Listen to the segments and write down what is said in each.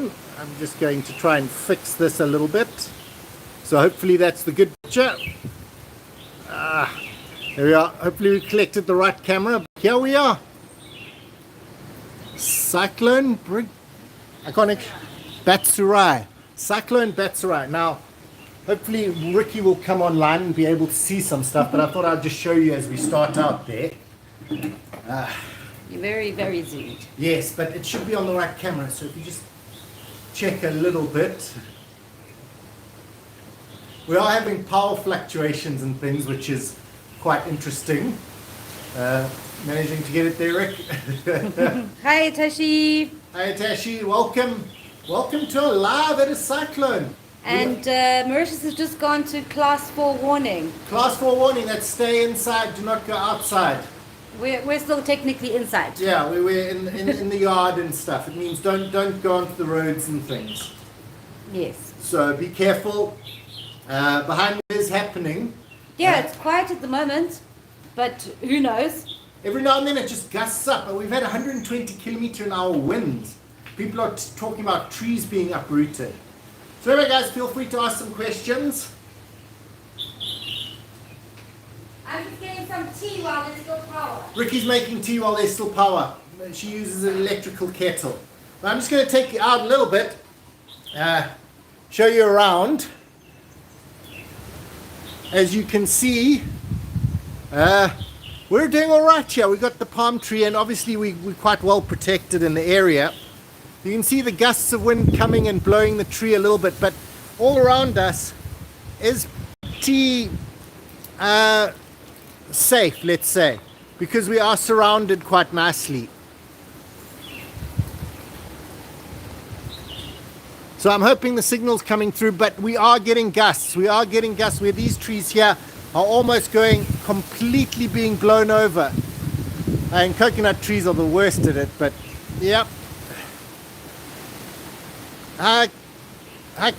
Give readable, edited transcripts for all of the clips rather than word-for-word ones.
I'm just going to try and fix this a little bit. So hopefully that's the good picture. There we are. Hopefully we collected the right camera. Here we are. Cyclone iconic Batsirai. Cyclone Batsirai. Now, hopefully Ricky will come online and be able to see some stuff, but I thought I'd just show you as we start out there. You're very, very zoomed. Yes, but it should be on the right camera, so if you just check a little bit. We are having power fluctuations and things, which is quite interesting. Managing to get it there, Rick. Hi, Tashi. Hi, Tashi. Welcome. Welcome to a live at a cyclone. And Mauritius has just gone to class 4 warning. Class 4 warning, that's stay inside, do not go outside. We're still technically inside. Yeah, we're in the yard and stuff. It means don't go onto the roads and things. Yes. So be careful. Behind me is happening. Yeah, it's quiet at the moment, but who knows? Every now and then it just gusts up. We've had 120 km/h winds. People are talking about trees being uprooted. So anyway, guys, feel free to ask some questions. I'm just getting some tea while there's still power. Ricky's making tea while there's still power. She uses an electrical kettle. But I'm just going to take you out a little bit, show you around. As you can see, we're doing all right here. We've got the palm tree, and obviously we're quite well protected in the area. You can see the gusts of wind coming and blowing the tree a little bit, but all around us is pretty safe, let's say, because we are surrounded quite nicely. So I'm hoping the signal's coming through, but we are getting gusts. We are getting gusts where these trees here are almost going completely being blown over. And coconut trees are the worst at it, but yep. Hi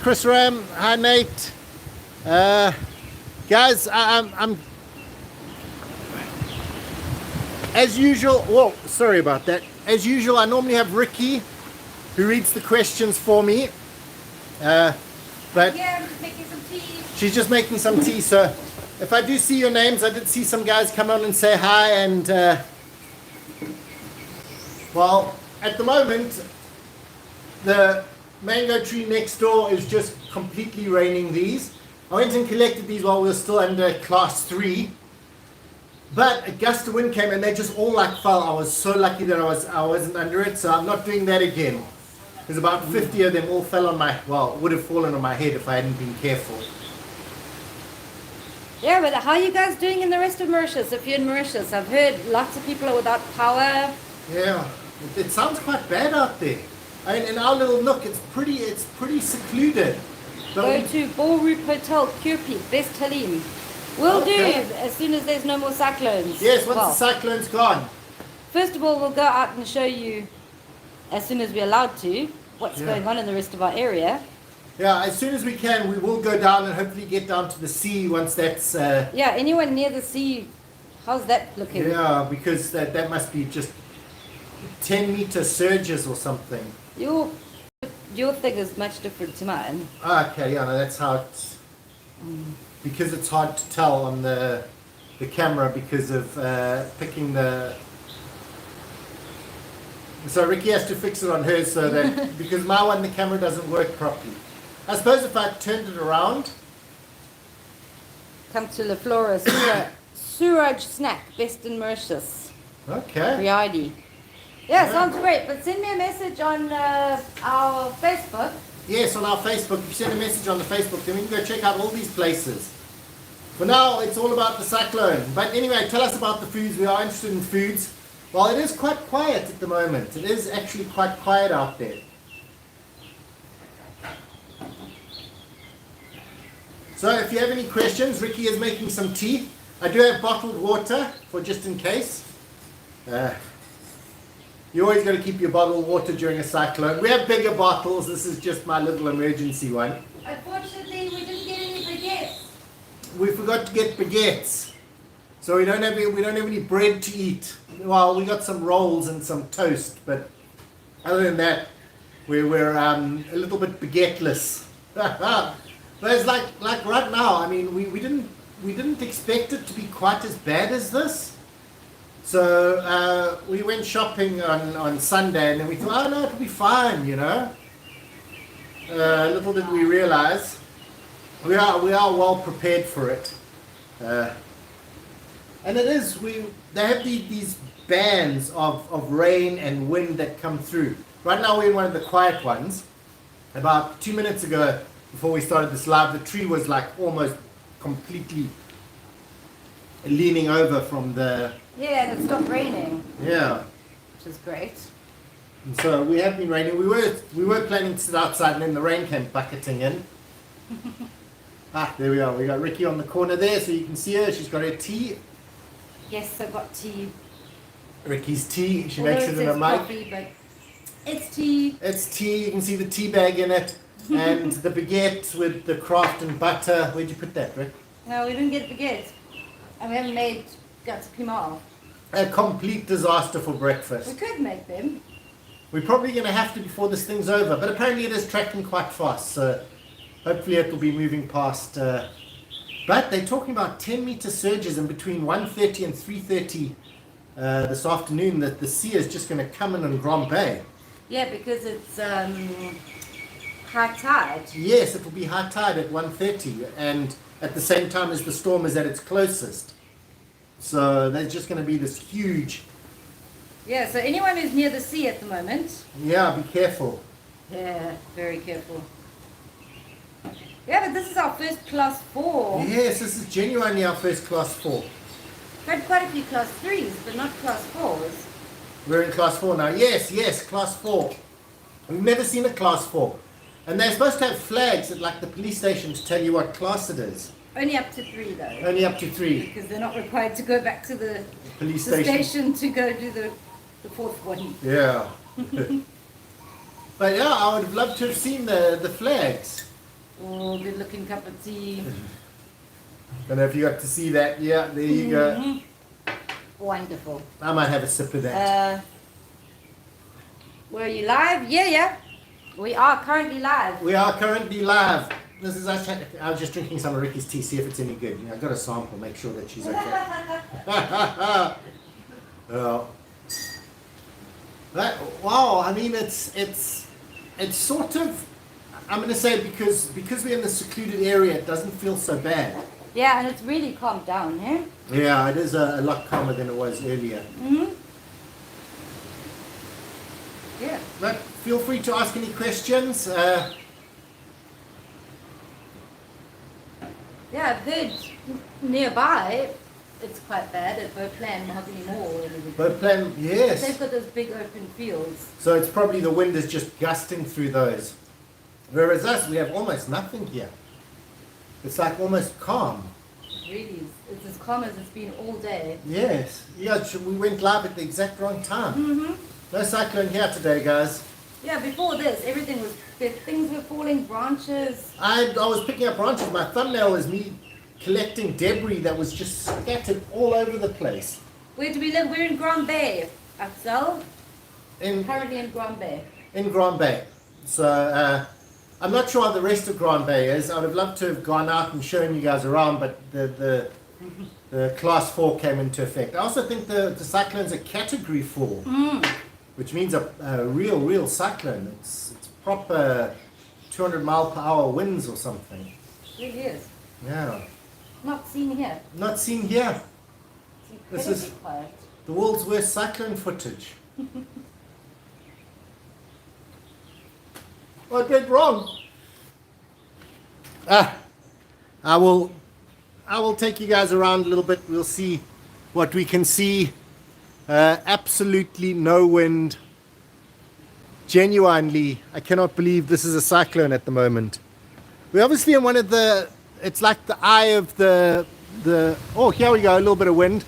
Chris Ram. Hi Nate. Guys, I'm as usual. Whoa, sorry about that. As usual, I normally have Ricky who reads the questions for me. But yeah, I'm just making some tea. She's just making some tea. So if I do see your names, I did see some guys come on and say hi. And well, at the moment, the mango tree next door is just completely raining these. I went and collected these while we were still under class 3, but a gust of wind came and they just all like fell. I was so lucky that I wasn't under it, so I'm not doing that again. There's about 50 of them all fell on my, well, would have fallen on my head if I hadn't been careful. Yeah, but how are you guys doing in the rest of Mauritius? If you're in Mauritius, I've heard lots of people are without power. Yeah, it sounds quite bad out there. I mean, in our little nook, it's pretty secluded. Go to Ballroom Hotel, Curepeak, Best Helene. Will do as soon as there's no more cyclones. Yes, once the cyclone's gone. First of all, we'll go out and show you, as soon as we're allowed to, what's going on in the rest of our area. Yeah, as soon as we can, we will go down and hopefully get down to the sea once that's... yeah, anyone near the sea, how's that looking? Yeah, because that must be just 10-meter surges or something. Your thing is much different to mine. Okay, yeah, no, that's how it's... Because it's hard to tell on the camera because of picking the... So Ricky has to fix it on hers so that... because my one, the camera doesn't work properly. I suppose if I turned it around... Come to La Flora Suraj Snack, Best in Mauritius. Okay. Riadi. Yeah, sounds great. But send me a message on our Facebook. Yes, on our Facebook. If you send a message on the Facebook, then we can go check out all these places. For now, it's all about the cyclone. But anyway, tell us about the foods. We are interested in foods. Well, it is quite quiet at the moment. It is actually quite quiet out there. So if you have any questions, Ricky is making some tea. I do have bottled water for just in case. You always got to keep your bottled water during a cyclone. We have bigger bottles. This is just my little emergency one. Unfortunately, we didn't get any baguettes. We forgot to get baguettes, so we don't have any bread to eat. Well, we got some rolls and some toast, but other than that, where we're a little bit baguetteless. But it's like right now. I mean, we didn't expect it to be quite as bad as this. So we went shopping on Sunday, and then we thought, oh no, it'll be fine, you know. Little did we realize, we are well prepared for it. And it is, they have these bands of rain and wind that come through. Right now we're in one of the quiet ones. About 2 minutes ago, before we started this live, the tree was like almost completely leaning over from the... Yeah, and it stopped raining. Yeah. Which is great. And so we have been raining. We were planning to sit outside, and then the rain came bucketing in. There we are. We got Ricky on the corner there, so you can see her. She's got her tea. Yes, I've got tea. Ricky's tea. She Although makes it in a mic. Coffee, but it's tea. It's tea. You can see the tea bag in it, and the baguette with the Kraft and butter. Where'd you put that, Rick? No, we didn't get baguette. And we haven't made guts piment. A complete disaster for We breakfast. could make them. We're probably going to have to before this thing's over, but apparently it is tracking quite fast, so hopefully it will be moving past. But they're talking about 10-meter surges in between 1:30 and 3:30 this afternoon, that the sea is just going to come in on Grand Bay. Yeah, because it's high tide. Yes, it will be high tide at 1:30, and at the same time as the storm is at its closest. So there's just going to be this huge... Yeah, so anyone who's near the sea at the moment, Yeah, be careful. yeah, very careful. Yeah, but this is our first class 4. Yes, this is genuinely our first class 4. We've had quite a few class 3s, but not class 4s. We're in class 4 now. Yes, class 4. We've never seen a class 4. And they're supposed to have flags at like the police station to tell you what class it is. Only up to 3 though. Only up to 3. Because they're not required to go back to the Police station to go do the 4th one. Yeah. But yeah, I would have loved to have seen the flags. Oh, good looking cup of tea. Don't know if you got to see that. Yeah, there you go. Wonderful. I might have a sip of that. Were you live? Yeah. We are currently live. We are currently live. This is us. I was just drinking some of Ricky's tea, see if it's any good. I've got a sample, make sure that she's okay. Wow, I mean, it's sort of, I'm going to say because we're in the secluded area, it doesn't feel so bad. Yeah, and it's really calmed down, eh? Yeah, it is a lot calmer than it was earlier. Yeah. But feel free to ask any questions. Yeah, I've heard nearby it's quite bad at Beauplan, not anymore. Beauplan, yes. They've got those big open fields. So it's probably the wind is just gusting through those. Whereas us, we have almost nothing here. It's like almost calm. It really is. It's as calm as it's been all day. Yes. Yeah, we went live at the exact wrong time. No cyclone here today, guys. Yeah, before this, everything was, things were falling, branches. I was picking up branches. My thumbnail was me collecting debris that was just scattered all over the place. Where do we live? We're in Grand Bay, Axel. In Currently in Grand Bay. in Grand Bay. So I'm not sure how the rest of Grand Bay is. I would have loved to have gone out and shown you guys around, but the class 4 came into effect. I also think the cyclone's a category 4, which means a real cyclone. It's proper 200 mile per hour winds or something. It really is. Yeah. Not seen here. Not seen here. It's This is- incredibly quiet. The world's worst cyclone footage. What went wrong? I will take you guys around a little bit. We'll see what we can see. Absolutely no wind. Genuinely, I cannot believe this is a cyclone at the moment. We're obviously in one of the, it's like the eye of the oh, here we go, a little bit of wind.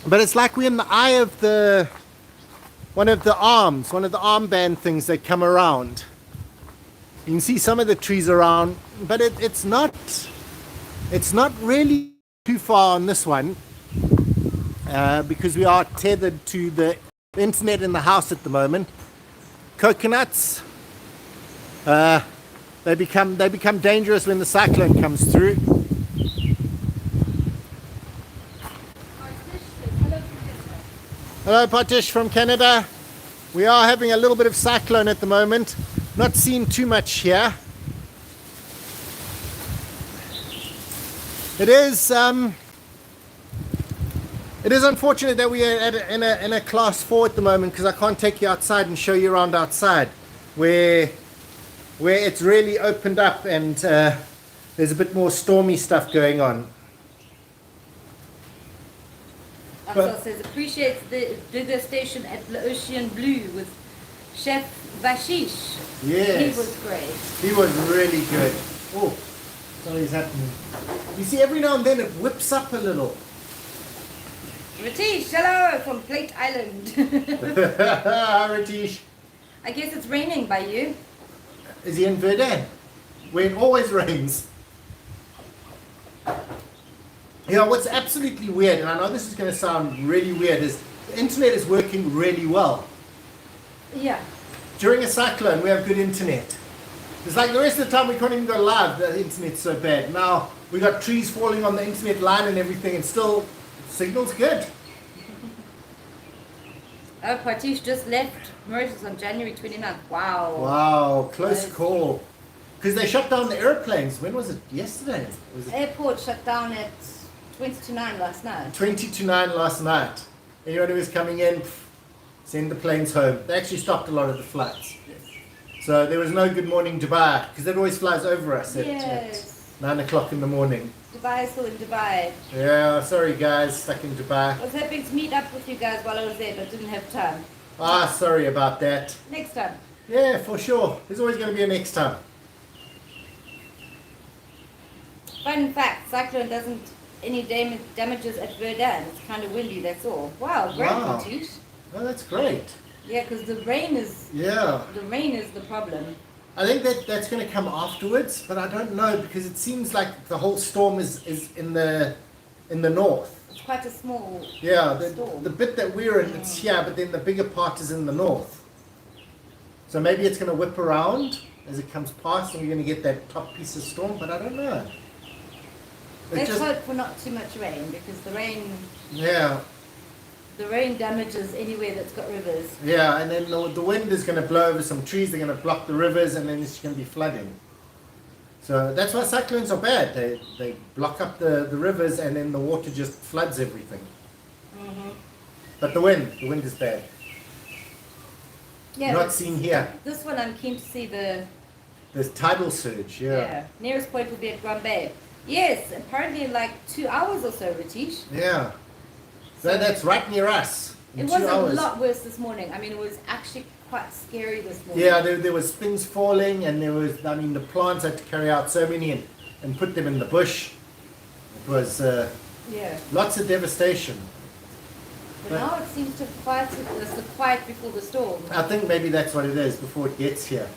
But it's like we're in the eye of one of the armband things that come around. You can see some of the trees around, but it's not really too far on this one, because we are tethered to the internet in the house at the moment. coconuts. They become dangerous when the cyclone comes through. Hello, Patish from Canada. We are having a little bit of cyclone at the moment. Not seeing too much here. It is unfortunate that we are in a class 4 at the moment, because I can't take you outside and show you around outside where it's really opened up and there's a bit more stormy stuff going on. Axel says appreciates the bigger station at the Ocean Blue with Chef Vashish. Yes. He was great. He was really good. Oh, something's happening. You see, every now and then it whips up a little. Ratish, hello from Plate Island. Ratish. I guess it's raining by you. Is he in Verdun? Where it always rains. You know, what's absolutely weird, and I know this is going to sound really weird, is the internet is working really well. Yeah. During a cyclone, we have good internet. It's like the rest of the time we can't even go live, the internet's so bad. Now, we got trees falling on the internet line and everything, and still, signal's good. Oh, Patish just left Mauritius on January 29th. Wow. Wow, close call. Because they shut down the airplanes. When was it? Yesterday? Was it Airport shut down at 20 to 9 last night. 20 to 9 last night? Anyone who was coming in, send the planes home. They actually stopped a lot of the flights. So there was no good morning Dubai, because it always flies over us at 9 o'clock in the morning. Dubai is still in Dubai. Yeah, sorry guys, stuck in Dubai. I was hoping to meet up with you guys while I was there, but didn't have time. Ah, sorry about that. Next time. Yeah, for sure. There's always going to be a next time. Fun fact, Cyclone doesn't any damages at Verdun. It's kind of windy, that's all. Wow, great, Wow. Patish. Oh, that's great. Yeah, because the rain is the problem. I think that's going to come afterwards, but I don't know, because it seems like the whole storm is in the north. It's quite a small Yeah, storm. the bit that we're in, it's here, but then the bigger part is in the north. So maybe it's going to whip around as it comes past, and you're going to get that top piece of storm, but I don't know. Let's hope for not too much rain, because the rain damages anywhere that's got rivers. Yeah, and then the wind is going to blow over some trees, they're going to block the rivers, and then it's going to be flooding. So that's why cyclones are bad. They block up the rivers, and then the water just floods everything. Mm-hmm. But the wind is bad. Yeah, Not seen here. This one I'm keen to see the tidal surge, nearest point will be at Guambay. Yes, apparently in like 2 hours or so, Ratish. Yeah. So that's right near us. It was a lot worse this morning. I mean, it was actually quite scary this morning. Yeah, there was things falling, and the plants had to carry out so many and put them in the bush. It was lots of devastation. But now it seems to quiet before the storm. I think maybe that's what it is before it gets here.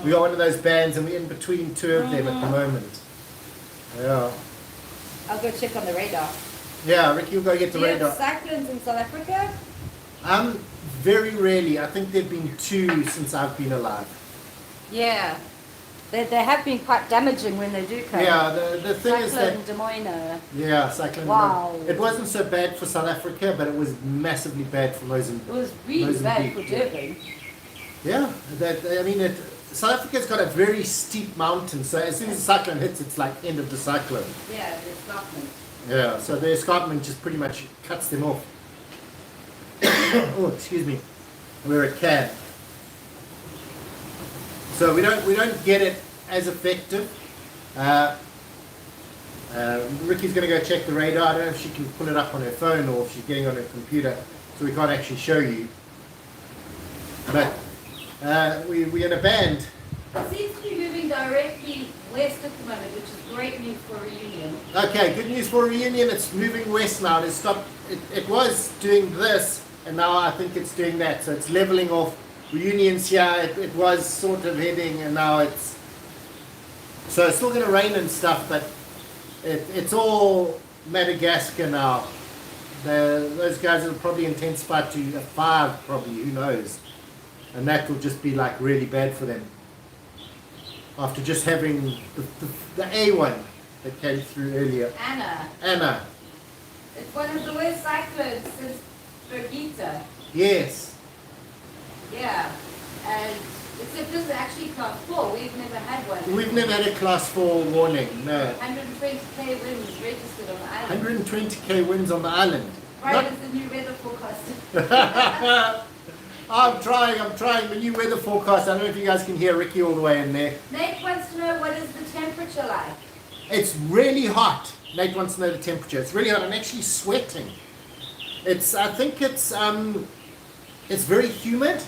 We got one of those bands, and we're in between two of them at the moment. Yeah. I'll go check on the radar. Yeah, Ricky will go get the radar. Do you have cyclones in South Africa? Very rarely. I think there've been 2 since I've been alive. Yeah. They have been quite damaging when they do come. Yeah, the thing is that... Cyclone Des Moines. Yeah, Cyclone Wow. Des Moines. It wasn't so bad for South Africa, but it was massively bad for Mozambique. It was really bad for Durban. Yeah, South Africa's got a very steep mountain, so as soon as the cyclone hits, it's like end of the cyclone. Yeah, the escarpment. Yeah, so the escarpment just pretty much cuts them off. Oh, excuse me. Where it can. So we don't get it as effective. Ricky's going to go check the radar. I don't know if she can pull it up on her phone or if she's getting on her computer, so we can't actually show you. But we're in a band. It seems to be moving directly west at the moment, which is great news for reunion. Okay, good news for reunion. It's moving west now. It was doing this, and now I think it's doing that. So it's leveling off. Reunions here. It was sort of heading, and now it's. So it's still going to rain and stuff, but it's all Madagascar now. Those guys will probably intensify to a 5, probably. Who knows? And that will just be like really bad for them. After just having the A1 that came through earlier. Anna. It's one of the worst cyclones since Birgitta. Yes. Yeah. And except this is actually class 4. We've never had one. We've never had a class 4 warning, no. 120k winds registered on the island. 120k winds on the island. Right as the new weather forecast. I'm trying the new weather forecast. I don't know if you guys can hear Ricky all the way in there. Nate wants to know what is the temperature like? It's really hot. Nate wants to know the temperature. It's really hot. I'm actually sweating. I think it's very humid,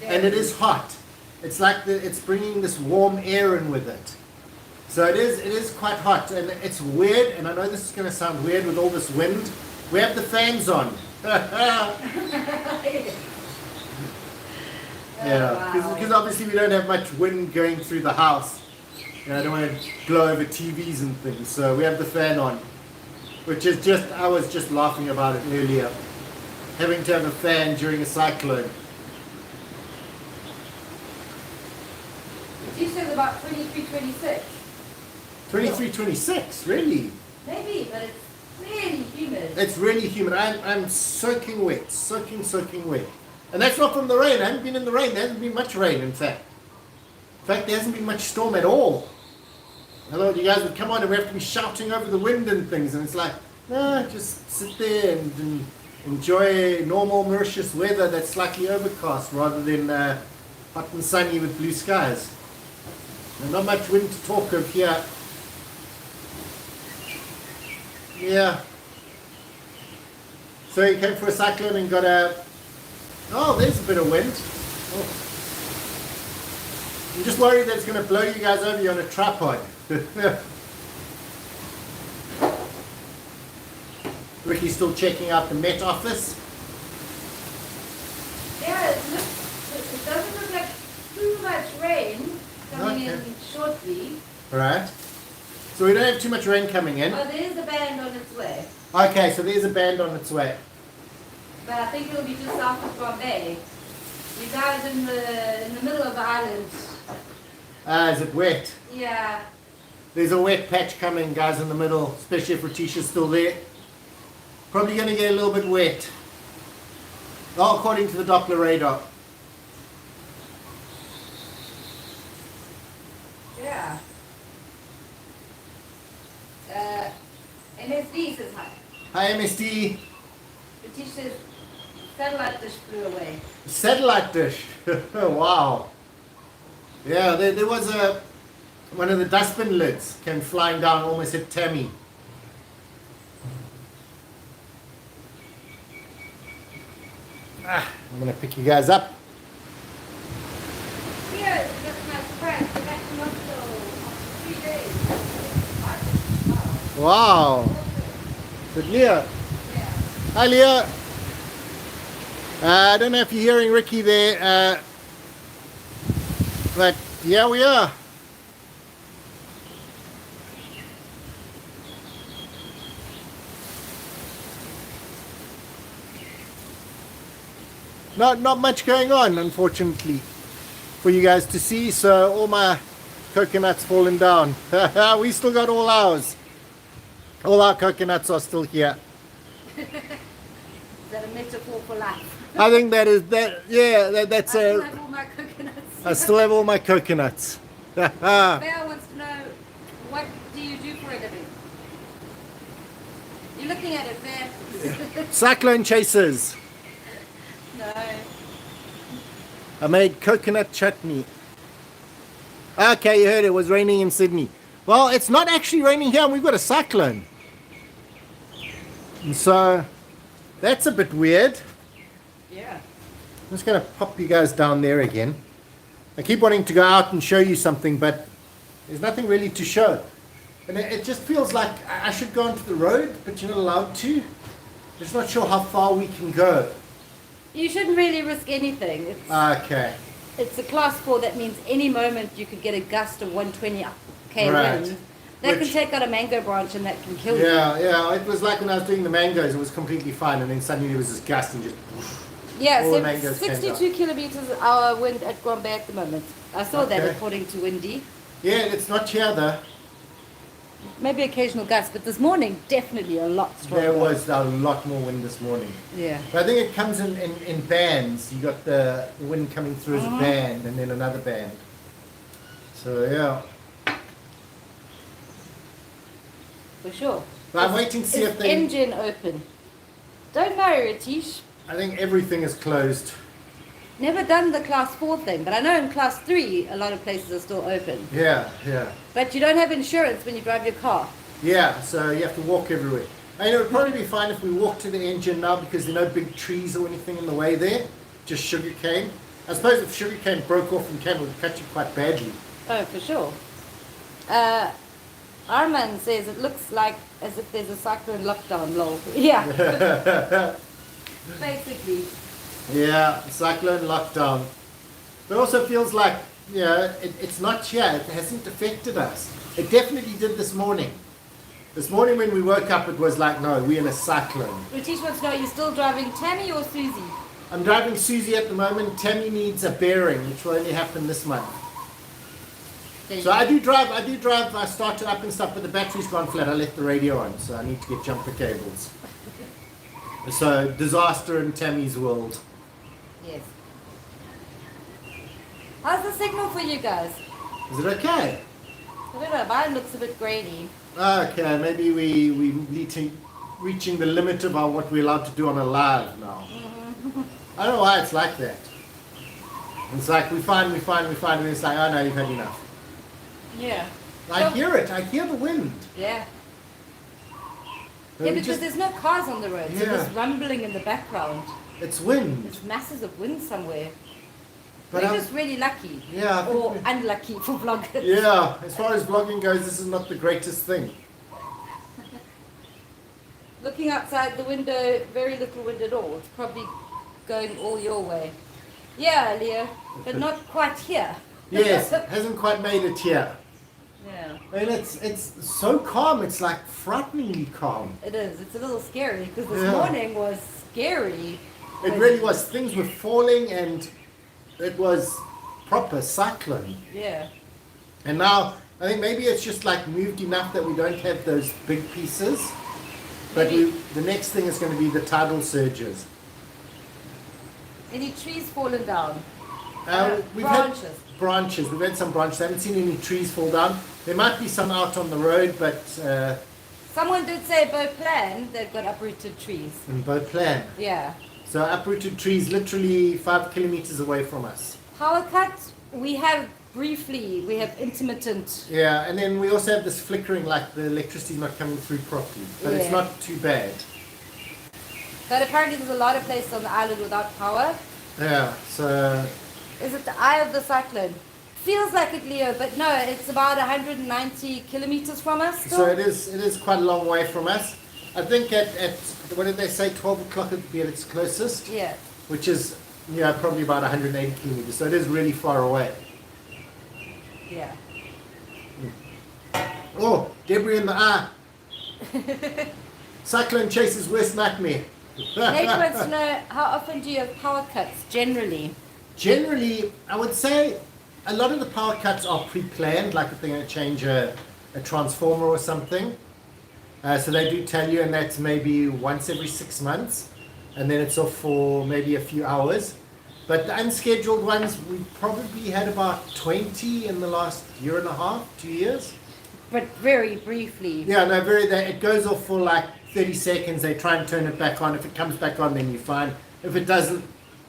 and it is hot. It's like it's bringing this warm air in with it. So it is quite hot, and it's weird, and I know this is going to sound weird with all this wind. We have the fans on. Yeah, because obviously we don't have much wind going through the house. I don't want to blow over TVs and things, so we have the fan on. Which is just, I was just laughing about it earlier. Having to have a fan during a cyclone. She says about 23, 26. 23, 26, really? Maybe, but it's really humid. It's really humid. I'm soaking wet, soaking wet. And that's not from the rain. I haven't been in the rain. There hasn't been much rain, in fact. In fact, there hasn't been much storm at all. I thought you guys would come on and we have to be shouting over the wind and things. And it's like, no, just sit there and enjoy normal Mauritius weather that's slightly overcast rather than hot and sunny with blue skies. And not much wind to talk of here. Yeah. So you came for a cyclone and got a... Oh, there's a bit of wind. Oh. I'm just worried that it's going to blow you guys over. You're on a tripod. Ricky's still checking out the Met office. Yeah, it doesn't look like too much rain coming in shortly. Right. So we don't have too much rain coming in. Oh, there is a band on its way. Okay, so there's a band on its way. But I think it'll be just south of Bombay. You guys in the middle of the island. Is it wet? Yeah. There's a wet patch coming, guys, in the middle, especially if Ratisha's still there. Probably going to get a little bit wet. Oh, according to the Doppler radar. Yeah. MSD says hi. Hi, MSD. Ratish says satellite dish flew away. Satellite dish. Wow. Yeah, there was one of the dustbin lids came flying down, almost hit Tammy. I'm going to pick you guys up. Yeah, that's my surprise. We're back to Moscow after 3 days. Wow. Is it Leah? Yeah. Hi, Leah. I don't know if you're hearing Ricky there, but yeah, we are. Not much going on, unfortunately, for you guys to see. So all my coconuts fallen down. We still got all ours. All our coconuts are still here. Is that a metaphor for life? I think that is that. Yeah, that's I still a. have all my coconuts. I still have all my coconuts. Bear wants to know, what do you do for a living? You're looking at it, Bear. Cyclone chasers. No. I made coconut chutney. Okay, you heard it was raining in Sydney. Well, it's not actually raining here, and we've got a cyclone. And so, that's a bit weird. Yeah. I'm just going to pop you guys down there again. I keep wanting to go out and show you something, but there's nothing really to show. And it just feels like I should go onto the road, but you're not allowed to. Just not sure how far we can go. You shouldn't really risk anything. Okay. It's a class 4, that means any moment you could get a gust of 120k Right. wind. That can take out a mango branch and that can kill you. Yeah, it was like when I was doing the mangoes, it was completely fine, and then suddenly there was this gust and just... Yeah, all the so mangoes came 62 down. kilometers an hour wind at Gombe at the moment. I saw that Okay. according to Windy. Yeah, it's not here though. Maybe occasional gusts, but this morning definitely a lot stronger. There was a lot more wind this morning. Yeah. But I think it comes in bands. You got the wind coming through as a band and then another band. So yeah. For sure. But I'm waiting to see Is if they... engine open? Don't know, Ratish. I think everything is closed. Never done the class 4 thing, but I know in class 3 a lot of places are still open. Yeah, yeah. But you don't have insurance when you drive your car. Yeah, so you have to walk everywhere. I know it would probably be fine if we walk to the engine now because there are no big trees or anything in the way there. Just sugar cane. I suppose if sugar cane broke off and came, it would cut you quite badly. Oh, for sure. Arman says it looks like as if there's a cyclone lockdown, lol. Yeah. Basically. Yeah, cyclone lockdown. But it also feels like, it's not here. It hasn't affected us. It definitely did this morning. This morning when we woke up, it was like, no, we're in a cyclone. Ratish wants to know, are you still driving Tammy or Susie? I'm driving Susie at the moment. Tammy needs a bearing, which will only happen this month. So I do drive, I start it up and stuff, but the battery's gone flat. I left the radio on, so I need to get jumper cables. So, disaster in Tammy's world. Yes. How's the signal for you guys? Is it okay? I don't know, mine looks a bit grainy. Okay, maybe we reaching the limit of what we're allowed to do on a live now. I don't know why it's like that. It's like we find, and it's like, oh no, you've had enough. Yeah. I hear it, I hear the wind. Yeah. But Yeah, we because there's no cars on the road, so Yeah. there's rumbling in the background. it's wind. There's masses of wind somewhere. But We're I'm- just really lucky. Yeah, I think Or we- unlucky for vloggers. Yeah, as far as vlogging goes, this is not the greatest thing. Looking outside the window, very little wind at all. It's probably going all your way. Yeah, Leo, but not quite here. Yes, it hasn't quite made it here. Yeah, And it's so calm, it's like frighteningly calm. it is. It's a little scary because this Yeah. morning was scary. It really was. Things were falling and it was proper cyclone. Yeah. And now, I think maybe it's just like moved enough that we don't have those big pieces. But Maybe. the next thing is going to be the tidal surges. Any trees fallen down? We've branches. had branches. We've had some branches. I haven't seen any trees fall down. There might be some out on the road, but Someone did say Beauplan, they've got uprooted trees. in Batsirai. Yeah. So uprooted trees literally 5 kilometers away from us. Power cut, we have intermittent. Yeah, and then we also have this flickering, like the electricity's not coming through properly. But it's Yeah. not too bad. But apparently there's a lot of places on the island without power. Yeah, so Is it the eye of the cyclone? Feels like it, Leo, but no, it's about 190 kilometers from us still. so it is quite a long way from us. I think at what did they say, 12 o'clock it would be at its closest, Yeah. which is probably about 180 kilometers. So it is really far away. Yeah. Oh, debris in the eye. Cyclone chaser's worst nightmare. Nate wants to know, how often do you have power cuts generally? Generally, I would say a lot of the power cuts are pre-planned, like if they're going to change a transformer or something. So they do tell you, and that's maybe once every 6 months, and then it's off for maybe a few hours. But the unscheduled ones, we probably had about 20 in the last year and a half, 2 years. But very briefly. Yeah, no, it goes off for like 30 seconds, they try and turn it back on. If it comes back on, then you're fine. If it doesn't,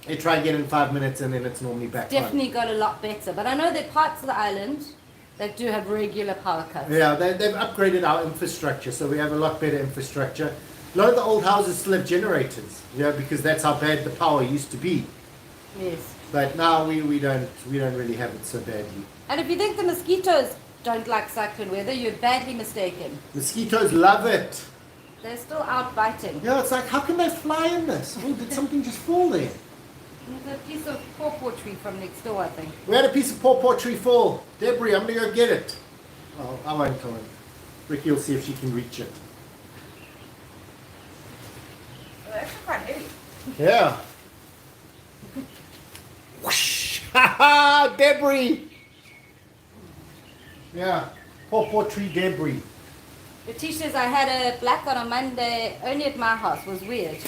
they try again in 5 minutes, and then it's normally back on. Definitely got a lot better. But I know there are parts of the island that do have regular power cuts. Yeah, they've upgraded our infrastructure, so we have a lot better infrastructure. A lot of the old houses still have generators, because that's how bad the power used to be. Yes. But now we don't really have it so badly. And if you think the mosquitoes don't like cyclone weather, you're badly mistaken. Mosquitoes love it. They're still out biting. Yeah, it's like, how can they fly in this? Oh, did something just fall there? There's a piece of pawpaw tree from next door, I think. We had a piece of pawpaw tree fall. Debris, I'm going to go get it. Oh, I won't come in. Ricky will see if she can reach it. They're actually quite heavy. Yeah. Debris. Yeah, poor tree debris. Retish says I had a black on Monday only at my house. It was weird.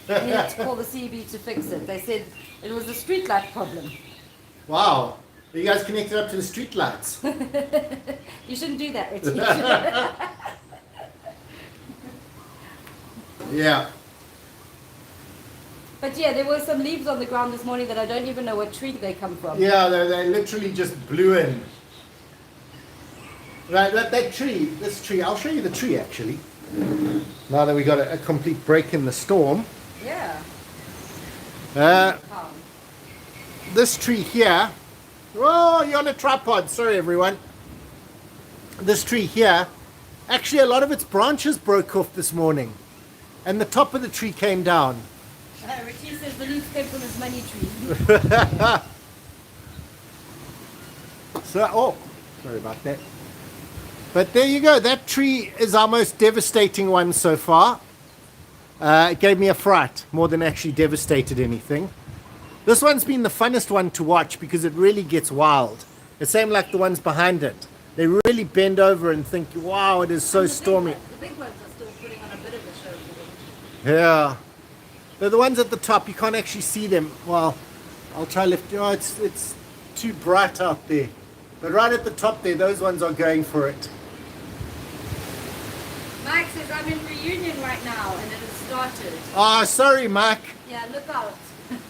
I needed to call the CB to fix it. They said it was a street light problem. Wow. Are you guys connected up to the street lights? You shouldn't do that, Retish. Yeah. But yeah, there were some leaves on the ground this morning that I don't even know what tree they come from. Yeah, they literally just blew in. Right, that tree, this tree, I'll show you the tree actually. Now that we got a complete break in the storm. Yeah. This tree here, oh, you're on a tripod, sorry everyone. This tree here, actually a lot of its branches broke off this morning. And the top of the tree came down. Richie says the leaves came from his money tree. So, oh, sorry about that. But there you go. That tree is our most devastating one so far. It gave me a fright more than actually devastated anything. This one's been the funnest one to watch because it really gets wild. The same like the ones behind it. They really bend over and think, wow, it is so stormy. The big ones are still putting on a bit of a show for them. Yeah. But the ones at the top, you can't actually see them. Well, I'll try lift. Oh, it's too bright out there. But right at the top there, those ones are going for it. Mike says I'm in reunion right now and it has started. Oh, sorry, Mike. Yeah, look out.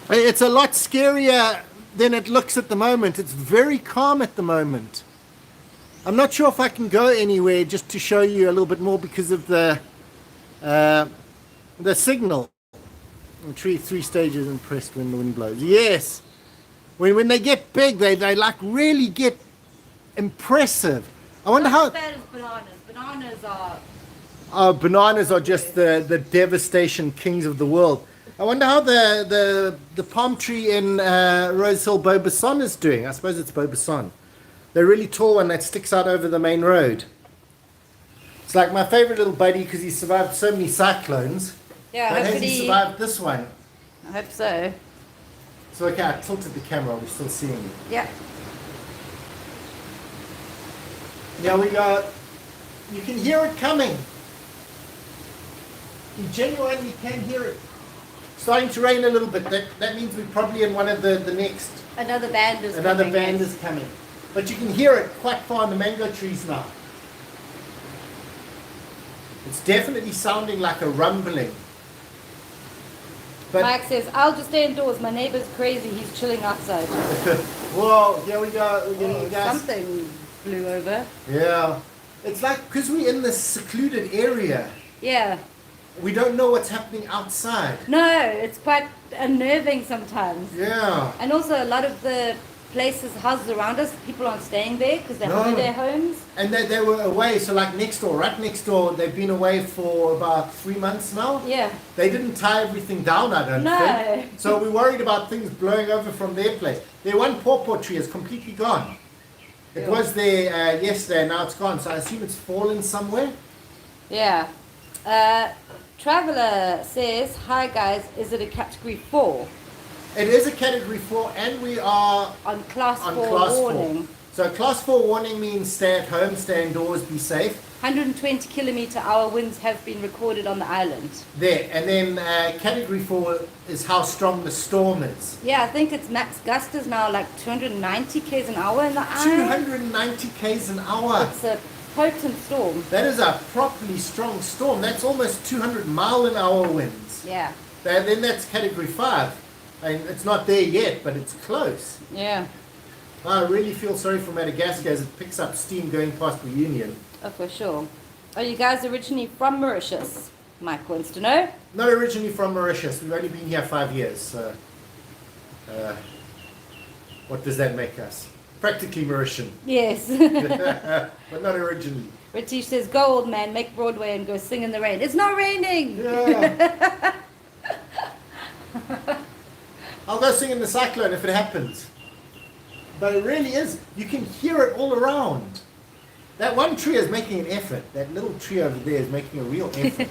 It's a lot scarier than it looks at the moment. It's very calm at the moment. I'm not sure if I can go anywhere just to show you a little bit more because of the signal. Three stages and pressed when the wind blows. Yes. When they get big, they like really get impressive. I wonder how. Not as bad as bananas. Bananas are. Oh, bananas are just the devastation kings of the world. I wonder how the palm tree in Rose Hill Beaubasson is doing. I suppose it's Beaubasson. The really tall one that sticks out over the main road. It's like my favorite little buddy because he survived so many cyclones. Yeah, but has hopefully. he survived this one? I hope so. So okay, I tilted the camera. We're still seeing it. Yeah. Yeah, we got. You can hear it coming. You genuinely can hear it. Starting to rain a little bit. That means we're probably in one of the next. Another band is Another coming. band is coming. But you can hear it quite far in the mango trees now. It's definitely sounding like a rumbling. But Mike says, I'll just stay indoors. My neighbor's crazy. He's chilling outside. whoa, here we go. We're getting gas. Something blew over. Yeah. It's like, because we're in this secluded area, Yeah. we don't know what's happening outside. No, it's quite unnerving sometimes. Yeah. And also a lot of the places, houses around us, people aren't staying there because they're No. holiday homes. And they were away, so like next door, right next door, they've been away for about 3 months now. Yeah. They didn't tie everything down, I don't No. think. So we're worried about things blowing over from their place. Their one pawpaw tree is completely gone. It Yeah. was there yesterday, now it's gone. So I assume it's fallen somewhere. Yeah. Traveler says, hi guys, is it a category 4? It is a category 4 and we are On class on 4 class warning. 4. So class 4 warning means stay at home, stay indoors, be safe. 120 kilometer hour winds have been recorded on the island. There. And then category 4 is how strong the storm is. Yeah, I think its max gust is now like 290 k's an hour in the island. 290 k's an hour. It's a potent storm. That is a properly strong storm. That's almost 200 mile an hour winds. Yeah. Then that's category 5. And it's not there yet, but it's close. Yeah. I really feel sorry for Madagascar as it picks up steam going past Reunion. Oh, for sure. Are you guys originally from Mauritius? Mike wants to know. Not originally from Mauritius. We've only been here 5 years. So, what does that make us? Practically Mauritian. Yes. But not originally. Ritish says, go old man, make Broadway and go sing in the rain. It's not raining! Yeah. I'll go sing in the Cyclone if it happens. But it really is. You can hear it all around. That one tree is making an effort. That little tree over there is making a real effort.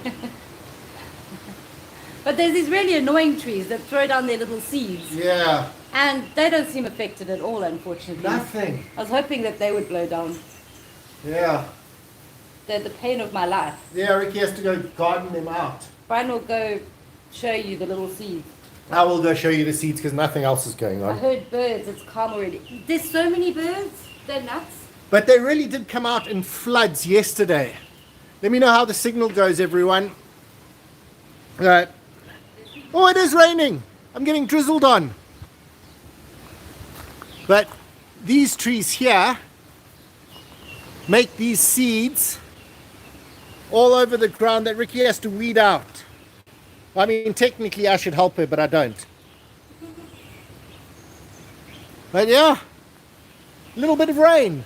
But there's these really annoying trees that throw down their little seeds. Yeah. And they don't seem affected at all, unfortunately. Nothing. I was hoping that they would blow down. Yeah. They're the pain of my life. Yeah, Ricky has to go garden them out. Brian will go show you the little seeds. I will go show you the seeds because nothing else is going I on. heard birds. It's calm already. There's so many birds. They're nuts. But they really did come out in floods yesterday. Let me know how the signal goes, everyone. Right. Oh, it is raining. I'm getting drizzled on. But these trees here make these seeds all over the ground that Ricky has to weed out. I mean, technically I should help her, but I don't. But yeah, a little bit of rain.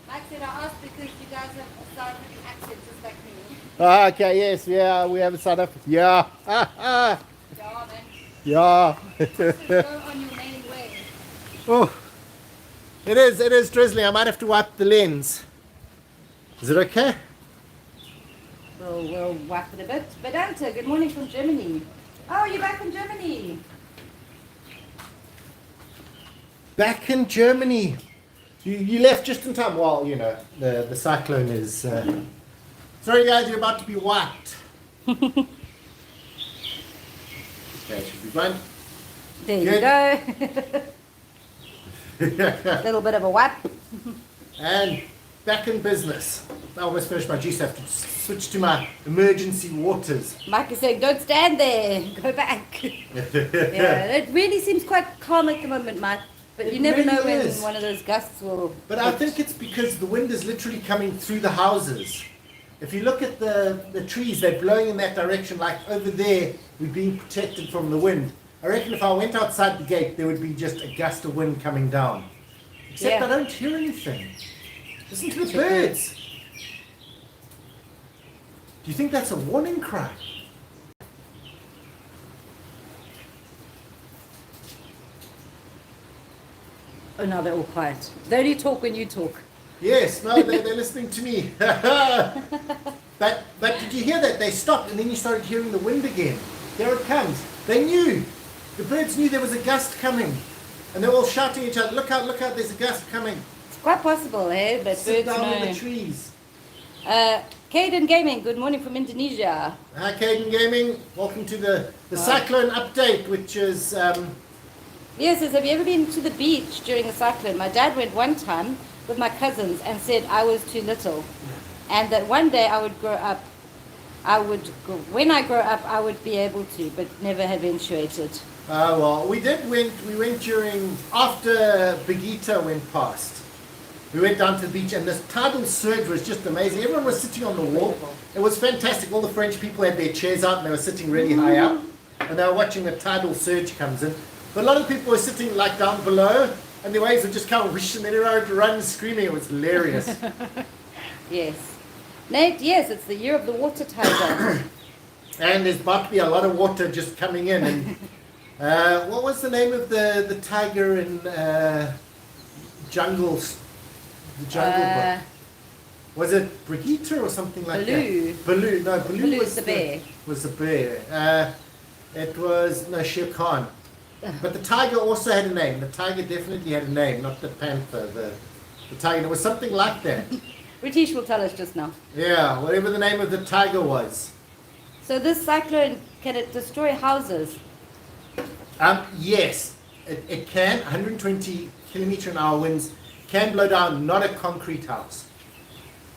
Like I said, I asked because you guys have a South African accent just like me. Okay, yes, yeah, we have a South African. Yeah. Yeah, man. Yeah. Just go on your main way. Oh, it is drizzling. I might have to wipe the lens. Is it okay? We'll wipe it a bit. Vedanta, good morning from Germany. Oh, you're back in Germany. Back in Germany. You left just in time. Well, you know, the cyclone is... Sorry guys, you're about to be wiped. Okay, should be fine. There you go. Little bit of a wipe. And back in business. I almost finished my juice. I have to switch to my emergency waters. Mike is saying, don't stand there. Go back. Yeah, it really seems quite calm at the moment, Mike. But you never know when one of those gusts will... But I think it's because the wind is literally coming through the houses. If you look at the trees, they're blowing in that direction. Like over there, we're being protected from the wind. I reckon if I went outside the gate, there would be just a gust of wind coming down. Except I don't hear anything. Listen to the birds. Do you think that's a warning cry? Oh, no, they're all quiet. They only talk when you talk. Yes, no, they're listening to me. But did you hear that? They stopped and then you started hearing the wind again. There it comes. They knew. The birds knew there was a gust coming. And they're all shouting at each other, look out, there's a gust coming. It's quite possible, eh? But Sit birds down know. in the trees. Caden Gaming, good morning from Indonesia. Hi Caden Gaming, welcome to the cyclone update, which is... Yes, says, have you ever been to the beach during a cyclone? My dad went one time with my cousins and said I was too little. And that one day I would grow up, when I grow up, I would be able to, but never have eventuated. Well, we went during, after Begita went past. We went down to the beach and this tidal surge was just amazing. Everyone was sitting on the wall. It was fantastic. All the French people had their chairs out and they were sitting really high up. And they were watching the tidal surge comes in. But a lot of people were sitting like down below and the waves would just come whoosh and then everyone would run screaming. It was hilarious. Yes. Nate, yes, it's the year of the water tiger. And there's about to be a lot of water just coming in. And what was the name of the tiger in Jungles? The Jungle Book. Was it Brigitte or something like Baloo. that? Baloo. No, Baloo was the bear. Was the bear. It was Shere Khan. But the tiger also had a name. The tiger definitely had a name, not the panther. The tiger. It was something like that. Ritish will tell us just now. Yeah, whatever the name of the tiger was. So this cyclone, can it destroy houses? Yes, it can. 120 kilometer an hour winds can blow down not a concrete house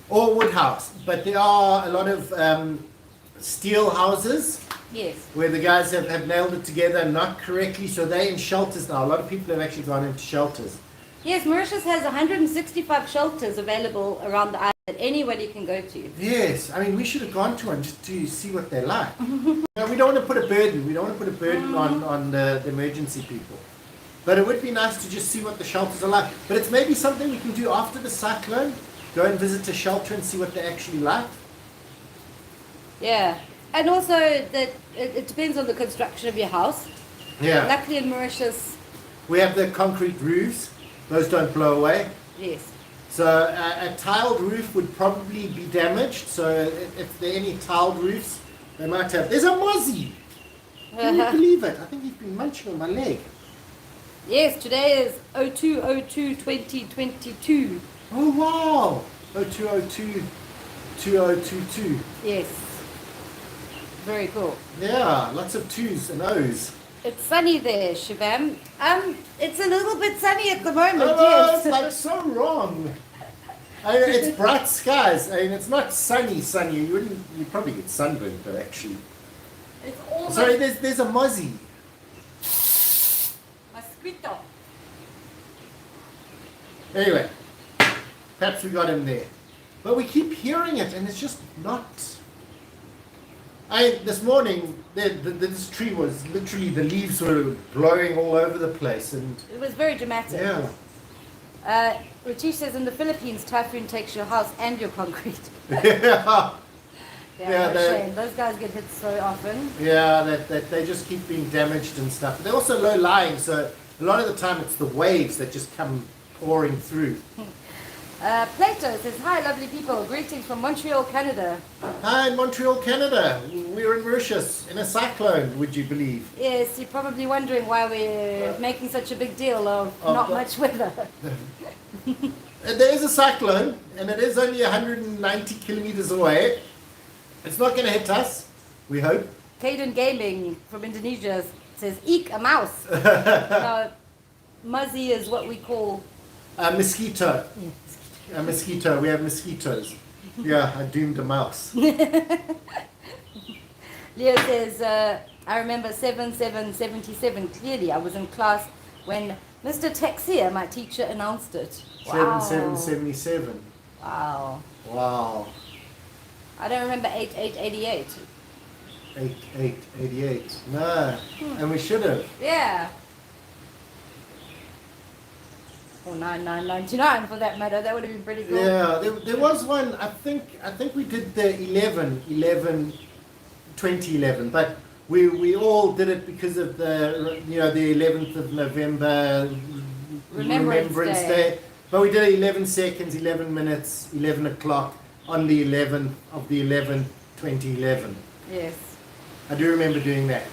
or wood house, but there are a lot of steel houses. Yes. Where the guys have nailed it together not correctly, so they're in shelters now. A lot of people have actually gone into shelters. Yes, Mauritius has 165 shelters available around the island that anybody can go to. Yes, I mean, we should have gone to one just to see what they're like. Now, we don't want to put a burden. We don't want to put a burden on the emergency people. But it would be nice to just see what the shelters are like. But it's maybe something we can do after the cyclone. Go and visit a shelter and see what they're actually like. Yeah. And also, that it depends on the construction of your house. Yeah. Luckily in Mauritius... We have the concrete roofs. Those don't blow away. Yes. So a tiled roof would probably be damaged. So if there are any tiled roofs, they might have... There's a mozzie! Can you believe it? I think he's been munching on my leg. Yes, today is 02/02/2022. Oh wow! 0202 2022. Yes. Very cool. Yeah, lots of twos and O's. It's sunny there, Shivam. It's a little bit sunny at the moment, Oh, yes. it's like so wrong. I mean, it's bright skies. I mean, it's not sunny. You probably get sunburned, but actually. It's almost Sorry, there's a mozzie. mosquito. Anyway, perhaps we got him there. But we keep hearing it, and it's just not. This morning, this tree was literally, the leaves were blowing all over the place, and It was very dramatic. yeah. Ratish says in the Philippines, typhoon takes your house and your concrete. Yeah. Yeah, no shame. Those guys get hit so often. Yeah, that they just keep being damaged and stuff. They're also low lying, so a lot of the time it's the waves that just come pouring through. Plato says, hi, lovely people. Greetings from Montreal, Canada. Hi, in Montreal, Canada. We're in Mauritius in a cyclone, would you believe? Yes, you're probably wondering why we're making such a big deal of not much weather. There is a cyclone, and it is only 190 kilometers away. It's not going to hit us, we hope. Caden Gaming from Indonesia says, eek, a mouse. Now, muzzy is what we call... A mosquito. A mosquito. We have mosquitoes. Yeah, I doomed a mouse. Leo says, I remember 7777 clearly. I was in class when Mr. Texier, my teacher, announced it. Wow. 7777. Wow. Wow. I don't remember 8888. 8888. No. And we should have. Yeah. Or 9999 for that matter. That would have been pretty cool. Yeah, there was one. I think we did the 2011, but we all did it because of the the 11th of November Remembrance Day. But we did 11 seconds, 11 minutes, 11 o'clock on the 11th of the 11th, 2011. Yes. I do remember doing that.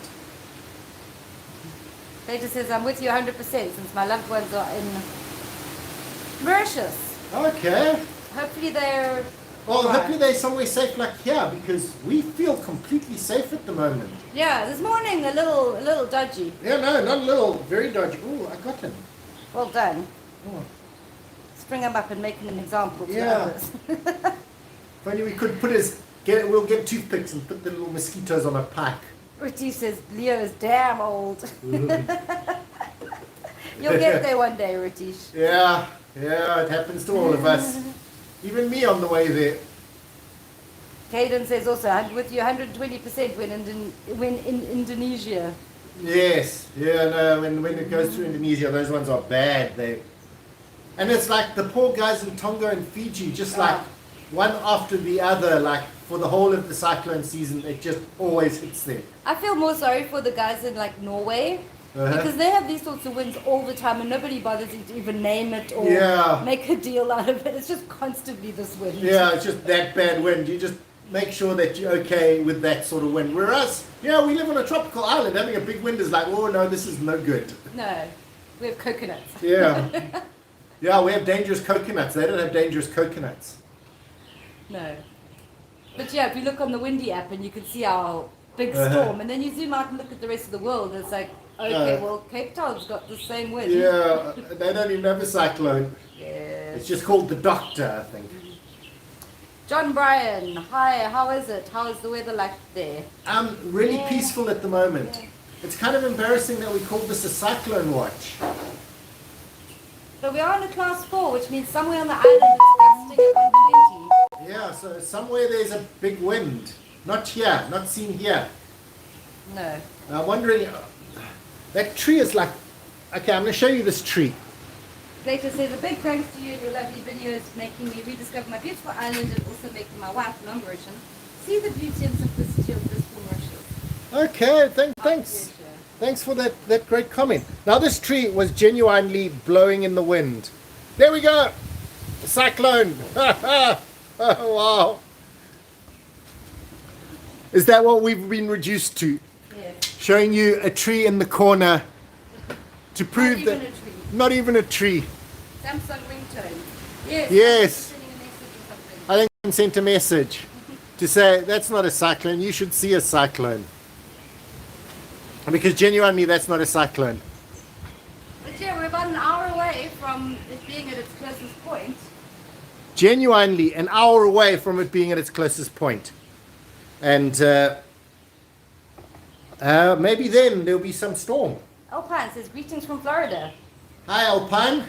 Peter says, I'm with you 100% since my loved ones are in Mauritius. Okay. Hopefully they're... Well, right. hopefully they're somewhere safe like here, because we feel completely safe at the moment. Yeah, this morning a little dodgy. Yeah, no, not a little, very dodgy. Oh, I got him. Well done. Oh. String him up and make him an example to Yeah. others. If only we could we'll get toothpicks and put the little mosquitoes on a pike. Richie says, Leo is damn old. Ooh. You'll get there one day, Ritish. Yeah, it happens to all of us. Even me on the way there. Caden says also, I'm with you 120% when in Indonesia. Yes, no, when it goes through Indonesia, those ones are bad. And it's like the poor guys in Tonga and Fiji, just like one after the other, like for the whole of the cyclone season, it just always hits them. I feel more sorry for the guys in like Norway. Because they have these sorts of winds all the time and nobody bothers to even name it or make a deal out of it. It's just constantly this wind. Yeah, it's just that bad wind. You just make sure that you're okay with that sort of wind. Whereas, we live on a tropical island. Having a big wind is like, oh no, this is no good. No, we have coconuts. Yeah. Yeah, we have dangerous coconuts. They don't have dangerous coconuts. No. But yeah, if you look on the windy app and you can see our big storm and then you zoom out and look at the rest of the world, it's like, okay, well, Cape Town's got the same wind. Yeah, they don't even have a cyclone. Yes. It's just called the Doctor, I think. John Bryan, hi, how is it? How is the weather like there? Really peaceful at the moment. Yeah. It's kind of embarrassing that we called this a cyclone watch. So we are in a class 4, which means somewhere on the island it's gusting at 120. Yeah, so somewhere there's a big wind. Not here, not seen here. No. I'm wondering, that tree is like, okay, I'm going to show you this tree. Plato says, a big thanks to you and your lovely videos making me rediscover my beautiful island and also making my wife, non-Mauritian, see the beauty and simplicity of this Mauritius. Okay, thanks. Thanks for that great comment. Now this tree was genuinely blowing in the wind. There we go. A cyclone. Oh, wow. Is that what we've been reduced to? Yes. Showing you a tree in the corner to prove even that a tree. not even a tree. Samsung ringtone. Yes. Yes. Sending a message or something. I think I sent a message to say that's not a cyclone. You should see a cyclone. Because genuinely, that's not a cyclone. But yeah, we're about an hour away from it being at its closest point. Genuinely, an hour away from it being at its closest point. And maybe then there'll be some storm. Alpine says greetings from Florida. Hi, Alpine.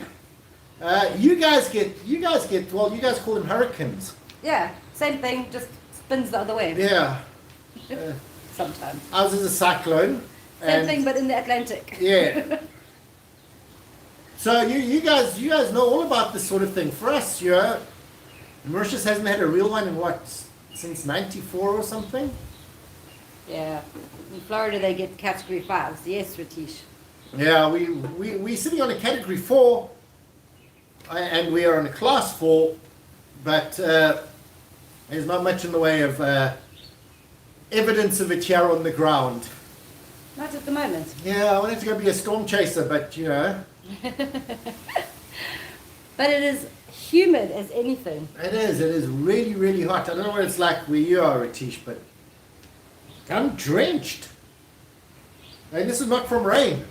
You guys call them hurricanes. Yeah, same thing, just spins the other way. Yeah. Sometimes. Ours is a cyclone. Same thing, but in the Atlantic. Yeah. So you guys know all about this sort of thing. For us, Mauritius hasn't had a real one in what, since '94 or something? Yeah. In Florida, they get category 5s. Yes, Ratish. Yeah, we're sitting on a category 4, and we are on a class 4, but there's not much in the way of evidence of it here on the ground. Not at the moment. Yeah, I wanted to go be a storm chaser, but But it is humid as anything. It is really, really hot. I don't know what it's like where you are, Ratish, but I'm drenched. And this is not from rain.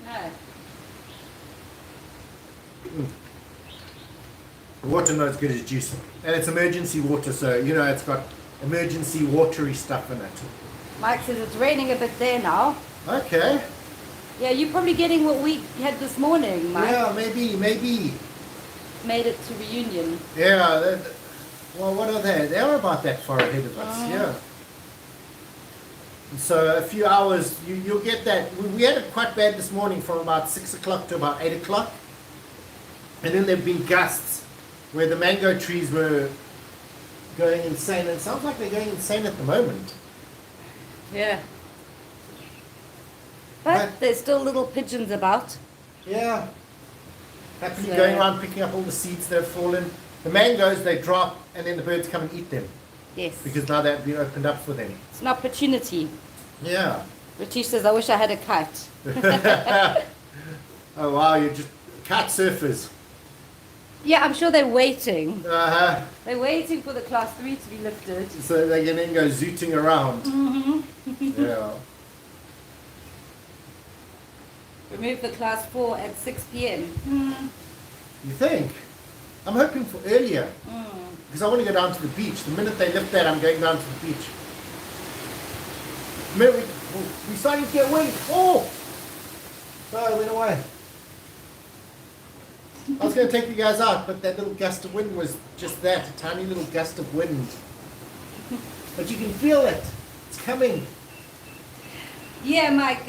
No. The water not as good as juice. And it's emergency water, so, it's got emergency watery stuff in it. Mike says it's raining a bit there now. Okay. Yeah, you're probably getting what we had this morning, Mike. Yeah, maybe. Made it to Reunion. Yeah. Well, what are they? They are about that far ahead of us, yeah. So a few hours, you'll get that. We had it quite bad this morning from about 6 o'clock to about 8 o'clock. And then there have been gusts where the mango trees were going insane. And it sounds like they're going insane at the moment. Yeah. But there's still little pigeons about. Yeah. Happily going around picking up all the seeds that have fallen. The mangoes, they drop and then the birds come and eat them. Yes. Because now they've been opened up for them. It's an opportunity. Yeah. Ratish says, I wish I had a kite. Oh wow, you're just kite surfers. Yeah, I'm sure they're waiting. Uh-huh. They're waiting for the class 3 to be lifted. So they can then go zooting around. Mm-hmm. Yeah. Remove the class 4 at 6 p.m. You think? I'm hoping for earlier. Because I want to go down to the beach. The minute they lift that, I'm going down to the beach. We're starting to get wind. Oh! No, it went away. I was going to take you guys out, but that little gust of wind was just that, a tiny little gust of wind. But you can feel it. It's coming. Yeah, Mike,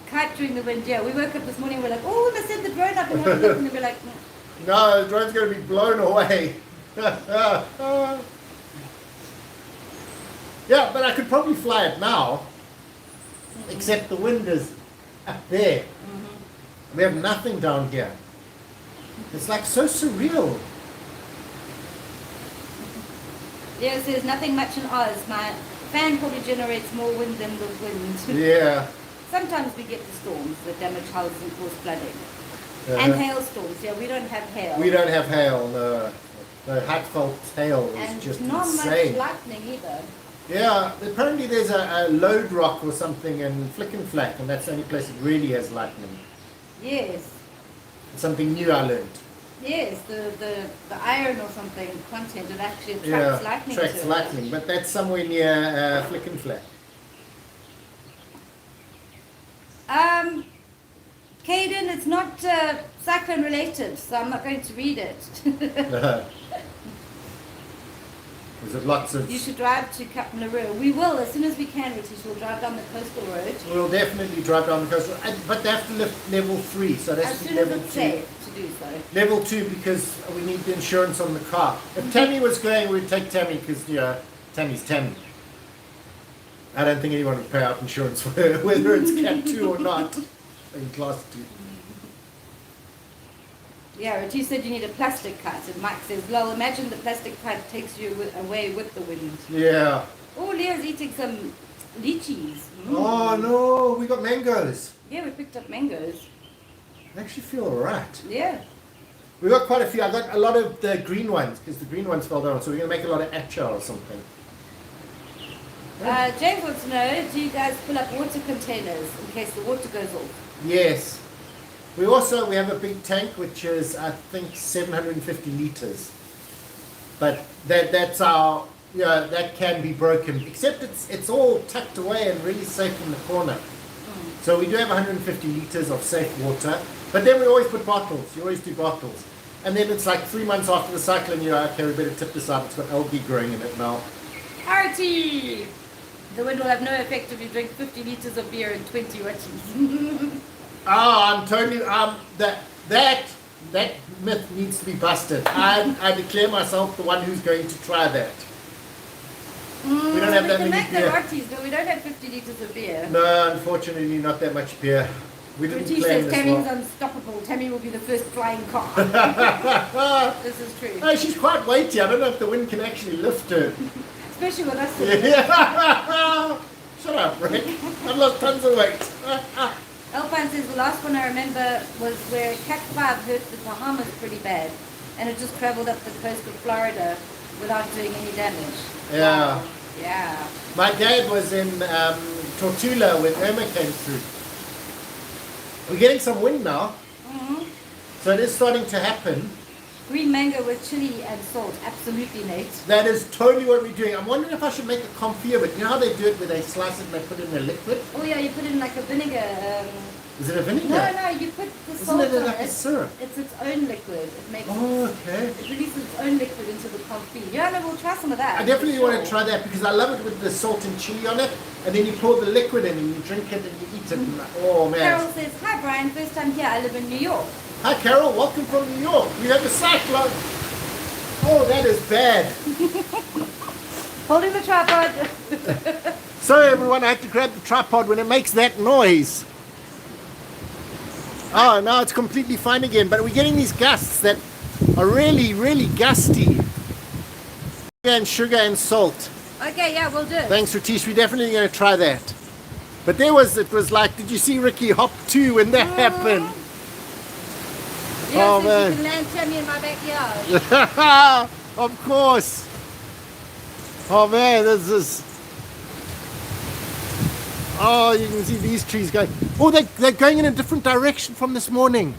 kite during the wind, yeah. We woke up this morning and we're like, oh, we must send the drone up and have a look. And we're like, No, the drone's going to be blown away. Yeah, but I could probably fly it now, except the wind is up there. We have nothing down here. It's like so surreal. Yeah, so there's nothing much in Oz. My fan probably generates more wind than the wind. Yeah. Sometimes we get the storms that damage houses and cause flooding. And hailstorms. Yeah, we don't have hail. We don't have hail, no. The Hatfield hail is and just not insane. much lightning either. Yeah, apparently there's a load rock or something in Flick and Flack, and that's the only place it really has lightning. Yes. Something new I learned. Yes, the iron or something content, it actually attracts lightning to attracts it. lightning, but that's somewhere near Flick and Flack. Caden, it's not cyclone related, so I'm not going to read it. Is it lots of... You should drive to Captain LaRue. We will, as soon as we can, Ratish. We'll drive down the coastal road. We'll definitely drive down the coast, but they have to lift level 3, so that's As soon as it's safe to do so. Level 2 because we need the insurance on the car. If Tammy was going, we'd take Tammy because, Tammy's Tammy. I don't think anyone would pay out insurance for her, whether it's Cat 2 or not, in Class 2. Yeah, Ratish said you need a plastic kite, and Mike says, well, imagine the plastic kite takes you away with the wind. Yeah. Oh, Leo's eating some lychees. Oh no, we got mangoes. Yeah, we picked up mangoes. I actually feel alright. Yeah. We got quite a few. I got a lot of the green ones because the green ones fell down. So we're going to make a lot of acha or something. James wants to know, do you guys fill up water containers in case the water goes off? Yes. We have a big tank which is I think 750 liters. But that's our that can be broken. Except it's all tucked away and really safe in the corner. So we do have 150 liters of safe water. But then we always put bottles. You always do bottles. And then it's like 3 months after the cyclone, you're okay, we better tip this out. It's got algae growing in it now. Artie! The wind will have no effect if you drink 50 liters of beer and 20 rotis. I'm totally that myth needs to be busted. I declare myself the one who's going to try that. We don't have that many make beer. the rotis, but we don't have 50 liters of beer. No, unfortunately, not that much beer. We didn't Roti plan says this Tammy's well. unstoppable. Tammy will be the first flying car. This is true. No, she's quite weighty. I don't know if the wind can actually lift her. Especially with us. Yeah. Shut up, Rick. I've lost tons of weight. Alpine says the last one I remember was where Cat 5 hurt the Bahamas pretty bad, and it just travelled up the coast of Florida without doing any damage. Yeah. Wow. Yeah. My dad was in Tortula when Irma came through. We're getting some wind now, so it is starting to happen. Green mango with chili and salt. Absolutely, Nate. That is totally what we're doing. I'm wondering if I should make a confit, but you know how they do it where they slice it and they put it in a liquid? Oh yeah, you put in like a vinegar. Is it a vinegar? No, you put the salt Isn't it on like a syrup? It's its own liquid. It makes Oh, okay. it releases its own liquid into the confit. Yeah, no, we'll try some of that. I definitely for want sure. to try that because I love it with the salt and chili on it, and then you pour the liquid in and you drink it and you eat it. And, oh man! Carol says, "Hi Brian, first time here. I live in New York." Hi Carol, welcome from New York. We have a cyclone. Oh, that is bad. Holding the tripod. Sorry everyone, I have to grab the tripod when it makes that noise. Oh, now it's completely fine again, but we're getting these gusts that are really, really gusty. And sugar and salt. Okay, yeah, we'll do it. Thanks, Ratish. We're definitely going to try that. But it was like, did you see Ricky hop 2 when that happened? Yeah, Oh, so man. you can land Tammy in my backyard. Of course. Oh man, this is. Oh, you can see these trees going. Oh, they're going in a different direction from this morning.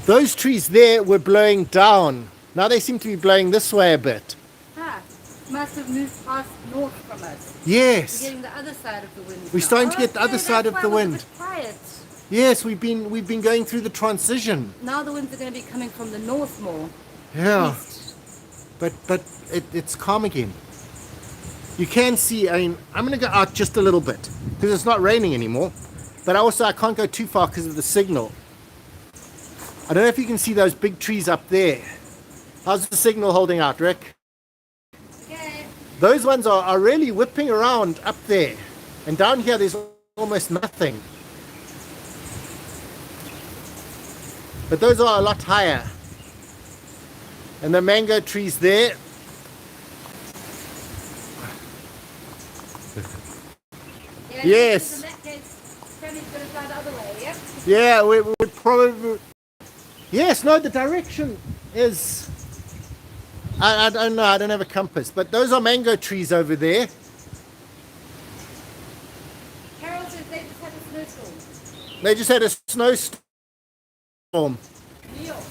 Those trees there were blowing down. Now they seem to be blowing this way a bit. Must have moved past north from us. Yes. We're getting the other side of the wind. We're now. starting to get the Okay, other side that's of the why it was a wind. bit quiet. Yes, we've been going through the transition. Now the winds are going to be coming from the north more. Yeah. East. But it's calm again. You can see, I mean, I'm going to go out just a little bit because it's not raining anymore. But I can't go too far because of the signal. I don't know if you can see those big trees up there. How's the signal holding out, Rick? Okay. Those ones are really whipping around up there. And down here there's almost nothing. But those are a lot higher. And the mango trees there. Yeah, Yes. In that case, Tammy's going to fly the other way, yeah? Yeah, we would probably. Yes, no, the direction is. I don't know, I don't have a compass. But those are mango trees over there. Carol says they just had a snowstorm. They just had a snowstorm New York.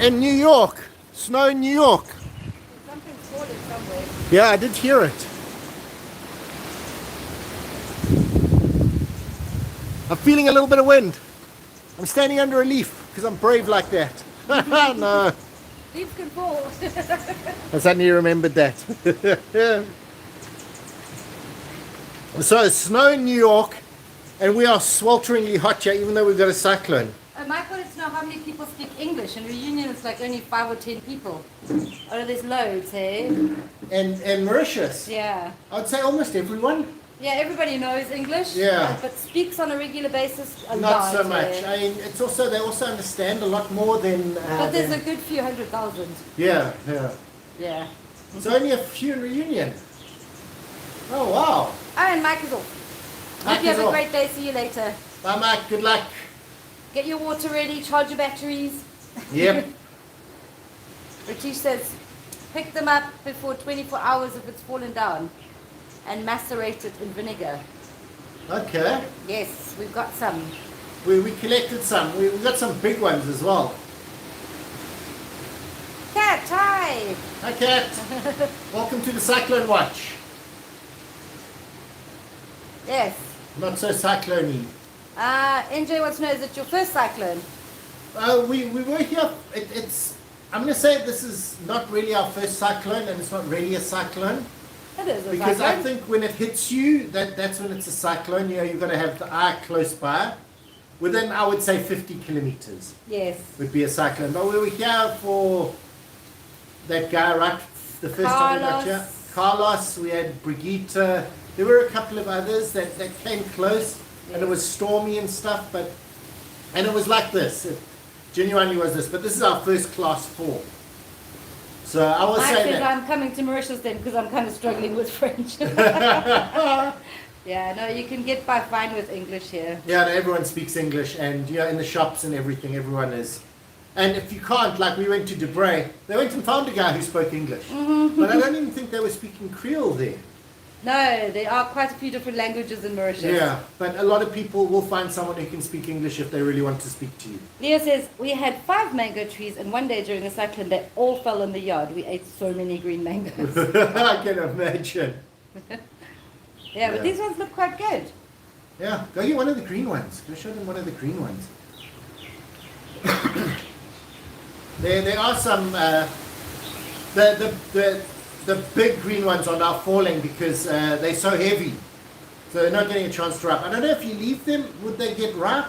in New York. Snow in New York. Something's falling somewhere. Yeah, I did hear it. I'm feeling a little bit of wind. I'm standing under a leaf because I'm brave like that. No, Leaves can fall. I suddenly remembered that. So it's snow in New York, and we are swelteringly hot here, even though we've got a cyclone. Mike wanted to know how many people speak English. In Reunion, it's like only 5 or 10 people. Oh, there's loads, hey? And Mauritius, Yeah. I'd say almost everyone. Yeah, everybody knows English. Yeah. But speaks on a regular basis a Not lot. so much. eh? I mean, it's also they also understand a lot more than. But there's a than- good few 100,000. yeah. Yeah. It's only a few in Reunion. Oh wow. Oh, and Mike is off. Mike Hope you is have a off. great day. See you later. Bye, Mike. Good luck. Get your water ready, charge your batteries. Yep. Ratish says, pick them up before 24 hours if it's fallen down and macerate it in vinegar. Okay. Yes, we've got some. We collected some. We got some big ones as well. Cat, hi! Hi, Cat. Welcome to the Cyclone Watch. Yes. Not so cyclone-y. NJ wants to know, is it your first cyclone? We were here. I'm going to say this is not really our first cyclone, and it's not really a cyclone. It is a Because cyclone. I think when it hits you, that's when it's a cyclone. You know, you've got to have the eye close by. Within, I would say, 50 kilometers Yes. would be a cyclone. But we were here for that guy, right? The first time we got here. Carlos, we had Brigitte. There were a couple of others that came close, and it was stormy and stuff. And it was like this. It genuinely was this. But this is our first class 4. So I was I saying said that. I'm coming to Mauritius then because I'm kind of struggling with French. Yeah, no, you can get by fine with English here. Yeah, no, everyone speaks English, and you know, in the shops and everything, everyone is. And if you can't, like we went to Debray, they went and found a guy who spoke English. But I don't even think they were speaking Creole there. No, there are quite a few different languages in Mauritius. Yeah, but a lot of people will find someone who can speak English if they really want to speak to you. Leo says, we had 5 mango trees and one day during a cyclone they all fell in the yard. We ate so many green mangoes. I can imagine. Yeah, but these ones look quite good. Yeah, go get one of the green ones. Go show them one of the green ones. There are some, the big green ones are now falling because they're so heavy. So they're not getting a chance to ripe. I don't know if you leave them, would they get ripe?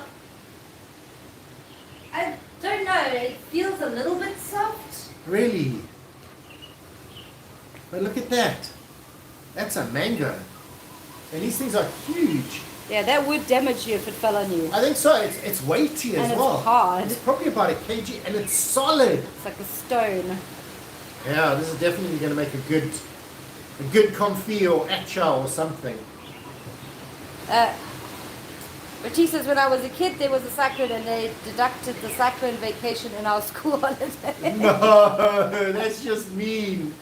I don't know, it feels a little bit soft. Really? But look at that. That's a mango. And these things are huge. Yeah, that would damage you if it fell on you. I think so. It's weighty as And well. it's hard. It's probably about a kg and it's solid. It's like a stone. Yeah, this is definitely going to make a good confit or acha or something. Richie says, when I was a kid, there was a cyclone and they deducted the cyclone vacation in our school holiday. No, that's just mean.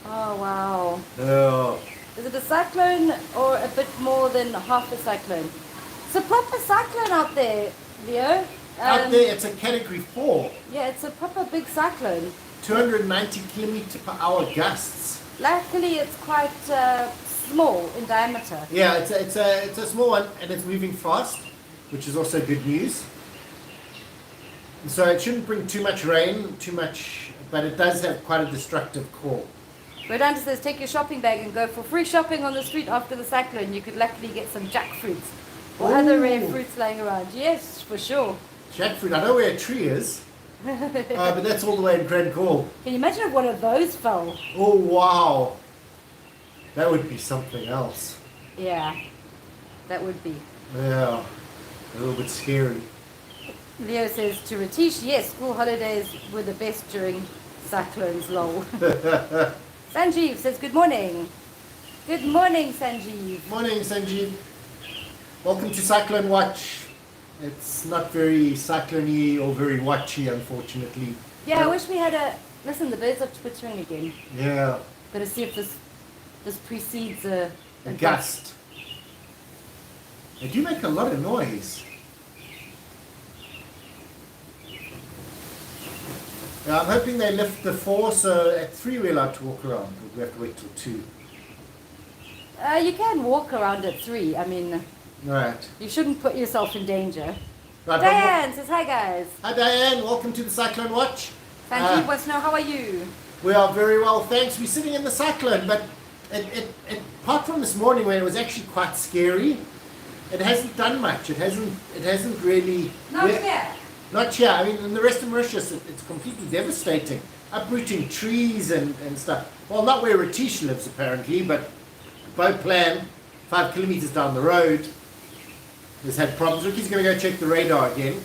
Oh, wow. Oh. Is it a cyclone or a bit more than half a cyclone? It's a proper cyclone out there, Leo. Out there, it's a category 4. Yeah, it's a proper big cyclone. 290 kilometer per hour gusts. Luckily, it's quite small in diameter. Yeah, it's a small one and it's moving fast, which is also good news. So it shouldn't bring too much rain, but it does have quite a destructive core. Rodanta says, take your shopping bag and go for free shopping on the street after the cyclone. You could luckily get some jackfruits or other rare fruits lying around. Yes, for sure. Jackfruit, I know where a tree is, but that's all the way in Grand Corps. Can you imagine if one of those fell? Oh, wow. That would be something else. Yeah, that would be. Yeah, a little bit scary. Leo says to Ratish, yes, school holidays were the best during cyclones, lol. Sanjeev says, good morning. Good morning, Sanjeev. Morning, Sanjeev. Welcome to Cyclone Watch. It's not very cyclone-y or very watchy, unfortunately. Yeah, I wish we had a... Listen, the birds are twittering again. Yeah. Got to see if this precedes a gust. They do make a lot of noise. I'm hoping they lift the 4, so at 3 we're allowed to walk around. We have to wait till 2. You can walk around at 3. I mean, Right. you shouldn't put yourself in danger. Right, Diane says, hi guys. Hi Diane, welcome to the Cyclone Watch. Sanjeev wants to know, how are you? We are very well, thanks. We're sitting in the cyclone, but apart from this morning when it was actually quite scary, it hasn't done much. It hasn't really... Not here. Not here. I mean, in the rest of Mauritius, it's completely devastating. Uprooting trees and stuff. Well, not where Ratish lives, apparently, but Boat Plan, 5 kilometers down the road, has had problems. Ricky's going to go check the radar again.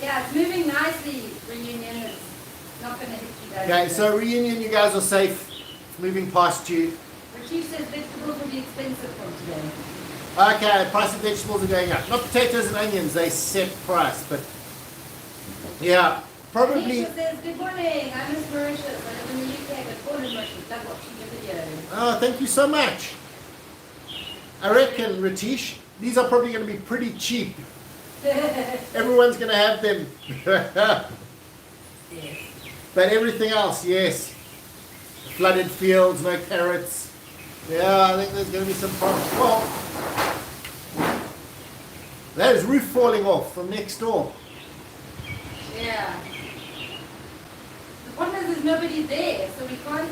Yeah, it's moving nicely, Reunion. It's not going to hit you guys. Okay, so Reunion, you guys are safe. It's moving past you. Ratish says vegetables will be expensive from today. Okay, price of vegetables are going up. Not potatoes and onions, they set price, but yeah, probably. Tisha says, good morning, I'm Miss Mauritius. I live in the UK, but born in Mauritius. Love watching your videos. Oh, thank you so much. I reckon, Ratish, these are probably going to be pretty cheap. Everyone's going to have them. Yes. But everything else, yes. Flooded fields, no carrots. Yeah, I think there's going to be some problems. Well, that is roof falling off from next door. Yeah. The problem is there's nobody there, so we can't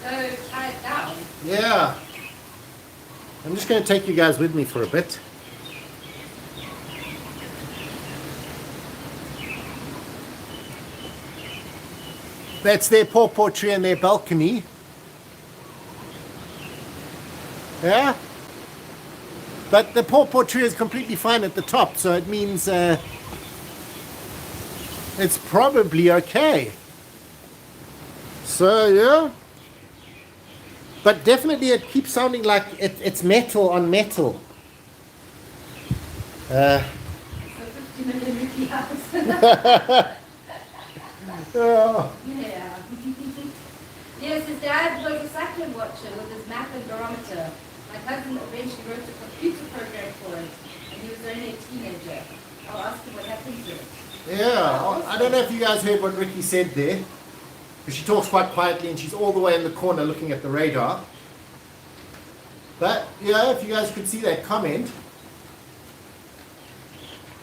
go tie it down. Yeah. I'm just going to take you guys with me for a bit. That's their pawpaw tree and their balcony. Yeah? But the pawpaw tree is completely fine at the top, so it means it's probably okay. So, yeah. But definitely it keeps sounding like it's metal on metal. So 50 million rupee house. Oh. Yeah. Yes, his dad was a cyclone watcher with his map and barometer. My cousin eventually wrote a computer program for it, and he was only a teenager. I'll ask him what happened to it. Yeah, I don't know if you guys heard what Ricky said there, because she talks quite quietly and she's all the way in the corner looking at the radar. But, yeah, if you guys could see that comment,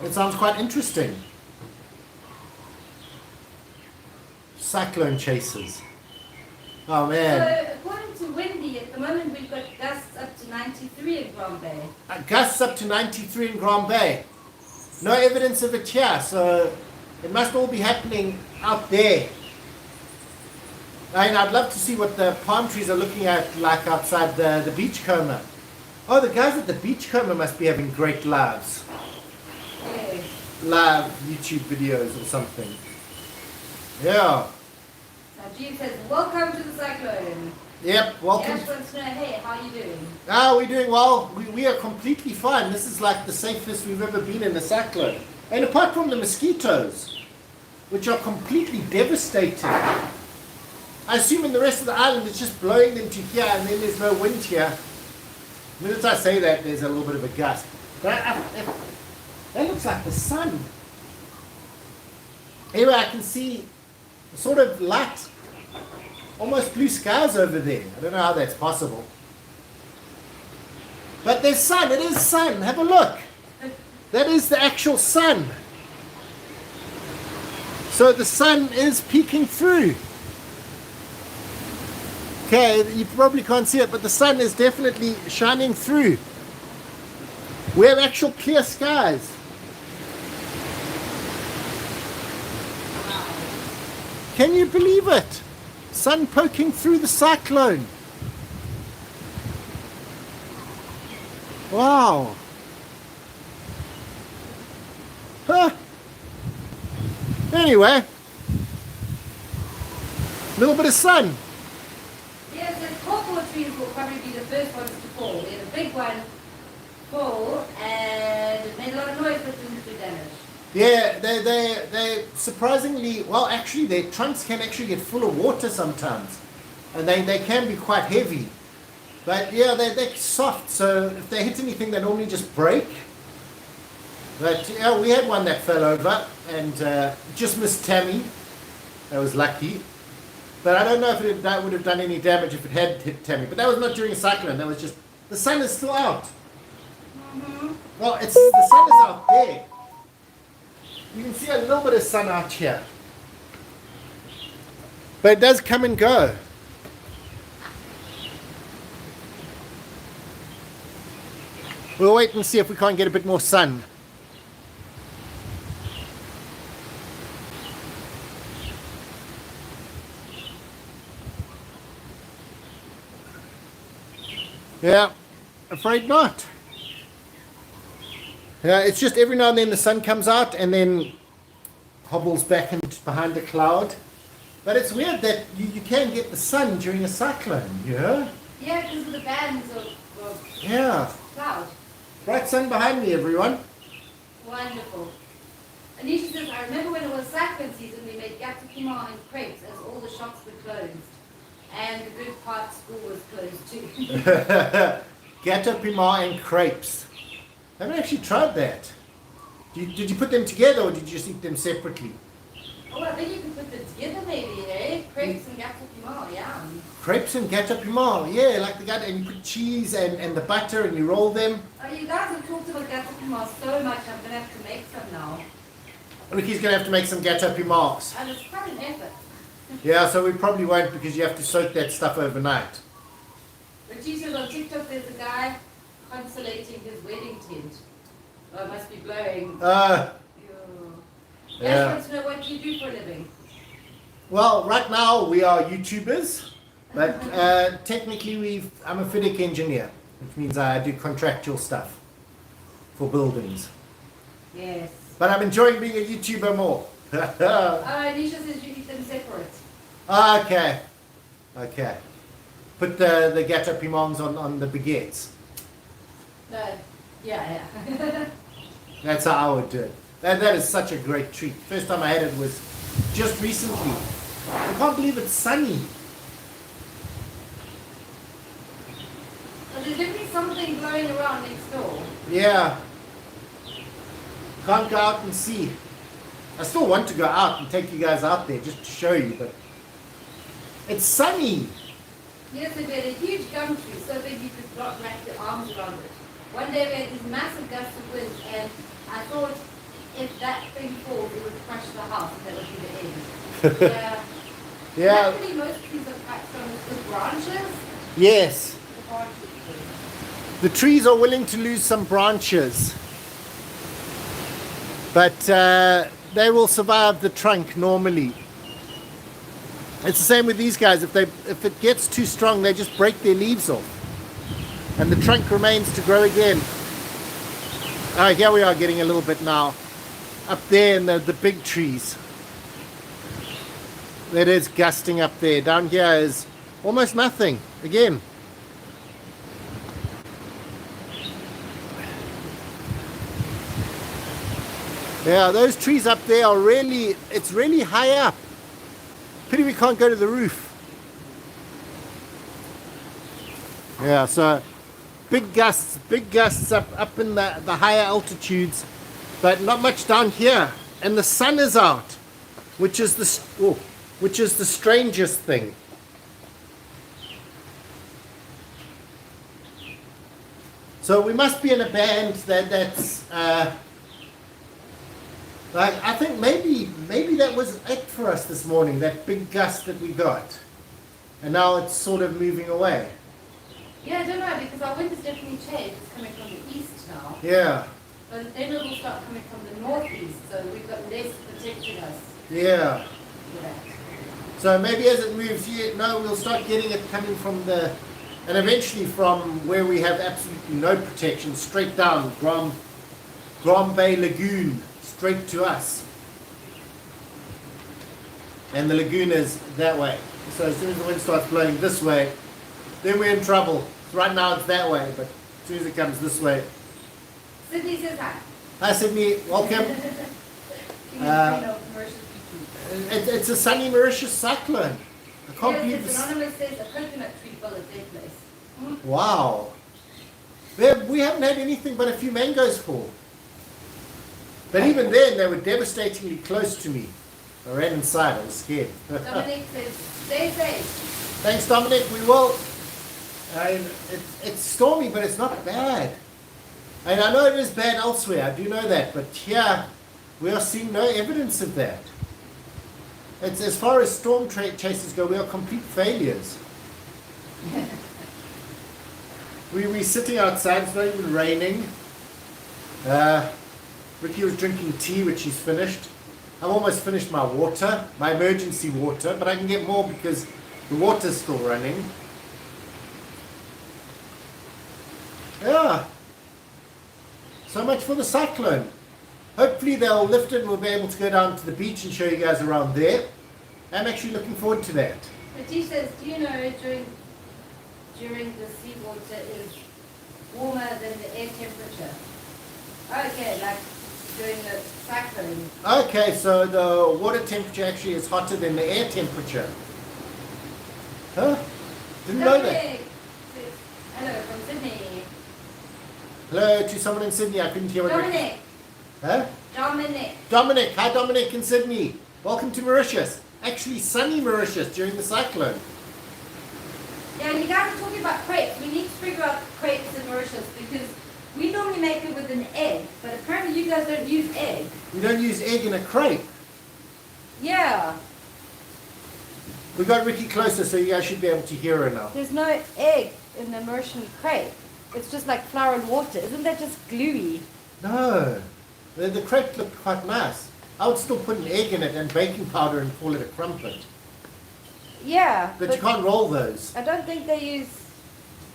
it sounds quite interesting. Cyclone chasers. Oh, man. So, according to Wendy, at the moment we've got gusts up to 93 in Grand Bay. Gusts up to 93 in Grand Bay. No evidence of it here, so it must all be happening out there. And I'd love to see what the palm trees are looking at like outside the beachcomber. Oh, the guys at the beachcomber must be having great lives. Yes. Live YouTube videos or something. Yeah. Jean says, welcome to the cyclone. Yep, welcome. Ash wants to know, hey, how are you doing? Ah, we're doing well. We are completely fine. This is like the safest we've ever been in a cyclone. And apart from the mosquitoes, which are completely devastating. I assume in the rest of the island it's just blowing them to here and then there's no wind here. The minute I say that, there's a little bit of a gust. But that looks like the sun. Anyway, I can see sort of light, almost blue skies over there. I don't know how that's possible. But there's sun. It is sun. Have a look. That is the actual sun. So the sun is peeking through. Okay, you probably can't see it, but the sun is definitely shining through. We have actual clear skies. Can you believe it? Sun poking through the cyclone. Wow. Huh. Anyway, a little bit of sun. Yes, the pawpaw trees will probably be the first ones to fall. We had a big one fall and it made a lot of noise but didn't do damage. Yeah, they surprisingly, well actually their trunks can actually get full of water sometimes. And they can be quite heavy. But yeah, they're soft, so if they hit anything they normally just break. But yeah, we had one that fell over and just missed Tammy. That was lucky. But I don't know if that would have done any damage if it had hit Tammy. But that was not during a cyclone, that was just, the sun is still out. Mm-hmm. Well, the sun is out there. You can see a little bit of sun out here. But it does come and go. We'll wait and see if we can't get a bit more sun. Yeah, afraid not. Yeah, it's just every now and then the sun comes out and then hobbles back in behind the cloud. But it's weird that you can get the sun during a cyclone, you know? Yeah, because of the bands of Yeah. cloud. Bright sun behind me, everyone. Wonderful. Anisha says, I remember when it was cyclone season, we made gâteau piment and crepes as all the shops were closed. And the good part school was closed too. Gâteau piment and crepes. I haven't actually tried that. Did you put them together or did you just eat them separately? Oh, I think you can put them together maybe, eh? Crepes and gâteau piment, yeah. Crepes and gâteau piment, yeah, like the gâteau, and you put cheese and the butter and you roll them. Oh, you guys have talked about gâteau piment so much, I'm going to have to make some now. Ricky's going to have to make some gâteau piments. And it's quite an effort. Yeah, so we probably won't because you have to soak that stuff overnight. But she says on TikTok there's a guy consolating his wedding tent. Oh, it must be blowing. Yeah. Yes, wants to know what you do for a living. Well, right now we are YouTubers, but technically I'm a FIDIC engineer, which means I do contractual stuff for buildings. Yes. But I'm enjoying being a YouTuber more. Anisha says you eat them separate. Okay. Put the gâteau piments on the baguettes. No. Yeah. That's how I would do it. That is such a great treat. First time I had it was just recently. I can't believe it's sunny. So there's definitely something blowing around next door. Yeah. Can't go out and see. I still want to go out and take you guys out there just to show you, but it's sunny. Yes, we had a huge gum tree, so big you could not wrap your arms around it. One day we had these massive gusts of wind, and I thought if that thing falls, it would crush the house, and that would be the end. Yeah. Luckily, most trees are cut from the branches. Yes. The branches. The trees are willing to lose some branches, but they will survive the trunk normally. It's the same with these guys. If it gets too strong, they just break their leaves off, and the trunk remains to grow again. Here we are getting a little bit now, up there in the big trees. It is gusting up there. Down here is almost nothing again. Yeah, those trees up there are it's really high up. Pity we can't go to the roof. Yeah, so big gusts up in the higher altitudes, but not much down here. And the sun is out, which is the strangest thing. So we must be in a band that's like, I think maybe that was it for us this morning, that big gust that we got. And now it's sort of moving away. Yeah, I don't know, because our wind has definitely changed. It's coming from the east now. Yeah. But then it will start coming from the northeast, so we've got less protecting us. Yeah. For that. So maybe as it moves, we'll start getting it coming from and eventually from where we have absolutely no protection, straight down Grand Bay Lagoon, straight to us. And the lagoon is that way. So as soon as the wind starts blowing this way, then we're in trouble. Right now it's that way, but as soon as it comes this way. Sydney says hi. Hi Sydney, welcome. It's a sunny Mauritius cyclone. I can't believe this. Anonymous says a coconut tree fell at their place. Wow. We haven't had anything but a few mangoes fall. But even then, they were devastatingly close to me. I ran inside, I was scared. Dominic says, stay safe. Thanks, Dominic, we will. It's stormy, but it's not bad. And I know it is bad elsewhere, I do know that, but here, we are seeing no evidence of that. It's, as far as storm chasers go, we are complete failures. We're sitting outside, it's not even raining. Ricky was drinking tea, which he's finished. I've almost finished my water, my emergency water, but I can get more because the water's still running. Yeah. So much for the cyclone. Hopefully they'll lift it and we'll be able to go down to the beach and show you guys around there. I'm actually looking forward to that. Ratish says, do you know during the seawater is warmer than the air temperature. Okay, like during the cyclone. Okay, so the water temperature actually is hotter than the air temperature. Huh? Didn't know that. Dominic says, hello from Sydney. Hello to someone in Sydney. I couldn't hear what. Dominic. Huh? Dominic. Dominic. Hi, Dominic in Sydney. Welcome to Mauritius. Actually, sunny Mauritius during the cyclone. Yeah, and you guys are talking about crepes. We need to figure out crepes in Mauritius because we normally make it with an egg, but apparently you guys don't use egg. We don't use egg in a crepe. Yeah. We got Ricky closer, so you guys should be able to hear her now. There's no egg in the Mauritian crepe. It's just like flour and water. Isn't that just gluey? No. The crepe looked quite nice. I would still put an egg in it and baking powder and call it a crumpet. Yeah. But you can't roll those. I don't think they use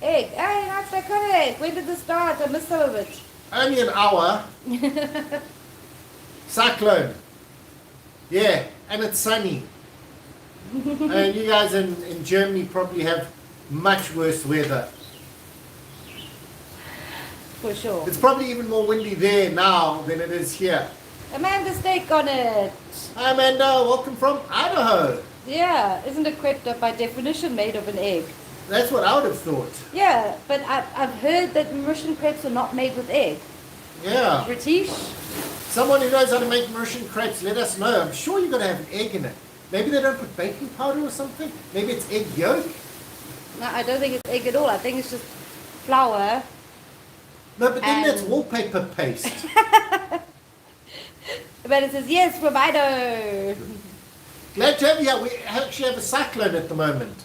egg. Hey, that's iconic. When did this start? I missed some of it. Only an hour. Cyclone. Yeah, and it's sunny. And you guys in Germany probably have much worse weather. For sure. It's probably even more windy there now than it is here. Amanda steak on it. Hi Amanda, welcome from Idaho. Yeah, isn't a crepe by definition made of an egg? That's what I would have thought. Yeah, but I've heard that Mauritian crepes are not made with egg. Yeah. British? Someone who knows how to make Mauritian crepes, let us know. I'm sure you're going to have an egg in it. Maybe they don't put baking powder or something. Maybe it's egg yolk. No, I don't think it's egg at all. I think it's just flour. No, but then that's wallpaper paste. But it says, yes, from Idaho. Glad to have you here. We actually have a cyclone at the moment.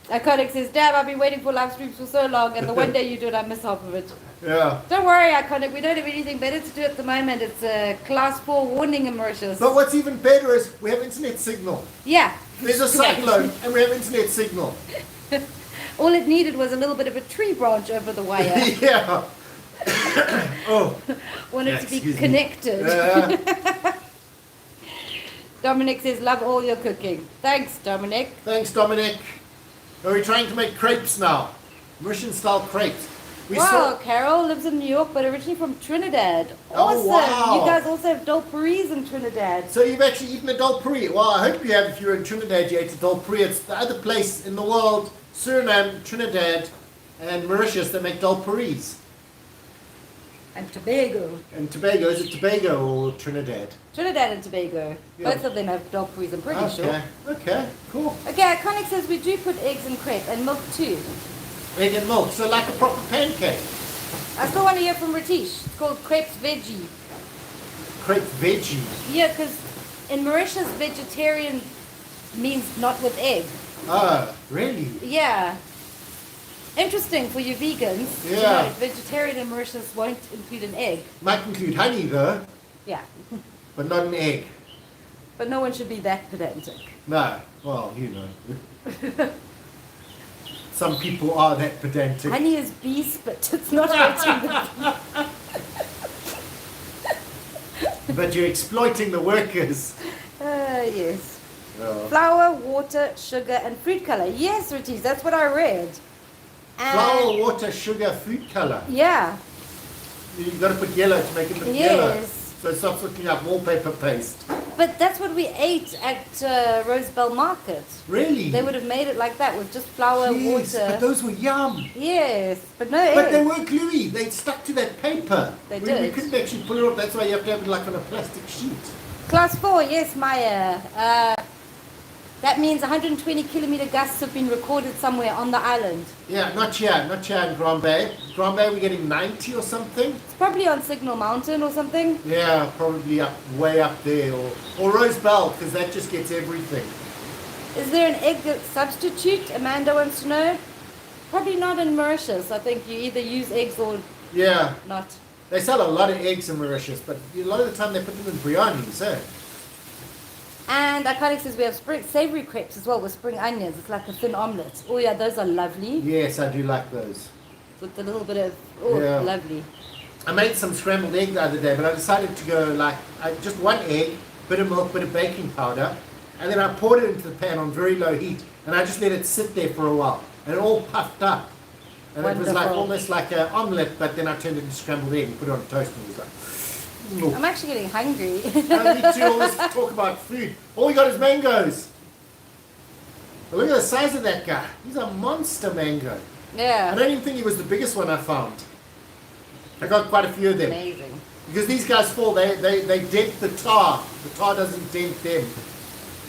Iconic says, damn, I've been waiting for live streams for so long, and the one day you do it, I miss half of it. Yeah. Don't worry, Iconic, we don't have anything better to do at the moment. It's a class 4 warning in Mauritius. But what's even better is we have internet signal. Yeah. There's a cyclone and we have internet signal. All it needed was a little bit of a tree branch over the wire. Yeah. Oh. Wanted to be excuse me. connected. Dominic says, love all your cooking. Thanks, Dominic. Thanks, Dominic. Are we trying to make crepes now? Mauritian style crepes. We Wow, Carol lives in New York, but originally from Trinidad. Oh, Awesome. wow. You guys also have dolperies in Trinidad. So you've actually eaten a dolperi. Well, I hope you have. If you're in Trinidad, you ate a dolperi. It's the other place in the world, Suriname, Trinidad, and Mauritius that make dolperis. And Tobago. And Tobago, is it Tobago or Trinidad? Trinidad and Tobago. Yeah. Both of them have dolperies, I'm pretty sure. Okay, cool. Okay, Iconic says we do put eggs in crepe and milk too. Egg and milk, so like a proper pancake. I still want to hear from Ratish. It's called crepes veggie. Crepe veggie. Yeah, because in Mauritius, vegetarian means not with egg. Oh, really? Yeah. Interesting for you vegans. to Yeah. know vegetarian in Mauritius won't include an egg. Might include honey though, Yeah. but not an egg. But no one should be that pedantic. No, well, you know. Some people are that pedantic. Honey is bee spit. It's not hurting the But you're exploiting the workers. yes. Oh. Flour, water, sugar, and fruit color. Yes, Ratish, that's what I read. And Flour, water, sugar, food color. yeah. You've got to put yellow to make it look yellow. Yes. So it stops looking like wallpaper paste. But that's what we ate at Rosebell Market. Really? They would have made it like that with just flour, Yes, water. but those were yum. Yes, but no But they egg. were gluey. They stuck to that paper. They We did. couldn't actually pull it off. That's why you have to have it like on a plastic sheet. Class 4, yes, Maya. That means 120 kilometer gusts have been recorded somewhere on the island. Yeah, not here in Grand Bay. Grand Bay we're getting 90 or something. It's probably on Signal Mountain or something. Yeah, probably way up there. Or Rosebell, because that just gets everything. Is there an egg substitute? Amanda wants to know. Probably not in Mauritius. I think you either use eggs or Yeah, not. they sell a lot of eggs in Mauritius, but a lot of the time they put them in biryanis, eh? And Iconic says we have savory crepes as well with spring onions. It's like a thin omelette. Oh yeah, those are lovely. Yes, I do like those. With a little bit of, Yeah. lovely. I made some scrambled egg the other day, but I decided to go like just one egg, bit of milk, bit of baking powder, and then I poured it into the pan on very low heat, and I just let it sit there for a while, and it all puffed up. And it was like Wonderful. almost like an omelette, but then I turned it into scrambled egg and put it on toast and it was like, I'm actually getting hungry. I need to always talk about food. All we got is mangoes. But look at the size of that guy. He's a monster mango. I Yeah. don't even think he was the biggest one I found. I got quite a few of them. Amazing. Because these guys fall, they dent the tar. The tar doesn't dent them.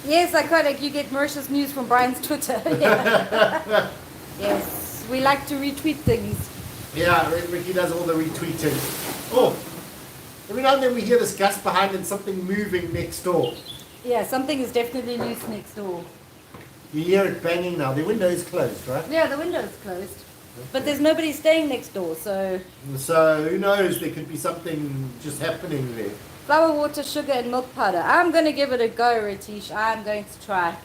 Yes, iconic. You get Mauritius news from Brian's Twitter. Yeah. Yes, we like to retweet things. Yeah, Ricky does all the retweeting. Oh, every now and then we hear this gust behind and something moving next door. Yeah, something is definitely loose next door. You hear it banging now. The window is closed, right? Yeah, the window's closed. But there's nobody staying next door, so... So who knows? There could be something just happening there. Flour, water, sugar, and milk powder. I'm going to give it a go, Ratish. I'm going to try.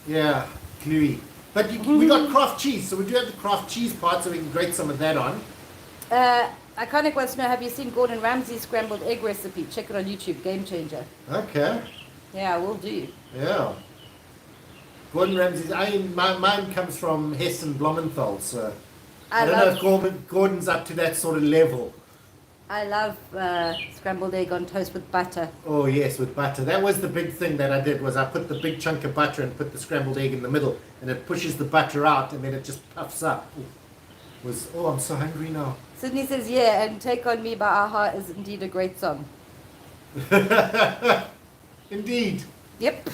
Yeah, gluey. But we got craft cheese, so we do have the craft cheese part, so we can grate some of that on. Iconic wants to know, have you seen Gordon Ramsay's scrambled egg recipe? Check it on YouTube, Game Changer. Okay. Yeah, we'll do. Yeah. Gordon Ramsay's. Mine comes from Hessen Blumenthal, so I don't know if Gordon's up to that sort of level. I love scrambled egg on toast with butter. Oh yes, with butter. That was the big thing that I did, was I put the big chunk of butter and put the scrambled egg in the middle, and it pushes the butter out, and then it just puffs up. I'm so hungry now. Sydney says, yeah, and Take On Me by Aha is indeed a great song. Indeed. Yep.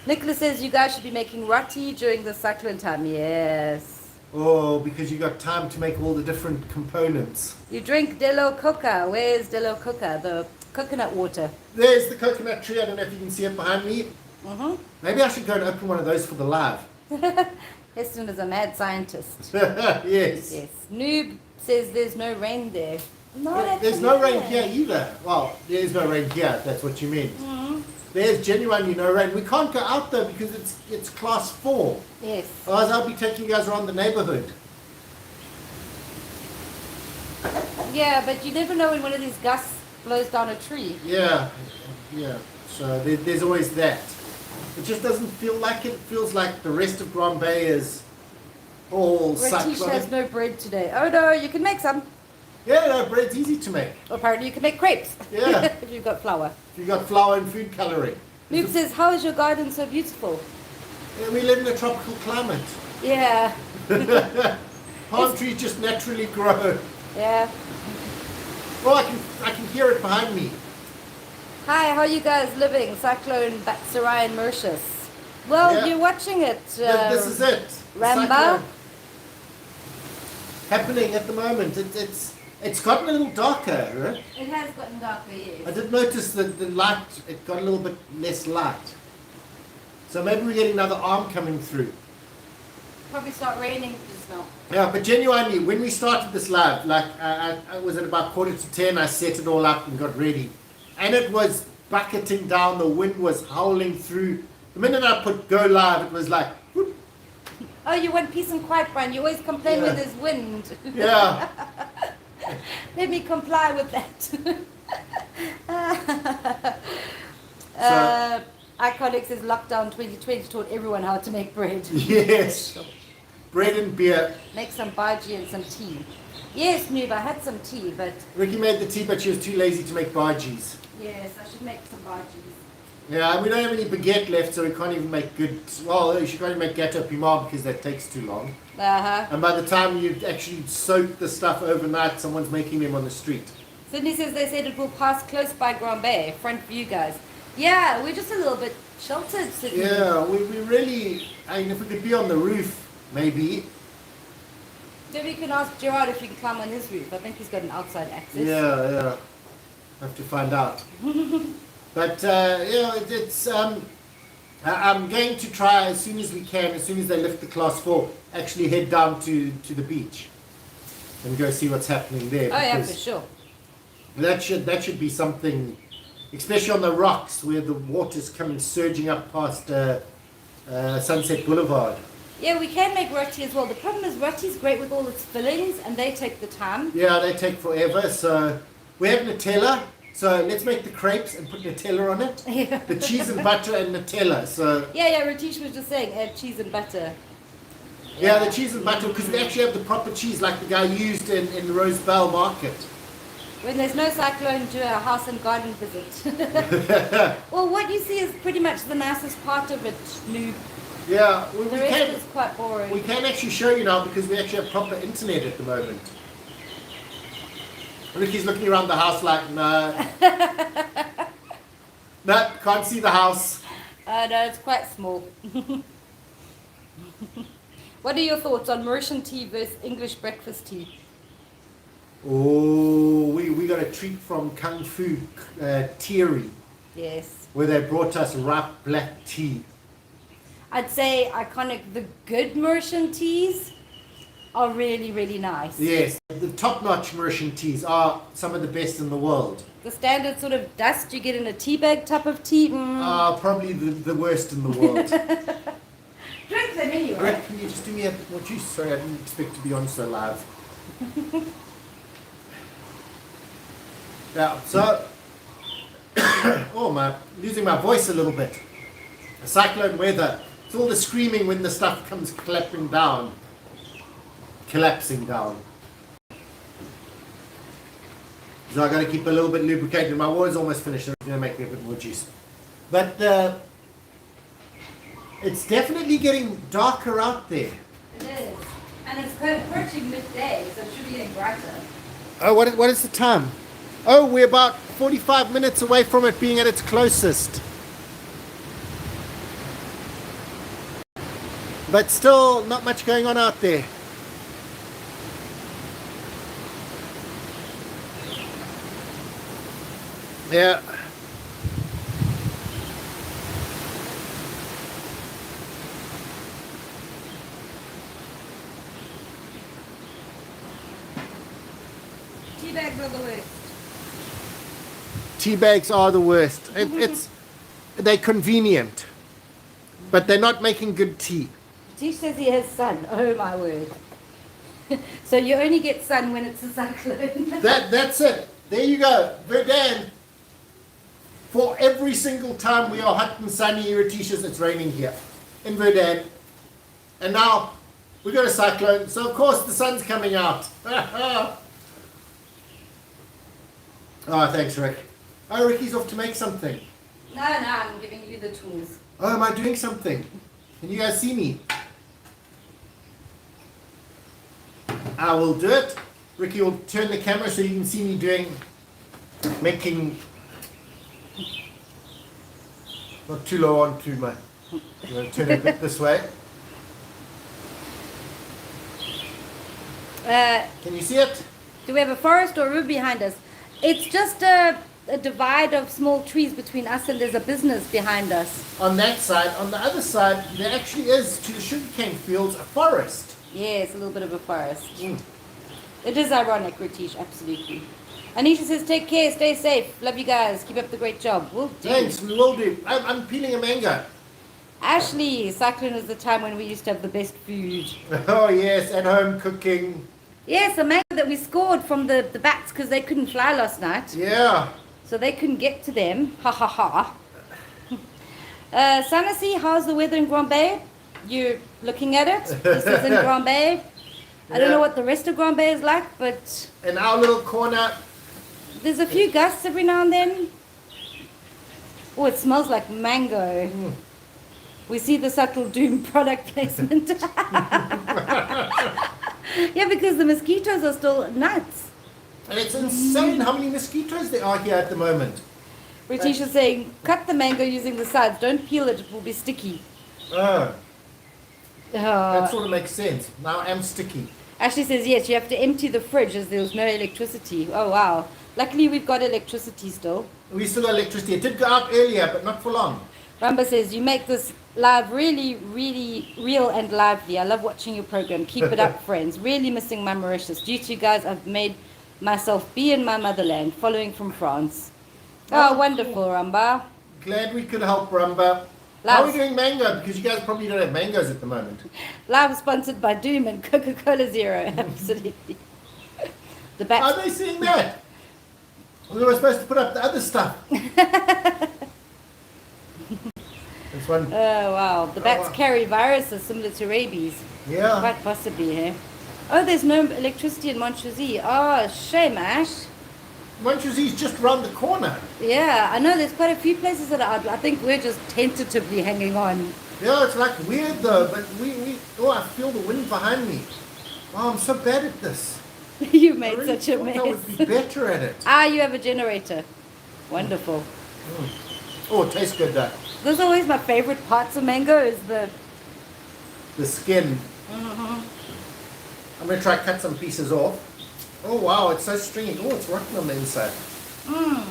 Nicholas says, you guys should be making roti during the cyclone time. Yes. Oh, because you got time to make all the different components. You drink Delo Coca. Where's Delo Coca? The coconut water. There's the coconut tree. I don't know if you can see it behind me. Mm-hmm. Maybe I should go and open one of those for the live. Heston is a mad scientist. Yes. Yes. Noob says there's no rain there. No, There's no rain here either. Well, there's no rain here, if that's what you mean. Mm-hmm. There's genuinely no rain. We can't go out though because it's class 4. Yes. Otherwise I'll be taking you guys around the neighborhood. Yeah, but you never know when one of these gusts blows down a tree. Yeah. So there's always that. It just doesn't feel like it. It feels like the rest of Grand Bay is all Ratish cyclone. has no bread today. Oh no, you can make some. Yeah, no, bread's easy to make. Apparently you can make crepes. Yeah. If you've got flour. If you've got flour and food coloring. Noob says, how is your garden so beautiful? Yeah, we live in a tropical climate. Yeah. Palm trees just naturally grow. Yeah. Well, I can hear it behind me. Hi, how are you guys living? Cyclone, Batsirai and Mauritius. Well, Yeah. you're watching it. This is it. Ramba? Cyclone happening at the moment. It's gotten a little darker, right? It has gotten darker, yes. I did notice that the light, it got a little bit less light. So maybe we're getting another arm coming through. Probably start raining just now. Yeah, but genuinely, when we started this live, like I was at about 9:45, I set it all up and got ready. And it was bucketing down, the wind was howling through. The minute I put go live, it was like, whoop. Oh, you want peace and quiet, Brian. You always complain Yeah. when there's wind. Yeah. Let me comply with that. Iconic says lockdown 2020 taught everyone how to make bread. Yes. Bread and beer. Make some bhaji and some tea. Yes, Noob, I had some tea, but Ricky made the tea, but she was too lazy to make bhajis. yes, I should make some bhajis. Yeah, and we don't have any baguette left, so we can't even make good. Well, you should can't even make gâteau piment because that takes too long. Uh-huh. And by the time you actually soak the stuff overnight, someone's making them on the street. Sydney says they said it will pass close by Grand Bay. Front view, guys. Yeah, we're just a little bit sheltered, Sydney. Yeah, we really. I mean, if we could be on the roof, maybe. Maybe you can ask Gerard if you can climb on his roof. I think he's got an outside access. Yeah. Have to find out. But I'm going to try as soon as we can, as soon as they lift the class 4, actually head down to the beach and go see what's happening there. Oh yeah, for because sure. that should be something, especially on the rocks where the water's coming surging up past Sunset Boulevard. Yeah, we can make roti as well. The problem is roti's great with all its fillings, and they take the time. Yeah, they take forever. So we have Nutella. So let's make the crepes and put Nutella on it. Yeah. The cheese and butter and Nutella. So Yeah, Ratish was just saying, add cheese and butter. Yeah, the cheese and butter, because we actually have the proper cheese like the guy used in the Rosebell Market. When there's no cyclone, do a house and garden visit. Well, what you see is pretty much the nicest part of it, noob. Yeah, The rest is quite boring. we can actually show you now because we actually have proper internet at the moment. Ricky's looking around the house like, no. No, can't see the house. No, it's quite small. What are your thoughts on Mauritian tea versus English breakfast tea? Oh, we got a treat from Kung Fu Teary, Yes. where they brought us ripe black tea. I'd say iconic, the good Mauritian teas are really, really nice. Yes, the top-notch Mauritian teas are some of the best in the world. The standard sort of dust you get in a tea bag type of tea. Are probably the worst in the world. Drink them anyway. Rick, can you just do me a bit more juice? Sorry, I didn't expect to be on so live. Yeah, so, losing my voice a little bit. Cyclone weather. It's all the screaming when the stuff comes collapsing down. So I got to keep a little bit lubricated. My water's almost finished. I'm going to make me a bit more juice. But it's definitely getting darker out there. It is. And it's kind of approaching midday, so it should be getting brighter. Oh, what is the time? Oh, we're about 45 minutes away from it being at its closest. But still, not much going on out there. Yeah. Tea bags are the worst. Tea bags are the worst. They're convenient, but they're not making good tea. Tish says he has sun. Oh my word. So you only get sun when it's a cyclone. That's it. There you go. Verdan. For every single time we are hot and sunny, Irrititious, it's raining here in Verdan. And now we got a cyclone, so of course the sun's coming out. Oh, thanks, Rick. Oh, Ricky's off to make something. No, I'm giving you the tools. Oh, am I doing something? Can you guys see me? I will do it. Ricky will turn the camera so you can see me making, not too low on too much. I'm going to turn it a bit this way. Can you see it? Do we have a forest or a river behind us? It's just a divide of small trees between us, and there's a business behind us. On that side. On the other side, there actually is, to the sugarcane fields, a forest. Yes, a little bit of a forest. Mm. It is ironic, Ritish, absolutely. Anisha says, take care, stay safe. Love you guys. Keep up the great job. We'll do. Thanks, we will do. I'm peeling a mango. Ashley, Cyclone is the time when we used to have the best food. Oh, yes, at home cooking. Yes, a mango that we scored from the bats because they couldn't fly last night. Yeah. So they couldn't get to them. Ha ha ha. Sanasi, how's the weather in Grand Bay? You're looking at it. This is in Grand Bay. I don't know what the rest of Grand Bay is like, but in our little corner, there's a few gusts every now and then. Oh, it smells like mango. Mm. We see the subtle doom product placement. Yeah, because the mosquitoes are still nuts. and it's insane how many mosquitoes there are here at the moment. Ritish is saying, cut the mango using the sides. Don't peel it, it will be sticky. Oh, that Uh, sort of makes sense. Now I'm sticky. Ashley says, yes, you have to empty the fridge as there was no electricity. Oh, wow. Luckily, we've got electricity still. We still got electricity. It did go out earlier, but not for long. Ramba says, you make this live really, really real and lively. I love watching your program. Keep it up, friends. Really missing my Mauritius. Due to you guys, I've made myself be in my motherland, following from France. Oh, wonderful, Ramba. Glad we could help, Rumba. How are we doing mango? Because you guys probably don't have mangoes at the moment. Live sponsored by Doom and Coca-Cola Zero. Absolutely. The Are bats. they seeing that? We were supposed to put up the other stuff. This one. Oh, wow. The bats wow. carry viruses similar to rabies. Yeah. Quite possibly, hey? Oh, there's no electricity in Montrezy. Oh, shame, Ash. Montrezy's just round the corner. Yeah, I know there's quite a few places that are out. I think we're just tentatively hanging on. Yeah, it's like weird though, but I feel the wind behind me. Oh, I'm so bad at this. You I made really such a thought mess. I would be better at it. Ah, you have a generator. Wonderful. Oh, it tastes good though. Those are always my favorite parts of mango is the... The skin. I'm going to try to cut some pieces off. Oh wow, it's so stringy. Oh, it's rotten on the inside. I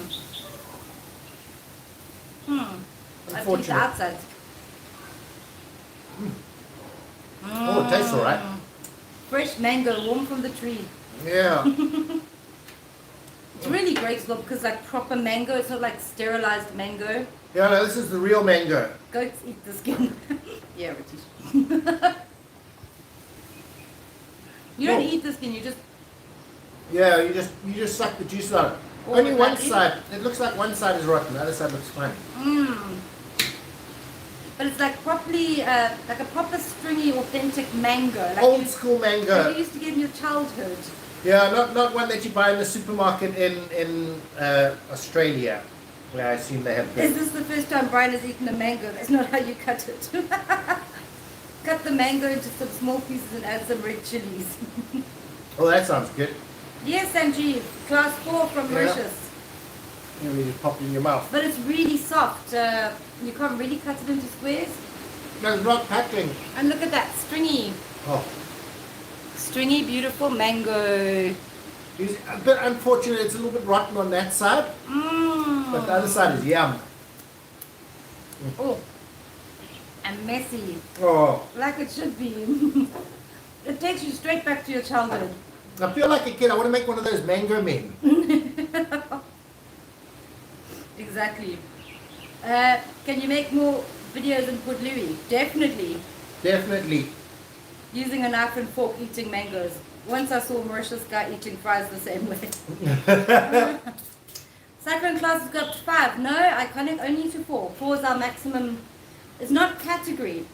think the Unfortunate. outside. Oh, it tastes alright. Fresh mango, warm from the tree. Yeah. It's really great look because like proper mango, it's not like sterilized mango. Yeah, no, this is the real mango. Goats eat the skin. Yeah, Ritish. You don't eat the skin, you just... Yeah, you just suck the juice out. Oh, Only would one that be? side. It looks like one side is rotten. The other side looks fine. But it's like properly, like a proper stringy, authentic mango. Like Old school like mango. you used to get in your childhood. Yeah, not one that you buy in the supermarket in Australia, where I assume they have. Is this the first time Brian has eaten a mango? That's not how you cut it. Cut the mango into some small pieces and add some red chilies. Oh, that sounds good. Yes, Sanjeev, class 4 from Yeah. Mauritius. You really pop it in your mouth. But it's really soft. You can't really cut it into squares. No, it's not packing. And look at that, stringy. Oh, Stringy, beautiful mango. it's a bit unfortunate. It's a little bit rotten on that side, but the other side is yum. Oh, and messy, Oh, like it should be. It takes you straight back to your childhood. I feel like a kid. I want to make one of those mango men. Exactly. Can you make more videos in Port Louis? Definitely. Definitely. Using a knife and fork eating mangoes. Once I saw a Mauritius guy eating fries the same way. Cyclone classes go up to 5. No, iconic only to 4. 4 is our maximum. It's not category.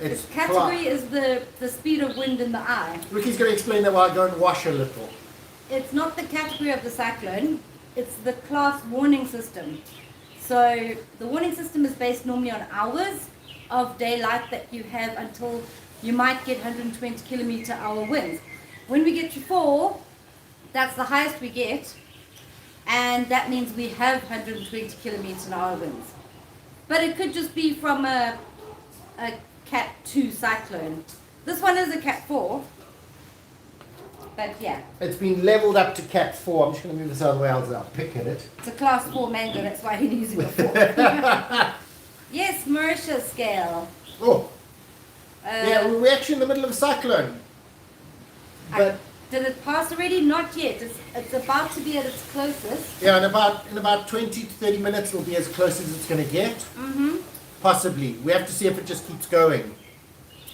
It's category is the speed of wind in the eye. Ricky's going to explain that while I go and wash a little. It's not the category of the cyclone. It's the class warning system. So the warning system is based normally on hours of daylight that you have until you might get 120 kilometer hour winds. When we get to 4, that's the highest we get, and that means we have 120 kilometer an hour winds. But it could just be from a Cat 2 cyclone. This one is a Cat 4, but yeah, It's been leveled up to Cat 4. I'm just going to move this out of the way. I'll pick at it. it's a class 4 mango. That's why he's using a 4. Yes, Mauritius scale. Oh, yeah, we're actually in the middle of a cyclone. But Did it pass already? Not yet. It's about to be at its closest. yeah, in about 20 to 30 minutes, it'll be as close as it's going to get. Possibly. We have to see if it just keeps going.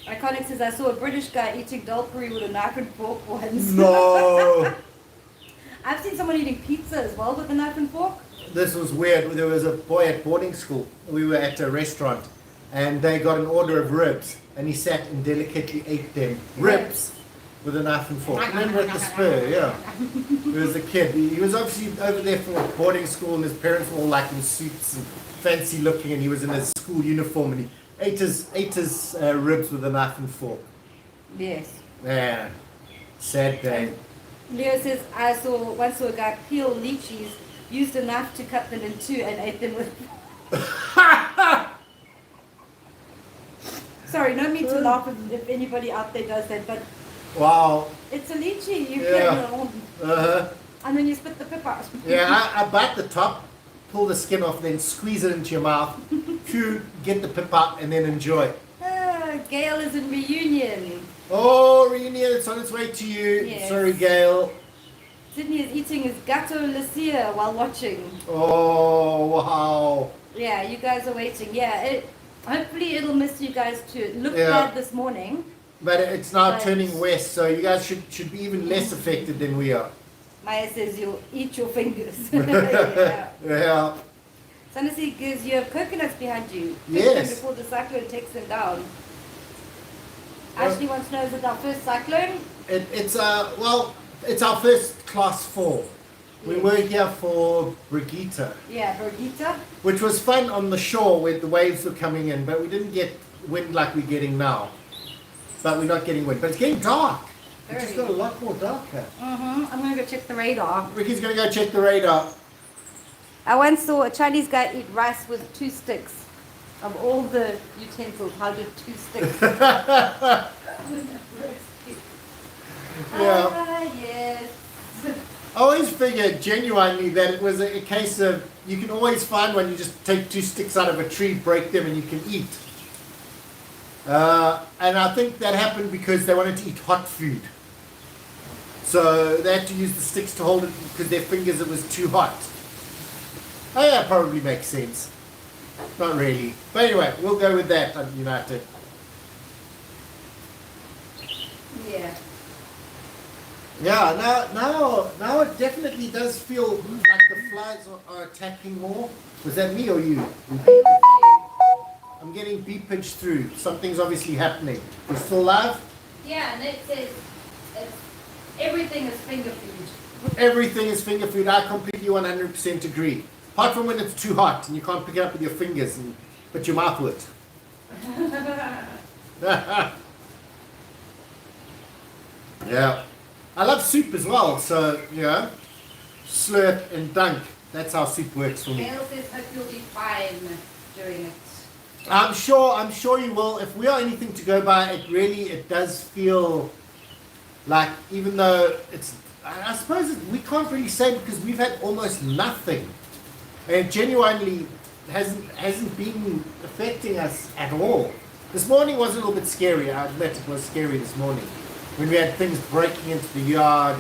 Iconic says, I saw a British guy eating dulpuri with a knife and fork once. No. I've seen someone eating pizza as well with a knife and fork. This was weird. There was a boy at boarding school. We were at a restaurant, and they got an order of ribs, and he sat and delicately ate them. Ribs with a knife and fork. And then with the spur, yeah. He was a kid. He was obviously over there for boarding school, and his parents were all like in suits and fancy looking, and he was in his school uniform, and he ate his ribs with a knife and fork. Yes. Yeah. Sad day. Leo says, I once saw a guy peel lychees, used a knife to cut them in 2 and ate them with... Sorry, no need to laugh if anybody out there does that, but Wow. it's a lychee. You Yeah. can, and then you spit the pip out. Yeah, I bite the top, pull the skin off, then squeeze it into your mouth, chew, get the pip out, and then enjoy. Gail is in reunion. Oh, reunion, it's on its way to you. Yes. Sorry, Gail. Sydney is eating his gato lucia while watching. Oh, wow. Yeah, you guys are waiting. Yeah, hopefully it'll miss you guys too. It looked Yeah. bad this morning. But it's now Right. turning west, so you guys should be even less affected than we are. Maya says you'll eat your fingers. Yeah. Yeah. Tennessee gives you have coconuts behind you. Yes. Before the cyclone takes them down. Ashley wants to know, is it our first cyclone? It's our first class 4. We were here for Brigitte. Yeah, Brigitte. Which was fun on the shore where the waves were coming in, but we didn't get wind like we're getting now. But we're not getting wind. But it's getting dark. It just got a lot more darker. I'm going to go check the radar. Ricky's going to go check the radar. I once saw a Chinese guy eat rice with 2 sticks. Of all the utensils, how did 2 sticks? Yeah. Yes. I always figured genuinely that it was a case of you can always find one, you just take 2 sticks out of a tree, break them, and you can eat. And I think that happened because they wanted to eat hot food. So they had to use the sticks to hold it because their fingers, it was too hot. Oh yeah, probably makes sense. Not really. But anyway, we'll go with that on United. Yeah. Yeah, now it definitely does feel like the flies are attacking more. Was that me or you? I'm getting beepage through. Something's obviously happening. We're still live? Yeah, and it says everything is finger food. Everything is finger food. I completely 100% agree. Apart from when it's too hot and you can't pick it up with your fingers, but your mouth would. Yeah. I love soup as well, so, slurp and dunk. That's how soup works for me. Gail says hope you'll be fine during it. I'm sure you will. If we are anything to go by, it does feel like, even though I suppose we can't really say because we've had almost nothing. And it genuinely hasn't been affecting us at all. This morning was a little bit scary. I admit it was scary this morning when we had things breaking into the yard,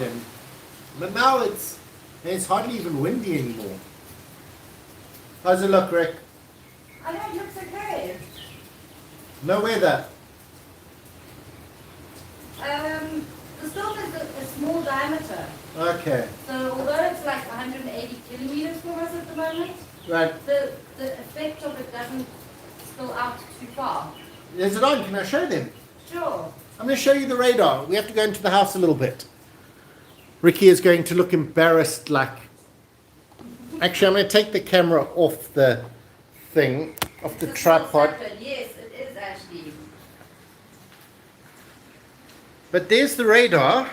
but now it's hardly even windy anymore. How's it look, Rick? I know, it looks okay. No weather. The storm is a small diameter. Okay. So although it's like 180 kilometers from us at the moment, Right. the effect of it doesn't spill out too far. Is it on? Can I show them? Sure. I'm going to show you the radar. We have to go into the house a little bit. Ricky is going to look embarrassed like... Actually, I'm going to take the camera off the thing, off the tripod. Yes, it is actually. But there's the radar.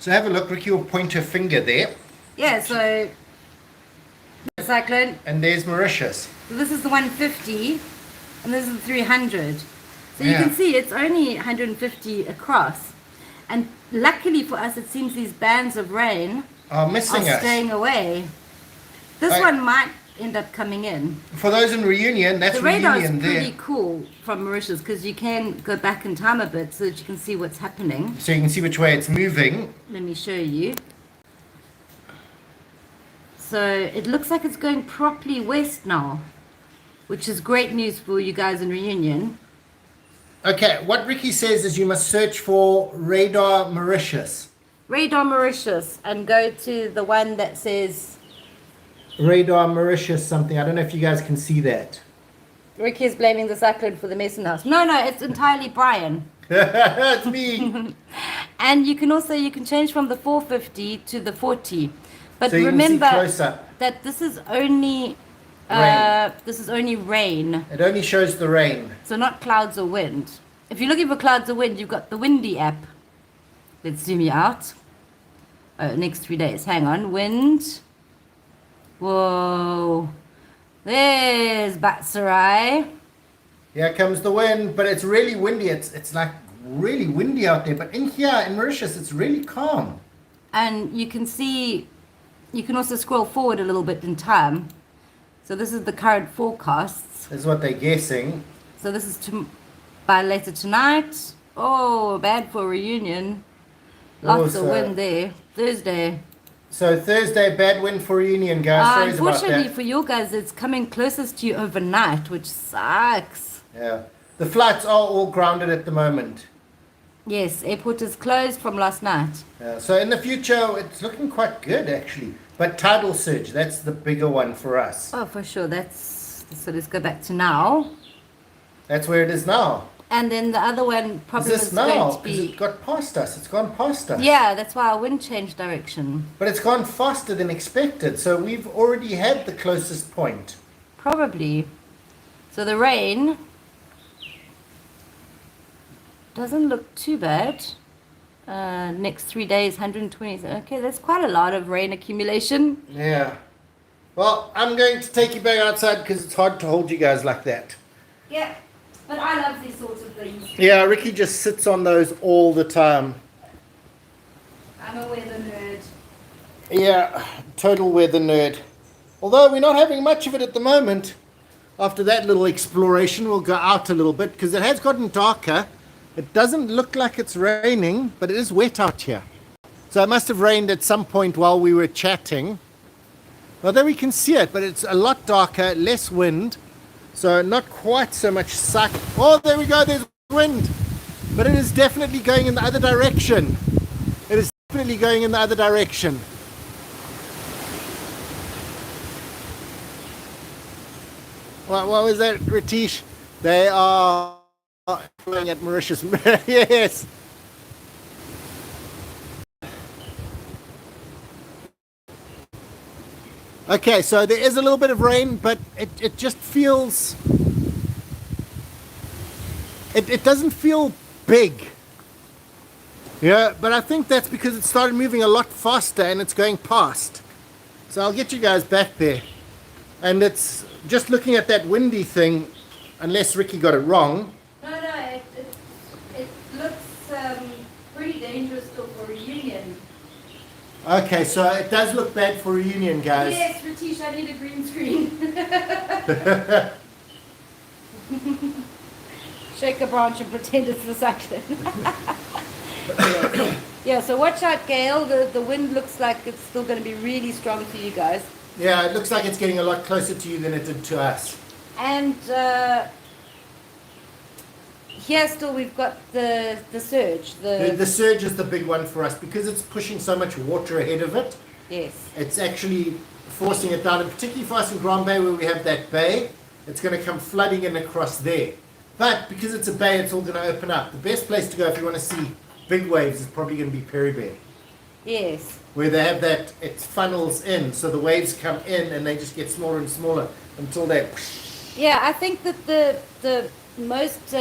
So have a look. Ricky will point her finger there. Yeah, so Cyclone. And there's Mauritius. So this is the 150 and this is the 300. So you Yeah. can see it's only 150 across. And luckily for us, it seems these bands of rain Are missing are us. staying away. This one might end up coming in. For those in Reunion, that's The radar is Reunion there. pretty cool from Mauritius because you can go back in time a bit so that you can see what's happening. So you can see which way it's moving. Let me show you. So it looks like it's going properly west now, which is great news for you guys in Reunion. Okay, what Ricky says is you must search for radar Mauritius. Radar Mauritius and go to the one that says... Radar Mauritius something. I don't know if you guys can see that. Ricky is blaming the cyclone for the mess in the house. No, it's entirely Brian. That's me. And you can change from the 450 to the 40. But So you can see remember close up. that this is only rain. It only shows the rain. So not clouds or wind. If you're looking for clouds or wind, you've got the windy app. Let's zoom you out. Next 3 days. Hang on. Wind. Whoa. There's Batsirai. Here comes the wind, but it's really windy. It's like really windy out there. But in here, in Mauritius, it's really calm. And you can see, you can also scroll forward a little bit in time. So this is the current forecasts. That's what they're guessing. So this is by later tonight. Oh, bad for Reunion. Lots of wind there. Thursday. So Thursday, bad wind for Reunion, guys. Sorry about Unfortunately that. for you guys, it's coming closest to you overnight, which sucks. Yeah. The flights are all grounded at the moment. Yes, airport is closed from last night. So in the future, it's looking quite good actually. But tidal surge, that's the bigger one for us. Oh, for sure. So let's go back to now. That's where it is now. And then the other one Is probably this is now? going to Because be. it got past us. It's gone past us. Yeah, that's why our wind changed direction. But it's gone faster than expected. So we've already had the closest point. Probably. So the rain doesn't look too bad. Next 3 days, 120. Okay, that's quite a lot of rain accumulation. Yeah. Well, I'm going to take you back outside because it's hard to hold you guys like that. Yeah, but I love these sorts of things. Yeah, Ricky just sits on those all the time. I'm a weather nerd. Yeah, total weather nerd. Although we're not having much of it at the moment. After that little exploration, we'll go out a little bit because it has gotten darker. It doesn't look like it's raining, but it is wet out here. So it must have rained at some point while we were chatting. Well, there we can see it, but it's a lot darker, less wind. So not quite so much suck. Oh, there we go, there's wind. But it is definitely going in the other direction. It is definitely going in the other direction. What was that, Ratish? They are flying at Mauritius. Yes. Okay, so there is a little bit of rain, but it just feels... It doesn't feel big. Yeah, but I think that's because it started moving a lot faster and it's going past. So I'll get you guys back there. And it's just looking at that windy thing, unless Ricky got it wrong. No, it looks pretty dangerous still for reunion. Okay, so it does look bad for reunion, guys. Yes, Ratish, I need a green screen. Shake a branch and pretend it's the cyclone. Yeah, so watch out, Gail. The wind looks like it's still going to be really strong for you guys. Yeah, it looks like it's getting a lot closer to you than it did to us. And here still we've got the surge. The surge is the big one for us because it's pushing so much water ahead of it. Yes. It's actually forcing it down, and particularly for us in Grand Bay where we have that bay, it's going to come flooding in across there. But because it's a bay, it's all going to open up. The best place to go if you want to see big waves is probably going to be Perry Bay. Yes. Where they have that, it funnels in, so the waves come in and they just get smaller and smaller until they... Yeah, I think that the most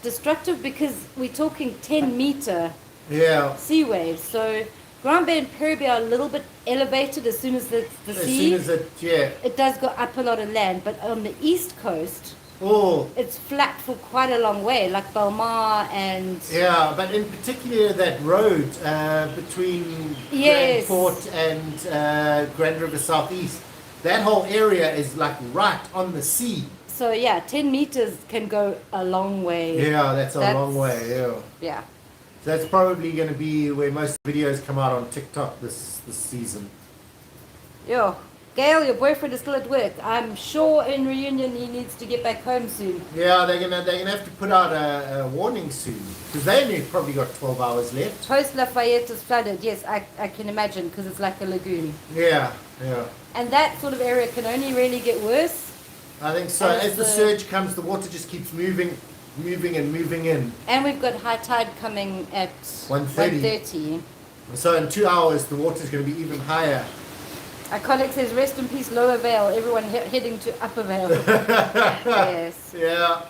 destructive, because we're talking 10-meter sea waves. So Grand Bay and Perry Bay are a little bit elevated as soon as the sea. As soon as it does go up a lot of land, but on the east coast, oh, it's flat for quite a long way, like Belmar and... Yeah, but in particular that road between Yes. Grand Port and Grand River Southeast, that whole area is like right on the sea. So yeah, 10 meters can go a long way. Yeah, that's a long way, yeah. Yeah. So that's probably going to be where most videos come out on TikTok this season. Yo, Gail, your boyfriend is still at work. I'm sure in reunion he needs to get back home soon. Yeah, they're gonna have to put out a warning soon because they only probably got 12 hours left. Post Lafayette is flooded. Yes, I can imagine because it's like a lagoon. Yeah. And that sort of area can only really get worse. I think so. As the surge comes, the water just keeps moving in. And we've got high tide coming at 1:30. So in 2 hours, the water's going to be even higher. Our colleague says, rest in peace, Lower Vale. Everyone heading to Upper Vale. Yes. Yeah.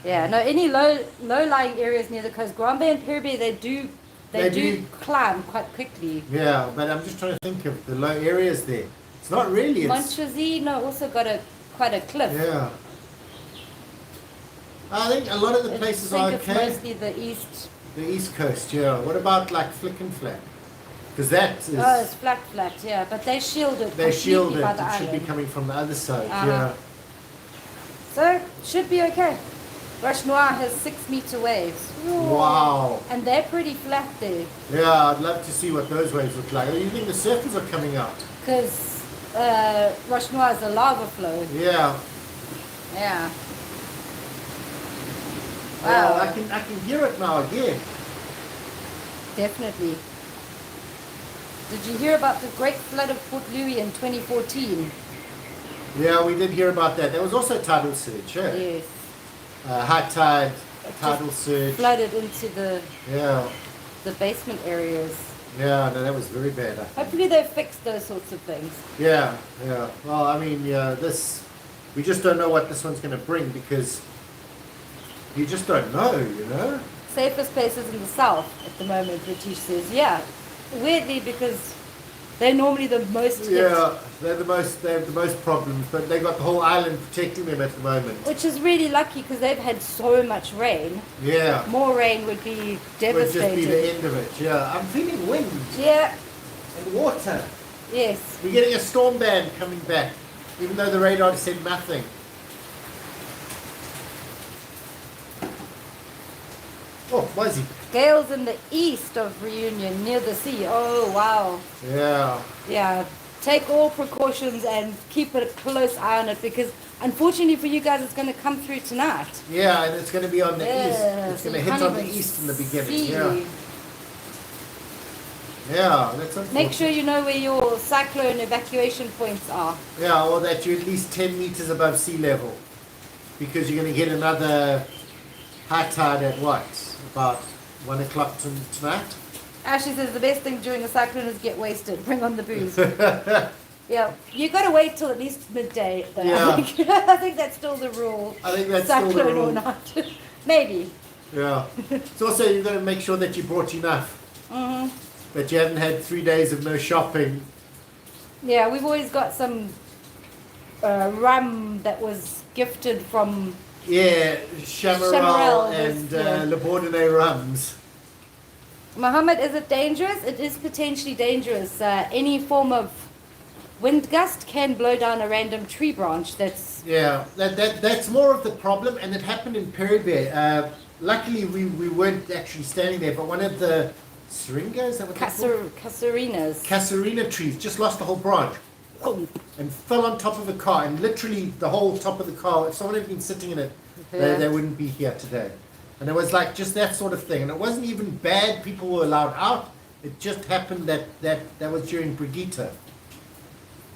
Yeah. No, any low-lying areas near the coast, Grand Bay and Perry Bay, they do climb quite quickly. Yeah, but I'm just trying to think of the low areas there. It's not really. Montrezy, also got quite a cliff. Yeah. I think a lot of the places are It's okay. mostly the east. The east coast, yeah. What about like Flick and Flat? Because that is... Oh, it's flat, yeah. But they shielded They shield it. by the It should be island. coming from the other side, Uh-huh. yeah. So, should be okay. Roche Noir has 6-meter waves. Wow. And they're pretty flat there. Yeah, I'd love to see what those waves look like. You think the surfers are coming out? Because Roche Noir is a lava flow. Yeah. Yeah. Wow. I can hear it now again. Definitely. Did you hear about the Great Flood of Port Louis in 2014? Yeah, we did hear about that. There was also tidal surge, yeah. Yes. High tide, It tidal just surge. flooded into Yeah, the basement areas. yeah, no, that was very bad. I think. Hopefully they've fixed those sorts of things. Yeah, yeah. Well, I mean, yeah, we just don't know what this one's going to bring because you just don't know, you know? Safest places in the south at the moment, Ratish says. Yeah, weirdly because they're normally the most hit. Yeah, they have the most problems, but they got the whole island protecting them at the moment. Which is really lucky because they've had so much rain. Yeah. More rain would be Would devastating. just be the end of it, yeah. I'm feeling wind Yeah, and water. yes. We're getting a storm band coming back, even though the radar said nothing. Oh, Muzzy. Gales in the east of Reunion, near the sea. Oh, wow. Yeah. Yeah, take all precautions and keep a close eye on it because unfortunately for you guys, it's going to come through tonight. Yeah, and it's going to be on the east. It's so going to you hit can't on the even east in the beginning. see. Yeah. Yeah, that's unfortunate. Make sure you know where your cyclone evacuation points are. Yeah, or that you're at least 10 meters above sea level. Because you're going to get another high tide at what? About 1 o'clock tonight? Ashley says the best thing during a cyclone is get wasted. Bring on the booze. Yeah, you got to wait till at least midday. Though. Yeah. I think that's still the rule. I think that's cyclone still the rule. or not. Maybe. Yeah. It's also, you've got to make sure that you brought enough. Hmm. That you haven't had 3 days of no shopping. Yeah, we've always got some rum that was gifted from. Yeah, Chamarral Chamarral, and yeah. Le Bourdonnais rums. Mohammed, is it dangerous? It is potentially dangerous. Any form of wind gust can blow down a random tree branch. That's Yeah, that's more of the problem, and it happened in Peribere. Luckily, we weren't actually standing there, but one of the syringas, is that what they're called? Casarinas. Casuarina trees just lost the whole branch Oh, and fell on top of a car, and literally the whole top of the car, if someone had been sitting in it, Yeah. they wouldn't be here today. And it was like just that sort of thing, and it wasn't even bad people were allowed out, it just happened that was during Brigitte.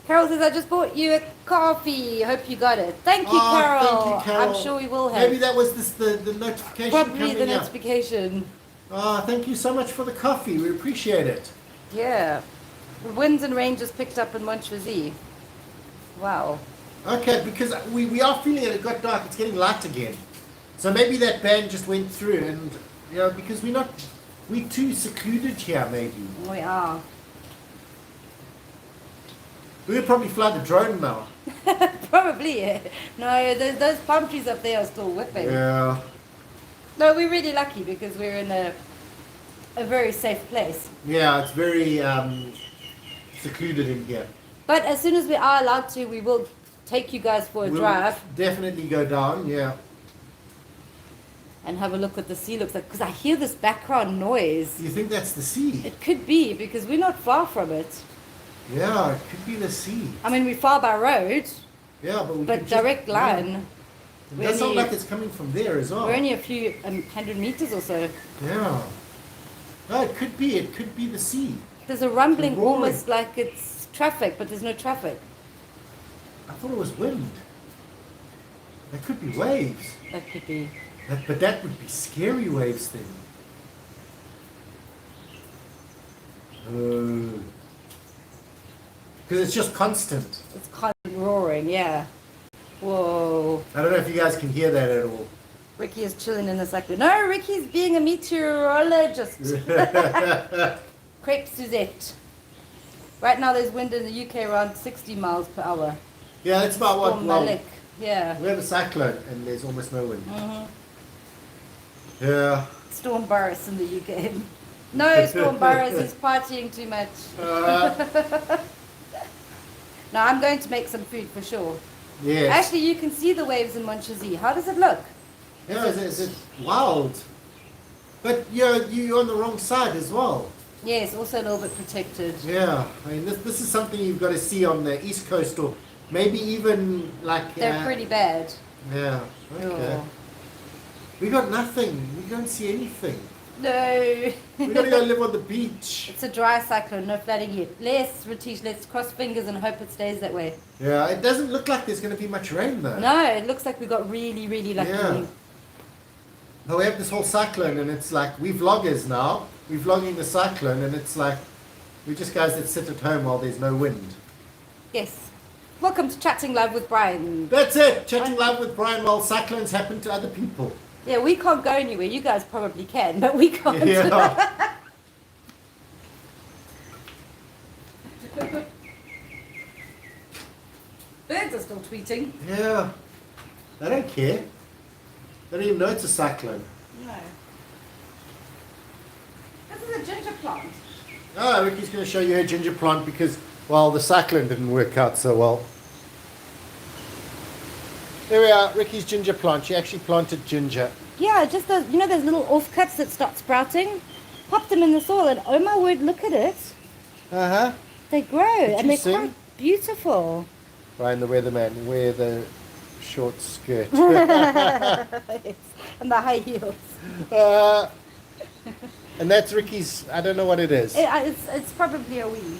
Carol says, I just bought you a coffee. Hope you got it. Thank you, Oh, Carol. thank you, Carol. I'm sure we will have. Maybe that was the notification Probably coming the up. notification. Oh, thank you so much for the coffee, we appreciate it. Yeah. The winds and rain just picked up in Montchauzy. Wow. Okay, because we are feeling it got dark, it's getting light again. So maybe that band just went through and, you know, because we're too secluded here maybe. We are. We would probably fly the drone now. Probably, yeah. No, those palm trees up there are still whipping. Yeah. No, we're really lucky because we're in a very safe place. Yeah, it's very secluded in here. But as soon as we are allowed to, we will take you guys for a We'll drive definitely go down, yeah. and have a look what the sea looks like. Because I hear this background noise. You think that's the sea? It could be because we're not far from it. Yeah, it could be the sea. I mean, we're far by road, Yeah, but we but could just- direct line. Yeah. It We're does sound only- like it's coming from there as well. We're only a few 100 meters or so. Yeah. No, it could be. It could be the sea. There's a rumbling Roaring. almost like it's traffic, but there's no traffic. I thought it was wind. That could be waves. That could be. But that would be scary waves then. Because it's just constant. It's constant roaring, yeah. Whoa. I don't know if you guys can hear that at all. Ricky is chilling in the cyclone. No, Ricky's being a meteorologist. Crepe Suzette. Right now there's wind in the UK around 60 miles per hour. Yeah, that's about what. Storm Well, Malik. Yeah. we have a cyclone and there's almost no wind. Hmm. Yeah. Storm Boris in the UK. No, Storm Boris, he's partying too much. No, I'm going to make some food for sure. Yes. Actually, you can see the waves in Montchauzy. How does it look? Yeah, is it wild? But you're on the wrong side as well. Yes, also a little bit protected. Yeah, I mean this is something you've got to see on the East Coast or maybe even like. They're pretty bad. Yeah. Okay. Oh. We got nothing. We don't see anything. No. We gotta go live on the beach. It's a dry cyclone, no flooding yet. Ratish, let's cross fingers and hope it stays that way. Yeah, it doesn't look like there's gonna be much rain though. No, it looks like we got really, really lucky. Yeah. But we have this whole cyclone, and it's like, we vloggers now. We're vlogging the cyclone, and it's like, we're just guys that sit at home while there's no wind. Yes. Welcome to Chatting Live with Brian. That's it! Chatting live with Brian while cyclones happen to other people. Yeah, we can't go anywhere. You guys probably can, but we can't. Yeah. Birds are still tweeting. Yeah. They don't care. They don't even know it's a cyclone. No. This is a ginger plant. Oh, Ricky's going to show you her ginger plant because, well, the cyclone didn't work out so well. There we are, Ricky's ginger plant. She actually planted ginger. Yeah, just those, you know those little offcuts that start sprouting? Pop them in the soil and oh my word, look at it. Uh-huh. They grow Did and you they're sing? quite beautiful. Brian the weatherman, wear the short skirt. Yes, and the high heels. And that's Ricky's, I don't know what it is. It's probably a weed.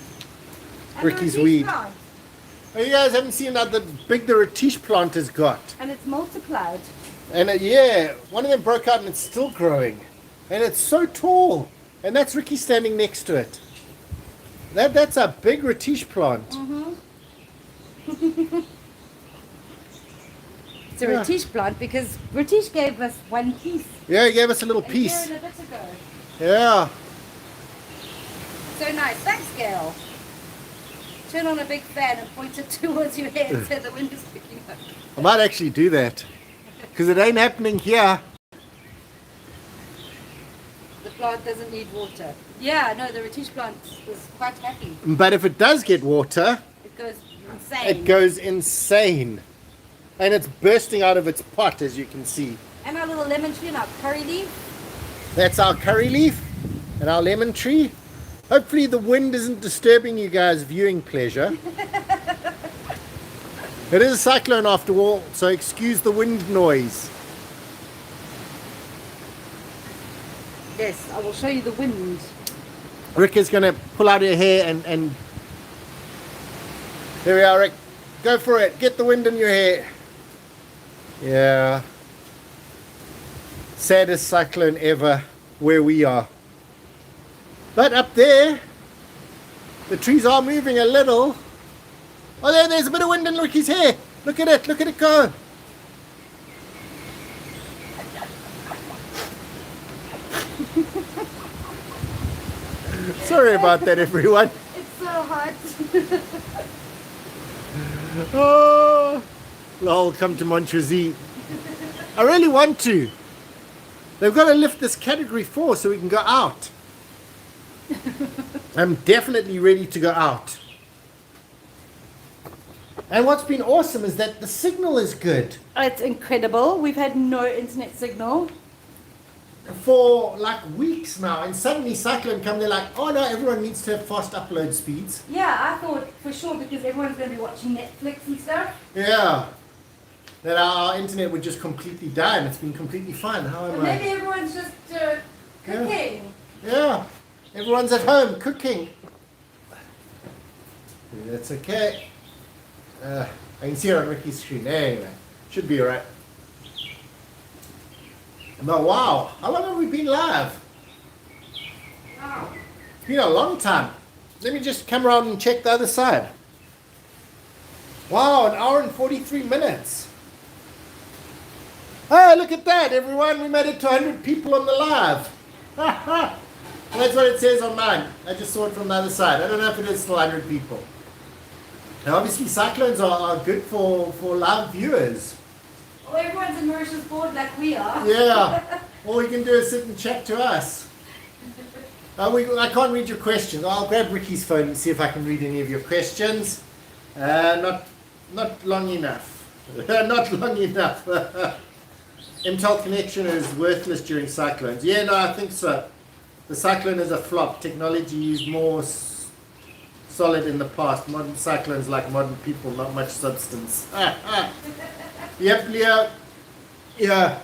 And Ricky's a retiche weed. plant. Oh, you guys haven't seen how big the retiche plant has got. And it's multiplied. And yeah, one of them broke out and it's still growing. And it's so tall. And that's Ricky standing next to it. That's a big retiche plant. Mm-hmm. It's a Yeah. retiche plant because Retiche gave us one piece Yeah, he gave us a little a piece. year and a bit ago. Yeah. So nice. Thanks, Gail. Turn on a big fan and point it towards your head so the wind is picking up. I might actually do that. Because it ain't happening here. The plant doesn't need water. Yeah, no, the Retiche plant is quite happy. But if it does get water, It goes insane. it goes insane. And it's bursting out of its pot, as you can see. And our little lemon tree and our curry leaf. That's our curry leaf and our lemon tree. Hopefully the wind isn't disturbing you guys' viewing pleasure. It is a cyclone after all, so excuse the wind noise. Yes, I will show you the wind. Rick is going to pull out her hair and there we are, Rick. Go for it. Get the wind in your hair. Yeah. Saddest cyclone ever where we are. But up there, the trees are moving a little. Oh, there's a bit of wind in Ricky's hair. Look at it go. Sorry about that, everyone. It's so hot. Oh, lol, come to Montrezy. I really want to. They've got to lift this category 4 so we can go out. I'm definitely ready to go out. And what's been awesome is that the signal is good. It's incredible. We've had no internet signal. For like weeks now, and suddenly Cyclone come, they're like, oh no, everyone needs to have fast upload speeds. Yeah, I thought for sure because everyone's going to be watching Netflix and stuff. Yeah. That our internet would just completely die, and it's been completely fine. How am But I? maybe everyone's just cooking. Yeah. Everyone's at home cooking. That's okay. I can see it on Ricky's screen. Anyway, should be alright. But wow, how long have we been live? Wow. It's been a long time. Let me just come around and check the other side. Wow, 1 hour and 43 minutes. Oh, look at that, everyone. We made it to 100 people on the live. That's what it says on mine. I just saw it from the other side. I don't know if it is still 100 people. Now, obviously, cyclones are good for live viewers. Oh, everyone's in Mauritius board like we are. Yeah. All you can do is sit and chat to us. I can't read your questions. I'll grab Ricky's phone and see if I can read any of your questions. Not long enough. Not long enough. Intel connection is worthless during cyclones. Yeah, no, I think so. The cyclone is a flop. Technology is more solid in the past. Modern cyclones like modern people, not much substance. Yep, Leo. Yeah.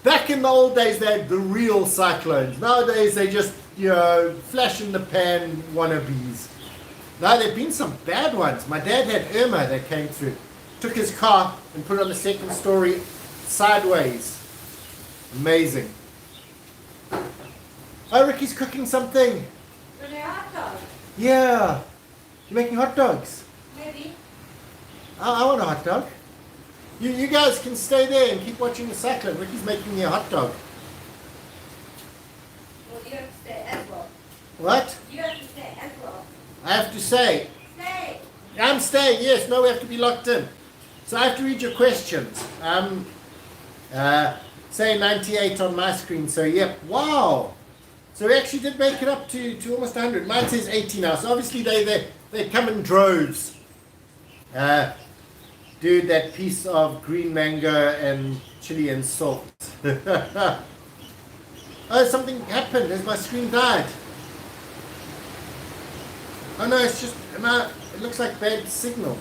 Back in the old days, they had the real cyclones. Nowadays, they just, flash in the pan wannabes. Now, there have been some bad ones. My dad had Irma that came through. Took his car and put it on the second story sideways. Amazing. Oh, Ricky's cooking something. Are they hot dogs? Yeah. You're making hot dogs. Maybe. I want a hot dog. You guys can stay there and keep watching the cyclone. Ricky's making me a hot dog. Well, you have to stay as well. What? You have to stay as well. I have to say. Stay. I'm staying, yes. No, we have to be locked in. So I have to read your questions. Say 98 on my screen. So, yep. Wow. So we actually did make it up to almost 100. Mine says 80 now. So obviously they come in droves. Dude, that piece of green mango and chili and salt. Oh, something happened. Has my screen died? Oh no, it's just, no, it looks like bad signal.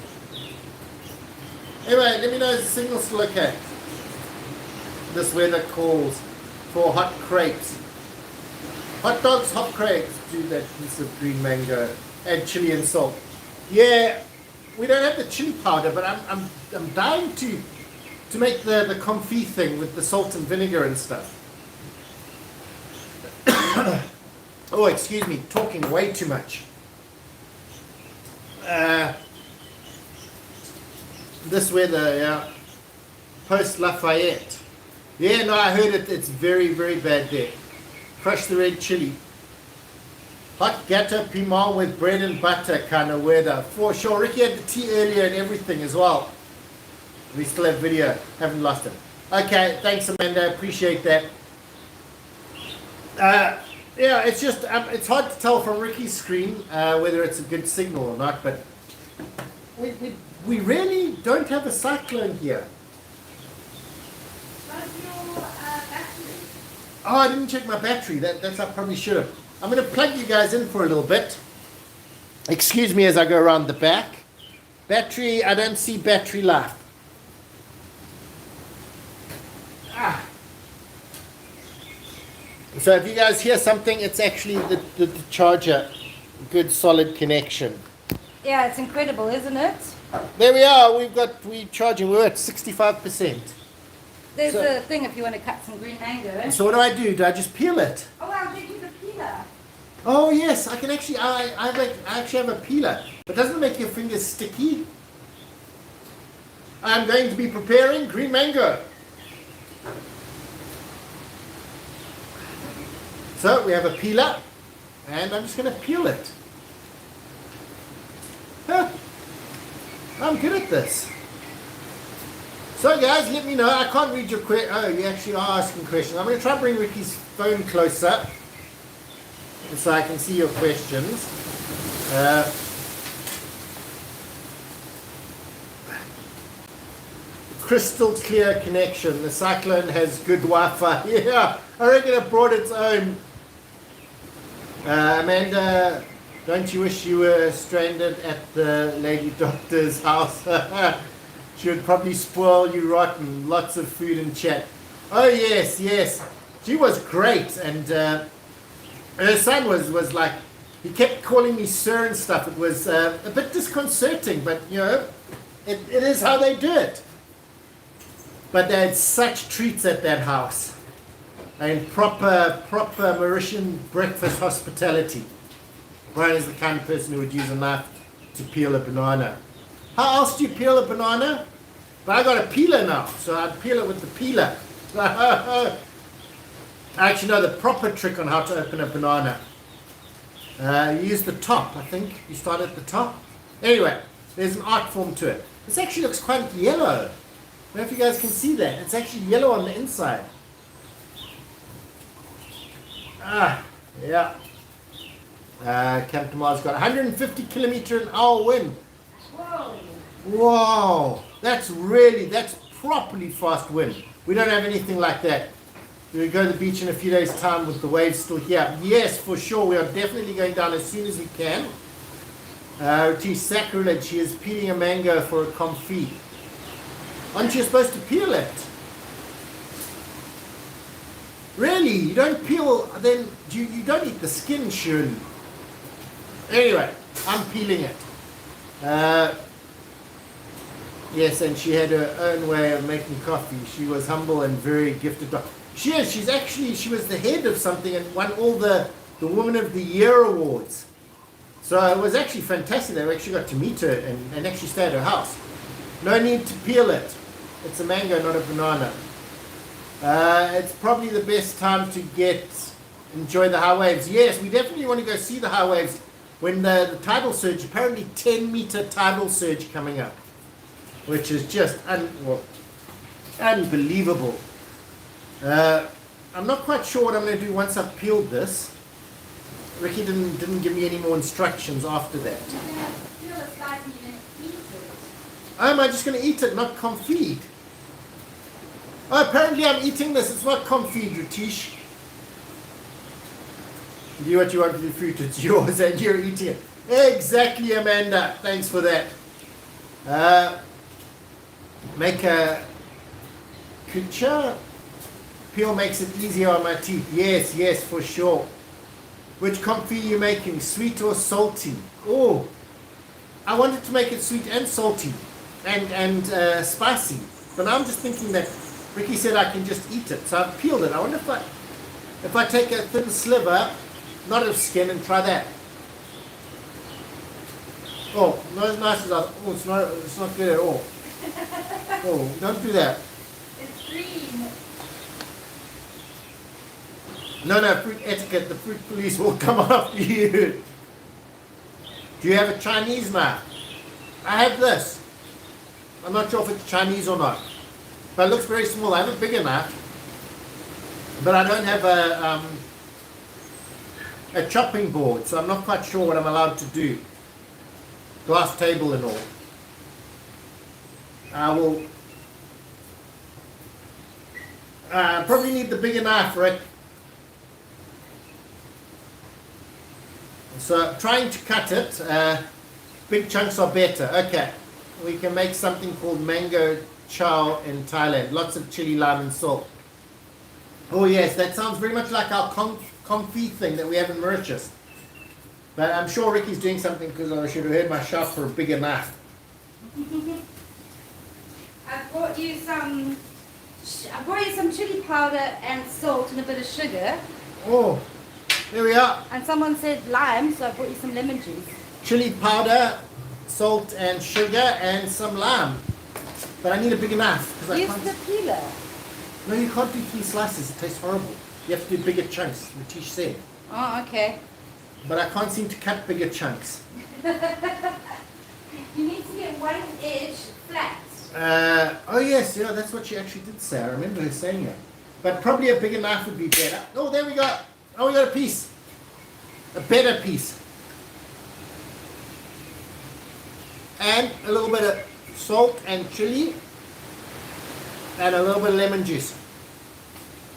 Anyway, let me know if the signal's still okay. This weather calls for hot crepes. Hot dogs, hot crepes. Do that piece of green mango and chili and salt. Yeah, we don't have the chili powder, but I'm dying to make the confit thing with the salt and vinegar and stuff. Oh, excuse me, talking way too much. This weather, yeah. Post Lafayette. Yeah, no, I heard it. It's very, very bad there. Crush the red chili. Hot gato piment with bread and butter kind of weather. For sure. Ricky had the tea earlier and everything as well. We still have video. Haven't lost it. Okay, thanks Amanda. Appreciate that. Yeah, it's just, it's hard to tell from Ricky's screen whether it's a good signal or not, but we really don't have a cyclone here. What's your battery? Oh, I didn't check my battery. That's I probably should have. I'm going to plug you guys in for a little bit. Excuse me as I go around the back. Battery, I don't see battery life. So if you guys hear something, it's actually the charger. Good solid connection. Yeah, it's incredible, isn't it? There we are. We're charging. We're at 65%. There's a thing if you want to cut some green mango. So what do? Do I just peel it? Oh, I'll give you the peeler. Oh yes, I can actually. I actually have a peeler, but doesn't it make your fingers sticky? I'm going to be preparing green mango. So we have a peeler, and I'm just going to peel it. Huh. I'm good at this. So guys, let me know. I can't read your question. Oh, you actually are asking questions. I'm going to try and bring Ricky's phone closer so I can see your questions. Crystal clear connection. The Cyclone has good Wi-Fi. Yeah, I reckon it brought its own. Amanda, don't you wish you were stranded at the lady doctor's house? She would probably spoil you rotten. Lots of food and chat. Oh yes, yes. She was great, and her son was like, he kept calling me sir and stuff. It was a bit disconcerting, but you know, it is how they do it. But they had such treats at that house. And proper Mauritian breakfast hospitality. Brian is the kind of person who would use a knife to peel a banana. How else do you peel a banana? But I got a peeler now, so I'd peel it with the peeler. I actually know the proper trick on how to open a banana. You use the top, I think. You start at the top. Anyway, there's an art form to it. This actually looks quite yellow. I don't know if you guys can see that. It's actually yellow on the inside. Yeah. Captain Mars got 150 kilometer an hour wind. Whoa. Wow. That's properly fast wind. We don't have anything like that. We'll go to the beach in a few days' time with the waves still here. Yes, for sure. We are definitely going down as soon as we can. She's sacrilege. She is peeling a mango for a confit. Aren't you supposed to peel it? Really? You don't peel, then you don't eat the skin, surely. Anyway, I'm peeling it. Yes, and she had her own way of making coffee. She was humble and very gifted. She is. She was the head of something and won all the Woman of the Year awards. So it was actually fantastic. I actually got to meet her and actually stay at her house. No need to peel it. It's a mango, not a banana. It's probably the best time to enjoy the high waves. Yes, we definitely want to go see the high waves when the tidal surge, apparently 10-meter tidal surge coming up, which is just unbelievable. I'm not quite sure what I'm going to do once I've peeled this. Ricky didn't give me any more instructions after that. Am I just going to eat it, not confit? Oh, apparently I'm eating this. It's not confit, Ratish. Do what you want with the fruit. It's yours and you're eating it. Exactly, Amanda. Thanks for that. Make a kucha. Peel makes it easier on my teeth. Yes, for sure. Which confit are you making? Sweet or salty? Oh, I wanted to make it sweet and salty and spicy. But now I'm just thinking that Ricky said I can just eat it. So I've peeled it. I wonder if I take a thin sliver, not of skin, and try that. Oh, not as nice as I thought. Oh, it's not good at all. Oh, don't do that. It's green. No, fruit etiquette. The fruit police will come after you. Do you have a Chinese knife? I have this. I'm not sure if it's Chinese or not. But it looks very small. I have a bigger knife. But I don't have a chopping board, so I'm not quite sure what I'm allowed to do. Glass table and all. I will probably need the bigger knife, Rick. So trying to cut it, big chunks are better. Okay, we can make something called mango chow in Thailand. Lots of chili, lime and salt. Oh yes, that sounds very much like our confit thing that we have in Mauritius. But I'm sure Ricky's doing something because I should have heard my shout for a bigger knife. I brought you some chili powder and salt and a bit of sugar. Oh, there we are. And someone said lime, so I brought you some lemon juice. Chili powder, salt and sugar and some lime. But I need a bigger knife. Use the peeler. No, you can't do 3 slices. It tastes horrible. You have to do bigger chunks, Ratish said. Oh, okay. But I can't seem to cut bigger chunks. You need to get one edge flat. Oh yes, yeah, that's what she actually did say. I remember her saying it. But probably a bigger knife would be better. Oh, there we go. Oh, we got a piece. A better piece. And a little bit of salt and chili. And a little bit of lemon juice.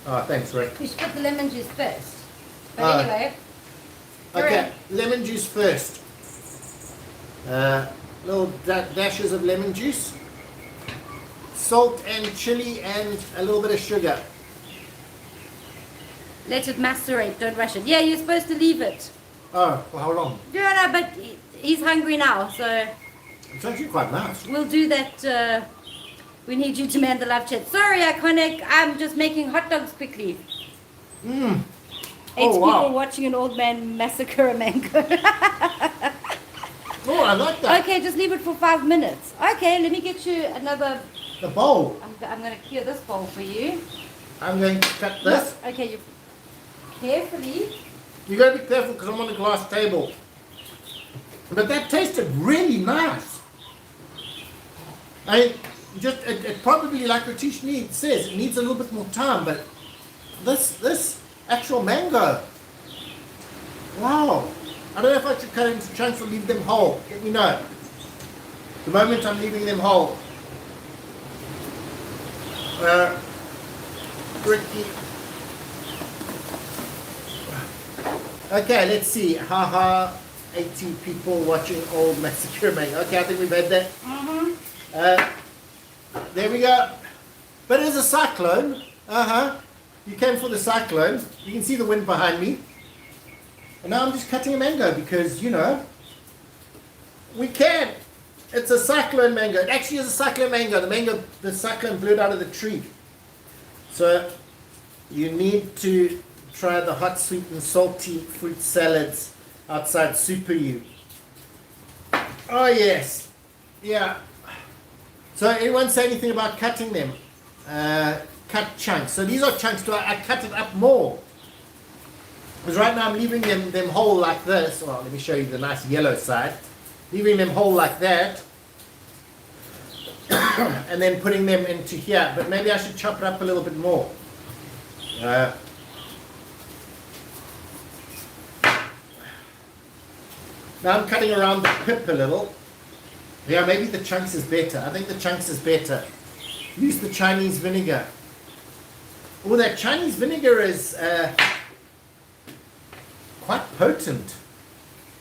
Oh, thanks, Rick. We should put the lemon juice first. But anyway. Okay, lemon juice first. Little dashes of lemon juice. Salt and chili and a little bit of sugar. Let it macerate, don't rush it. Yeah, you're supposed to leave it. Oh, for how long? Yeah, no, but he's hungry now, so It's actually quite nice. we'll do that. We need you to man the live chat. Sorry, Iconic, I'm just making hot dogs quickly. Mmm. 8 Oh, wow. people watching an old man massacre a mango. Oh, I like that. Okay, just leave it for 5 minutes. Okay, let me get you another. The bowl. I'm going to clear this bowl for you. I'm going to cut this. Look, okay, you carefully. You got to be careful because I'm on a glass table. But that tasted really nice. It probably, like Ratish says, it needs a little bit more time. But this actual mango, wow. I don't know if I should cut it into chunks or leave them whole. Let me know. The moment I'm leaving them whole. Ricky. Okay, let's see. Haha, 80 people watching old massacre mango. Okay, I think we've had that. Mm-hmm. There we go. But it is a cyclone. You came for the cyclone. You can see the wind behind me. And now I'm just cutting a mango because, you know, we can. It's a cyclone mango. It actually is a cyclone mango. The cyclone blew it out of the tree. So you need to try the hot, sweet and salty fruit salads outside Super U. Oh yes. Yeah. So anyone say anything about cutting them? Cut chunks. So these are chunks. Do I cut it up more? Because right now I'm leaving them whole like this. Well, let me show you the nice yellow side. Leaving them whole like that. And then putting them into here. But maybe I should chop it up a little bit more. Now I'm cutting around the pip a little. Yeah, maybe the chunks is better. I think the chunks is better. Use the Chinese vinegar. Oh, that Chinese vinegar is quite potent.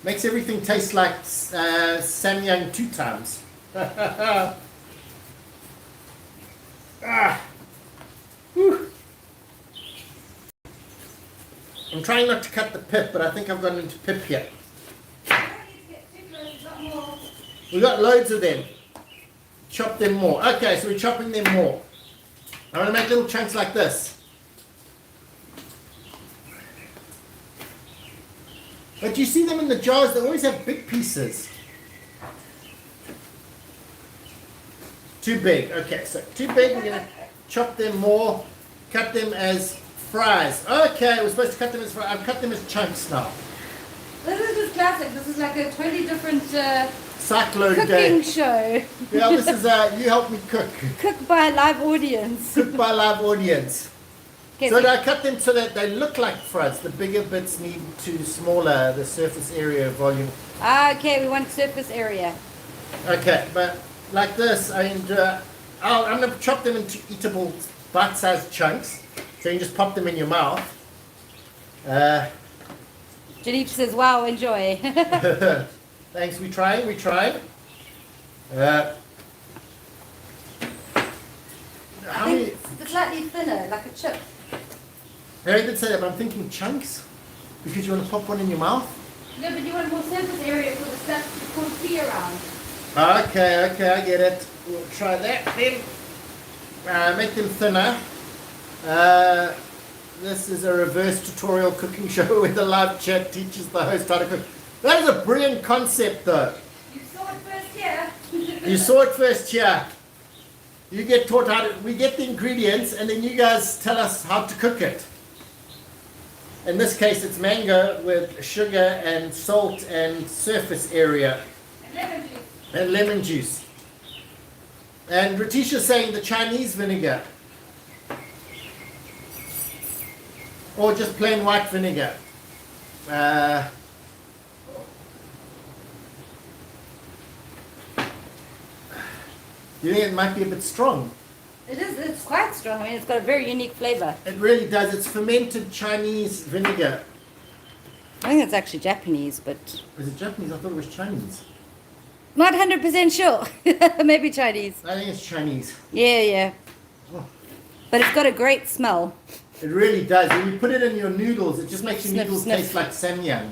Makes everything taste like Samyang 2 times. Whew. I'm trying not to cut the pip, but I think I've gone into pip here. We got loads of them. Chop them more. Okay, so we're chopping them more. I want to make little chunks like this. But you see them in the jars, they always have big pieces. Too big. Okay, so too big, we're going to chop them more, cut them as fries. Okay, we're supposed to cut them as fries. I've cut them as chunks now. This is just classic. This is like a totally different Cyclone cooking day. show. Yeah, this is you help me cook. Cook by a live audience. Cook by live audience. Okay, So I cut them so that they look like fries. The bigger bits need to smaller, the surface area volume. okay, we want surface area. Okay, but like this, I'm going to chop them into eatable bite-sized chunks. So you can just pop them in your mouth. Janice says, wow, enjoy. Thanks, we tried. How many? It's slightly thinner, like a chip. I did say that, but I'm thinking chunks. Because you want to pop one in your mouth? No, but you want more surface area for the stuff to see around. Okay, I get it. We'll try that then. Make them thinner. This is a reverse tutorial cooking show where the live chat teaches the host how to cook. That is a brilliant concept though. You saw it first here. You saw it first here. You get taught how to, we get the ingredients and then you guys tell us how to cook it. In this case it's mango with sugar and salt and surface area. And lemon juice. And lemon juice. And Ratisha's saying the Chinese vinegar. Or just plain white vinegar. You think it might be a bit strong? It is, it's quite strong. I mean, it's got a very unique flavor. It really does. It's fermented Chinese vinegar. I think it's actually Japanese, but Is it Japanese? I thought it was Chinese. not 100% sure. Maybe Chinese. I think it's Chinese. Yeah. Oh. But it's got a great smell. It really does. When you put it in your noodles, it just makes your Sniff, noodles sniff. taste like samyang.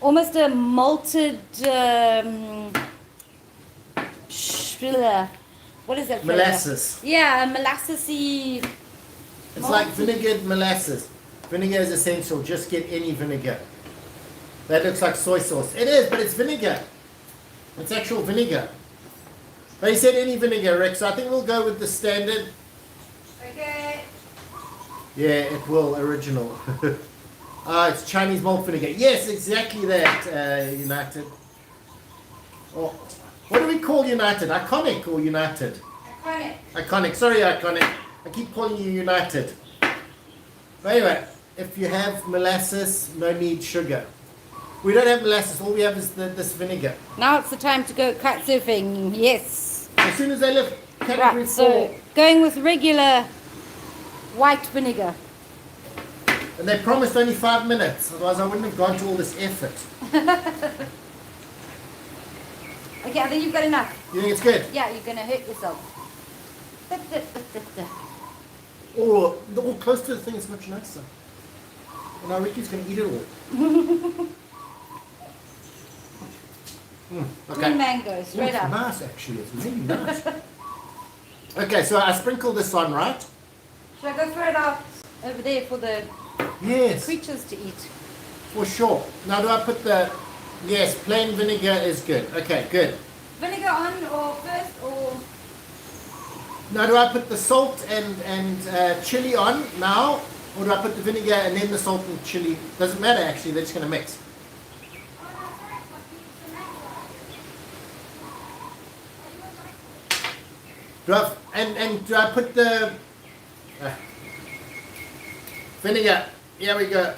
Almost a malted, what is that flavor? Molasses. Yeah, molassesy. It's like vinegared molasses. Vinegar is essential. Just get any vinegar. That looks like soy sauce. It is, but it's vinegar. It's actual vinegar. But he said any vinegar, Rex. So I think we'll go with the standard. Okay. Yeah, it will. Original. It's Chinese malt vinegar. Yes, exactly that, United. Oh, what do we call United? Iconic or United? Iconic. Iconic. Sorry, Iconic. I keep calling you United. But anyway, if you have molasses, no need sugar. We don't have molasses. All we have is this vinegar. Now it's the time to go kite surfing. Yes. As soon as they lift category Right, so 4, going with regular white vinegar. and they promised only 5 minutes. Otherwise, I wouldn't have gone to all this effort. Okay, I think you've got enough. You think it's good? Yeah, you're going to hurt yourself. Oh, all close to the thing is much nicer. And now Ricky's going to eat it all. Green mango, straight it's up. nice, actually. It's really nice. Okay, so I sprinkle this on, right? Should I go throw it out over there for the Yes, creatures to eat? for sure. Now, do I put the... Yes, plain vinegar is good. Okay, good. Vinegar on or first or... Now, do I put the salt and chili on now? Or do I put the vinegar and then the salt and chili? Doesn't matter, actually. They're just going to mix. Do I, and do I put the vinegar? Here we go.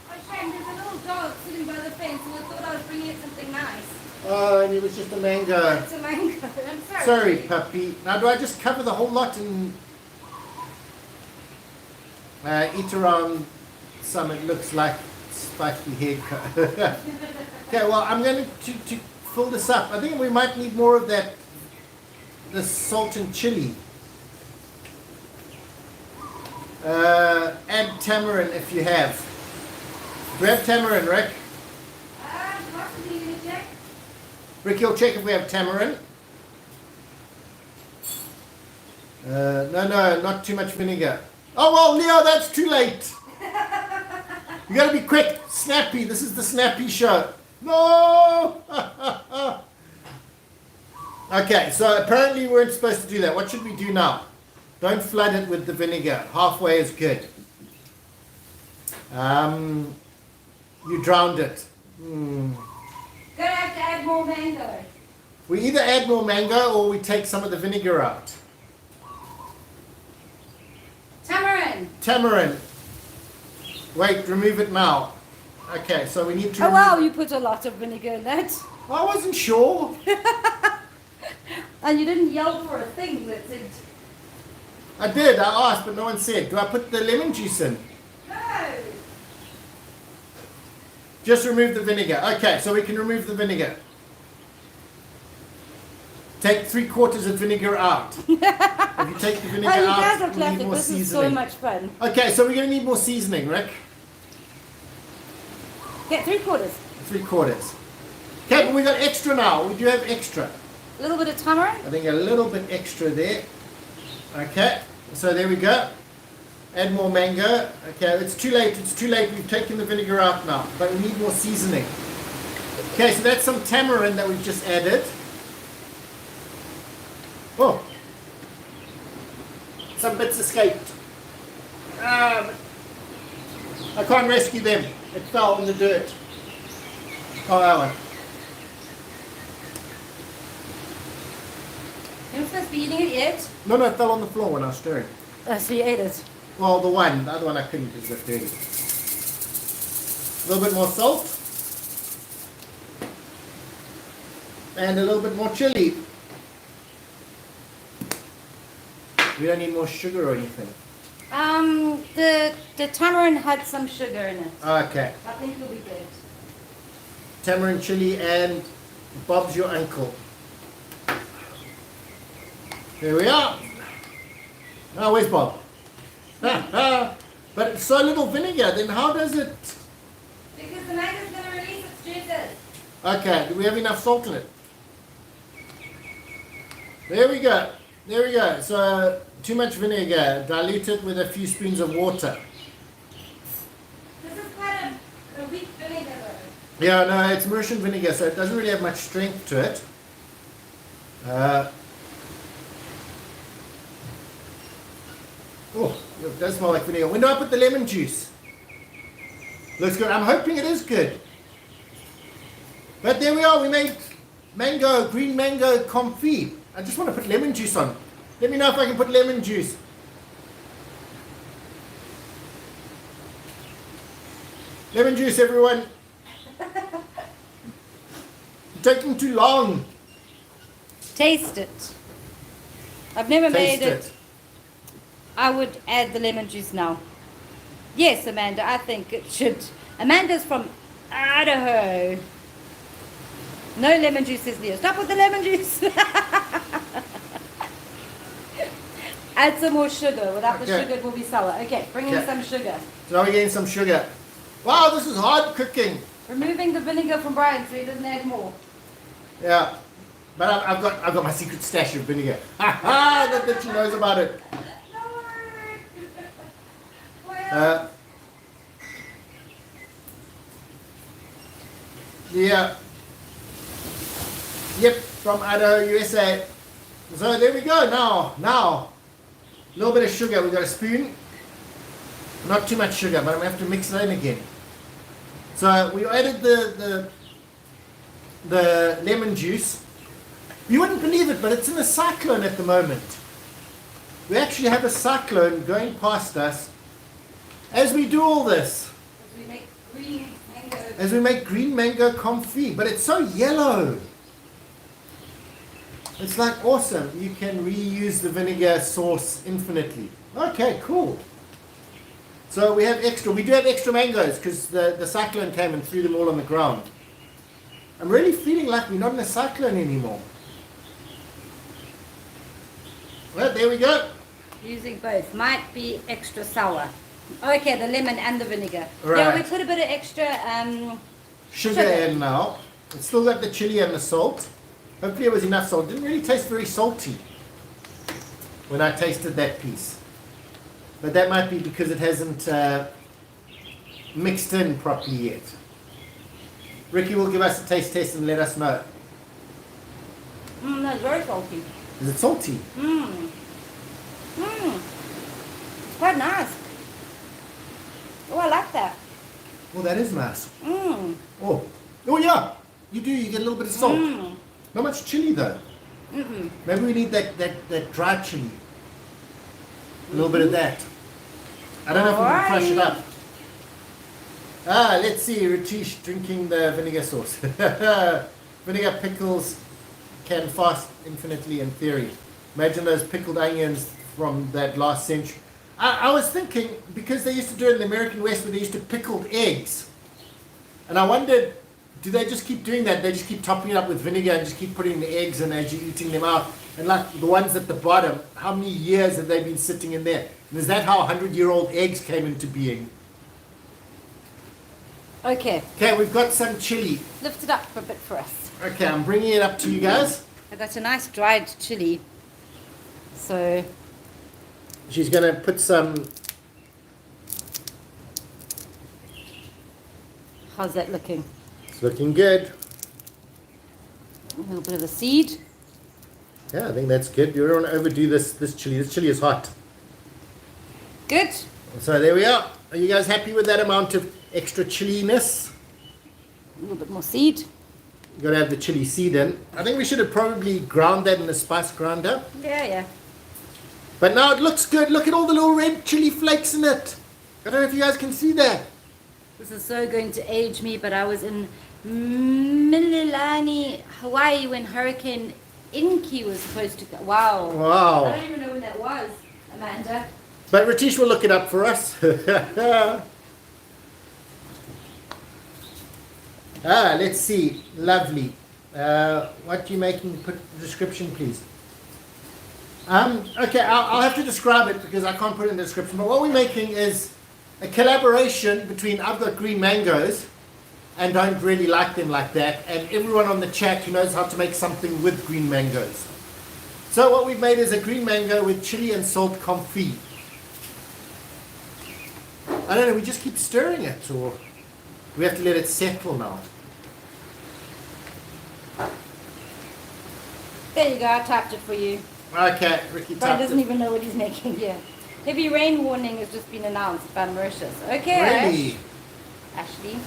Oh, shame, there's a little dog sitting by the fence and I thought I was bringing it something nice. Oh, and it was just a mango. It's a mango. I'm sorry. Sorry, puppy. Now, do I just cover the whole lot and eat around some? It looks like spiky haircut. Okay, well, I'm going to fill this up. I think we might need more of that, the salt and chili. Add tamarind if you have. Do we have tamarind, Rick? Possibly, you check? Rick, you'll check if we have tamarind. No, not too much vinegar. Oh, well, Leo, that's too late. You got to be quick, snappy. This is the snappy show. No! Okay, so apparently we weren't supposed to do that. What should we do now? Don't flood it with the vinegar. Halfway is good. You drowned it. Gonna have to add more mango. We either add more mango or we take some of the vinegar out. Tamarind. Tamarind. Wait, remove it now. Okay, so we need to... Oh wow, you put a lot of vinegar in that. I wasn't sure. And you didn't yell for a thing that said... I did, I asked, but no one said. Do I put the lemon juice in? No. Just remove the vinegar. Okay, so we can remove the vinegar. Take 3/4 of vinegar out. If you take the vinegar Oh, you guys out, are we need classic. more This is so seasoning. much fun. Okay, so we're going to need more seasoning, Rick. Get 3/4. 3/4. Okay, but we got extra now. We do have extra. A little bit of tamarind. I think a little bit extra there. Okay, so there we go. Add more mango. Okay, it's too late. It's too late. We've taken the vinegar out now, but we need more seasoning. Okay, so that's some tamarind that we've just added. Oh, some bits escaped. I can't rescue them. It fell in the dirt. Oh, that one. You're not supposed to be eating it yet. No, it fell on the floor when I was stirring. Oh, so you ate it. Well, the other one I couldn't because it was dirty. A little bit more salt. And a little bit more chili. We don't need more sugar or anything. The tamarind had some sugar in it. Okay. I think it'll be good. Tamarind, chili, and Bob's your uncle. Here we are. Now, where's Bob? But it's so little vinegar, then how does it... Because the mango's going to release its juices. Okay, do we have enough salt in it? There we go. There we go. So, too much vinegar. Dilute it with a few spoons of water. This is quite a weak vinegar though. Yeah, no, it's immersion vinegar, so it doesn't really have much strength to it. Oh, it does smell like vinegar. When do I put the lemon juice? Looks good. I'm hoping it is good. But there we are. We made mango, green mango confit. I just want to put lemon juice on. Let me know if I can put lemon juice. Lemon juice, everyone. Taking too long. Taste it. I've never Taste made it. I would add the lemon juice now. Yes, Amanda, I think it should. Amanda's from Idaho. No lemon juice, says Leo. Stop with the lemon juice. Add some more sugar. Without the Okay. sugar, it will be sour. Okay, bring in Okay. some sugar. So now we're getting some sugar. Wow, this is hard cooking. Removing the vinegar from Brian so he doesn't add more. Yeah, but I've got my secret stash of vinegar. Ha ha! That she knows about it. No. Yeah. Yep, from Idaho, USA. So there we go. Now, a little bit of sugar. We got a spoon. Not too much sugar, but I'm gonna have to mix it in again. So we added the lemon juice. You wouldn't believe it, but it's in a cyclone at the moment. We actually have a cyclone going past us as we do all this. We make green mango. As we make green mango confit, but it's so yellow. It's like awesome. You can reuse the vinegar sauce infinitely. Okay, cool. So we do have extra mangoes because the cyclone came and threw them all on the ground. I'm really feeling like we're not in a cyclone anymore. Well, there we go. Using both. Might be extra sour. Okay, the lemon and the vinegar. Right. Yeah, we put a bit of extra Sugar in now. It's still got the chili and the salt. Hopefully it was enough salt. It didn't really taste very salty when I tasted that piece. But that might be because it hasn't mixed in properly yet. Ricky will give us a taste test and let us know. That's very salty. Is it salty? It's quite nice. Oh, I like that. Oh, that is nice. Mmm. Oh yeah. You do. You get a little bit of salt. Not much chili though. Maybe we need that dry chili. A little bit of that. I don't know if we can crush it up. Let's see. Ratish drinking the vinegar sauce. Vinegar pickles can fast infinitely in theory. Imagine those pickled onions from that last century. I was thinking, because they used to do it in the American West where they used to pickled eggs. And I wondered, do they just keep doing that? They just keep topping it up with vinegar and just keep putting the eggs in as you're eating them out. And like the ones at the bottom, how many years have they been sitting in there? And is that how 100-year-old eggs came into being? Okay. Okay, we've got some chili. Lift it up a bit for us. Okay, I'm bringing it up to you guys. I got a nice dried chili. So She's going to put some... how's that looking? It's looking good. A little bit of a seed. Yeah, I think that's good. You don't want to overdo this chili. This chili is hot. Good. So there we are. Are you guys happy with that amount of extra chiliness? A little bit more seed. You've got to have the chili seed in. I think we should have probably ground that in a spice grinder. Yeah. But now it looks good. Look at all the little red chili flakes in it. I don't know if you guys can see that. This is so going to age me, but I was in Mililani, Hawaii when Hurricane Inky was supposed to go. Wow. Wow. I don't even know when that was, Amanda. But Ratish will look it up for us. Let's see. Lovely. What are you making? Put the description, please. Okay, I'll have to describe it because I can't put it in the description. But what we're making is a collaboration between I've got green mangoes and don't really like them like that, and everyone on the chat who knows how to make something with green mangoes. So what we've made is a green mango with chili and salt confit. I don't know, we just keep stirring it, or we have to let it settle now. There you go, I typed it for you. Okay, Ricky Brian typed doesn't it. even know what he's making here. Heavy rain warning has just been announced by Mauritius. Okay, Really? Ashley.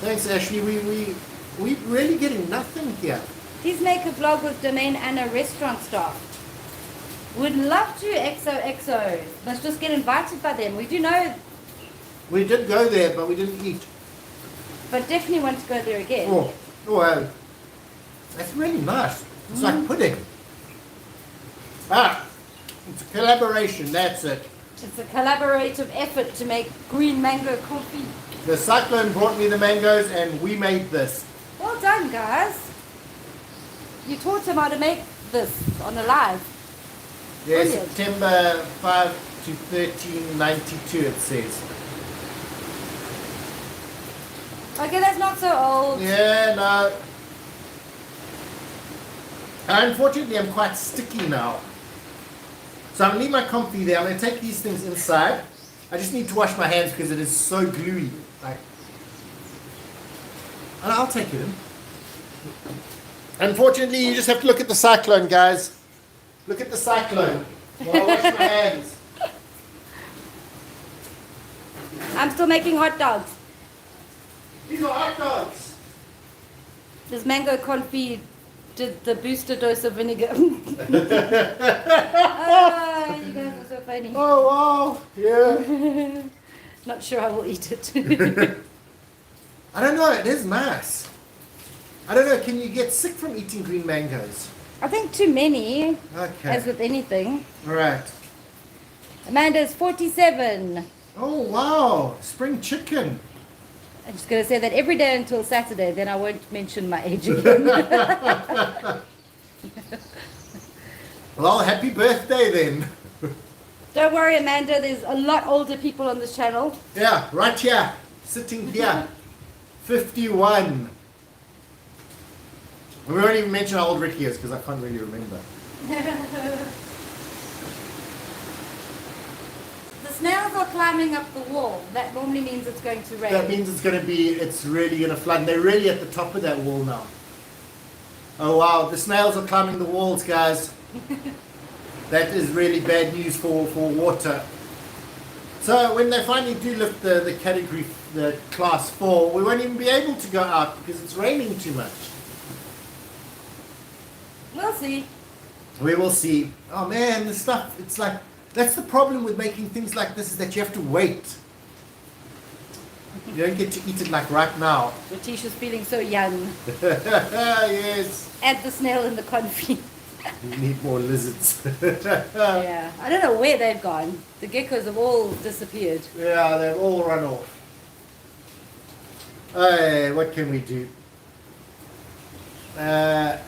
Thanks, Ashley. We really getting nothing here. Please make a vlog with Domain Anna restaurant staff. Would love to, XOXO. Let's just get invited by them. We do know, We did go there, but we didn't eat. but definitely want to go there again. That's really nice. It's like pudding. It's a collaboration, that's it. It's a collaborative effort to make green mango coffee. The Cyclone brought me the mangoes and we made this. Well done, guys. You taught him how to make this on a live. Yeah, Brilliant. September 5 to 1392 it says. Okay, that's not so old. Yeah, no. Unfortunately, I'm quite sticky now. So I'm going to leave my comfy there. I'm going to take these things inside. I just need to wash my hands because it is so gluey. Like, and I'll take it in. Unfortunately, you just have to look at the Cyclone, guys. Look at the Cyclone while I wash my hands. I'm still making hot dogs. These are hot dogs. This mango confit did the booster dose of vinegar. Oh, you guys are so funny. Oh, wow. Yeah. Not sure I will eat it. I don't know. It is nice. I don't know. Can you get sick from eating green mangoes? I think too many, Okay. as with anything. All right. Amanda's 47. Oh, wow. Spring chicken. I'm just going to say that every day until Saturday, then I won't mention my age again. Well, happy birthday then. Don't worry, Amanda, there's a lot older people on this channel. Yeah, right here. Sitting here. 51. We won't even mention how old Ricky is because I can't really remember. The snails are climbing up the wall. That normally means it's going to rain. That means it's really going to flood. And they're really at the top of that wall now. Oh wow, the snails are climbing the walls, guys. That is really bad news for water. So when they finally do lift the category, the class 4, we won't even be able to go out because it's raining too much. We'll see. We will see. Oh man, the stuff, it's like, that's the problem with making things like this is that you have to wait. You don't get to eat it like right now. Ratisha's feeling so young. Yes. Add the snail in the confit. You need more lizards. Yeah. I don't know where they've gone. The geckos have all disappeared. Yeah, they've all run off. Hey, what can we do? Add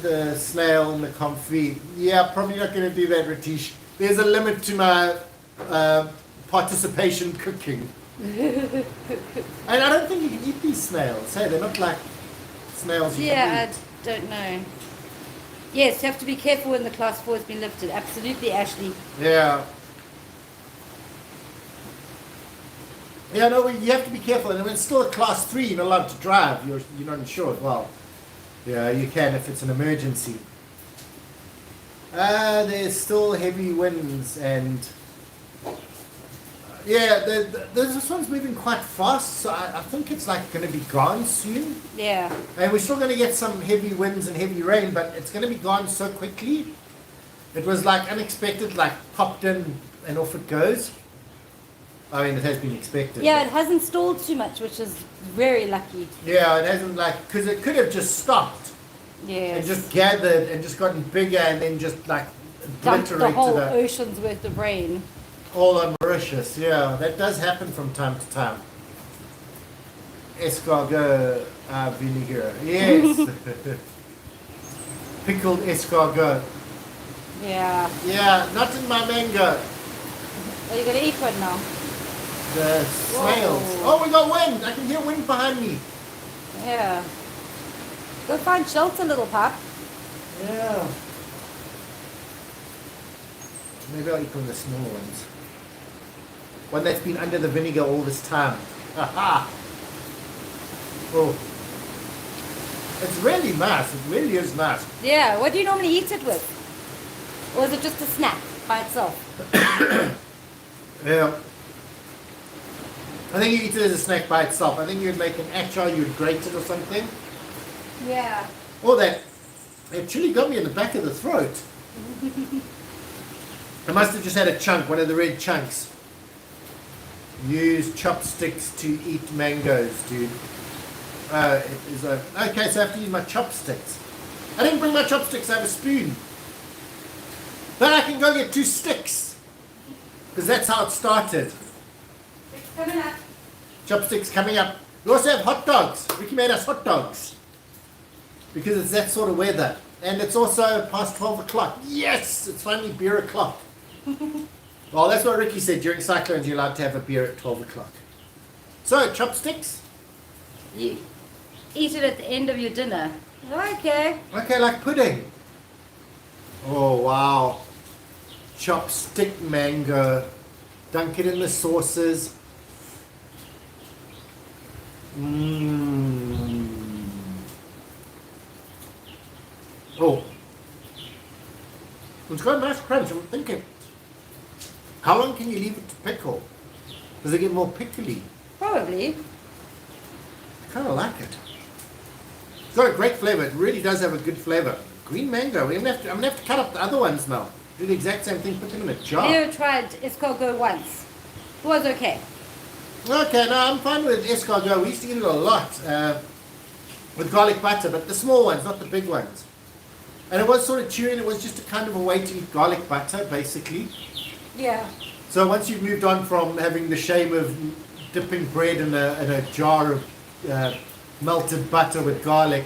the snail and the confit. Yeah, probably not going to do that, Ratish. There's a limit to my participation cooking. And I don't think you can eat these snails. Hey, they're not like snails you Yeah, can eat. I don't know. Yes, you have to be careful when the class 4 has been lifted. Absolutely, Ashley. Yeah. Yeah, no, you have to be careful. And when it's still a class 3, you're not allowed to drive. You're not insured. Well, yeah, you can if it's an emergency. There's still heavy winds and... Yeah, this one's moving quite fast, so I think it's like going to be gone soon. Yeah. And we're still going to get some heavy winds and heavy rain, but it's going to be gone so quickly. It was like unexpected, like popped in and off it goes. I mean, it has been expected. Yeah, it hasn't stalled too much, which is very lucky. Yeah, it hasn't like, because it could have just stopped Yes. and just gathered and just gotten bigger and then just like dumped the obliterated whole ocean's worth of rain. all on Mauritius. Yeah, that does happen from time to time. Escargot vinegar. Yes. Pickled escargot. Yeah. Yeah, not in my mango. Are you going to eat one now? The snails. Whoa. Oh, we got wind. I can hear wind behind me. Yeah. Go find shelter, little pup. Yeah. Maybe I'll eat one of the small ones. One that's been under the vinegar all this time. Aha! Oh. It's really nice. It really is nice. Yeah. What do you normally eat it with? Or is it just a snack by itself? Yeah. I think you eat it as a snack by itself. I think you'd make an achar, you'd grate it or something. Yeah. Oh, that chili got me in the back of the throat. I must have just had a chunk, one of the red chunks. Use chopsticks to eat mangoes, dude. It is okay, so I have to use my chopsticks. I didn't bring my chopsticks, I have a spoon. But I can go get 2 sticks. Because that's how it started. It's coming up. Chopsticks coming up. We also have hot dogs. Ricky made us hot dogs. Because it's that sort of weather. And it's also past 12 o'clock. Yes! It's finally beer o'clock. Well, that's what Ricky said. During cyclones, you're allowed to have a beer at 12 o'clock. So, chopsticks? You eat it at the end of your dinner. Okay. Okay, like pudding. Oh, wow. Chopstick mango. Dunk it in the sauces. Mmm. Oh. It's got a nice crunch. I'm thinking, how long can you leave it to pickle? Does it get more pickly? Probably. I kind of like it. It's got a great flavor. It really does have a good flavor. Green mango. I'm going to have to cut up the other ones now. Do the exact same thing. Put them in a jar. Leo tried escargot once. It was okay. Okay, no, I'm fine with escargot. We used to eat it a lot with garlic butter, but the small ones, not the big ones. And it was sort of chewy, and it was just a kind of a way to eat garlic butter, basically. Yeah. So once you've moved on from having the shame of dipping bread in a jar of melted butter with garlic,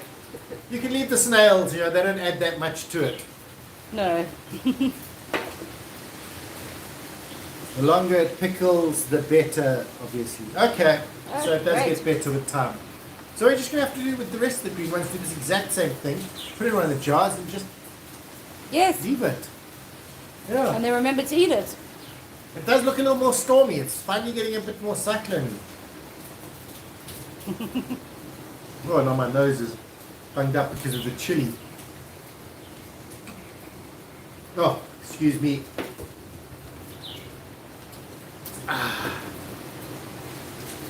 you can leave the snails, they don't add that much to it. No. The longer it pickles, the better, obviously. Okay, so it does get better with time. So we're just going to have to do with the rest of the green ones, do this exact same thing. Put it in one of the jars and just leave it. Yeah. And then remember to eat it. It does look a little more stormy. It's finally getting a bit more cyclone. Oh, now my nose is bunged up because of the chili. Oh, excuse me.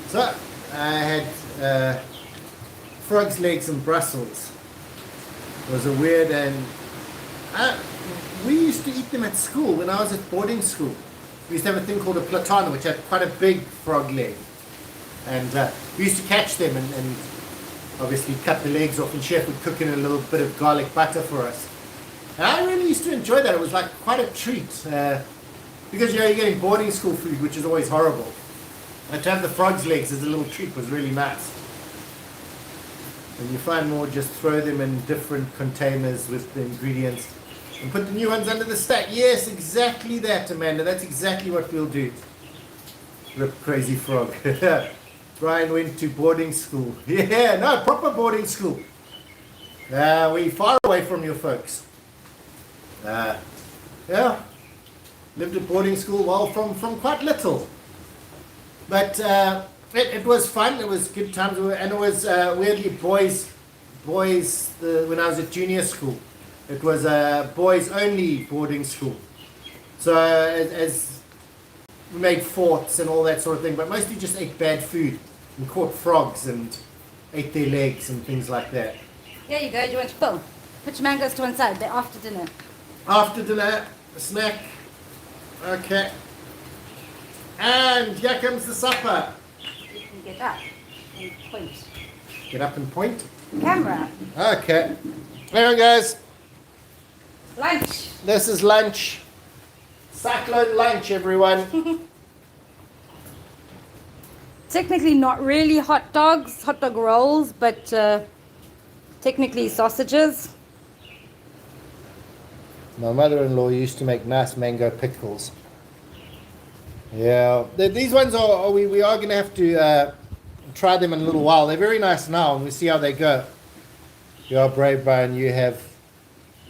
So, I had frog's legs and Brussels. It was a weird and... we used to eat them at school when I was at boarding school. We used to have a thing called a platana, which had quite a big frog leg. And we used to catch them and obviously cut the legs off, and Chef would cook in a little bit of garlic butter for us. And I really used to enjoy that. It was like quite a treat. Because you're getting boarding school food, which is always horrible. And to have the frog's legs as a little treat was really nice. And you find more, just throw them in different containers with the ingredients and put the new ones under the stack. Yes, exactly that, Amanda. That's exactly what we'll do. Rip crazy frog. Brian went to boarding school. Yeah, no, proper boarding school. We're far away from your folks. Yeah. Lived at boarding school, well, from quite little. But it was fun. It was good times. And it was weirdly boys, when I was at junior school. It was a boys-only boarding school. So as we made forts and all that sort of thing, but mostly just ate bad food and caught frogs and ate their legs and things like that. Here you go. Do you want to pull? Put your mangoes to one side. They're after dinner. After dinner, a snack. Okay. And here comes the supper. You can get up and point. Get up and point. Camera. Okay. There we guys. Lunch. This is lunch. Cyclone lunch, everyone. Technically not really hot dog rolls, but technically sausages. My mother-in-law used to make nice mango pickles. Yeah, these ones we are going to have to try them in a little while. They're very nice now, and we'll see how they go. You are brave, Brian. You have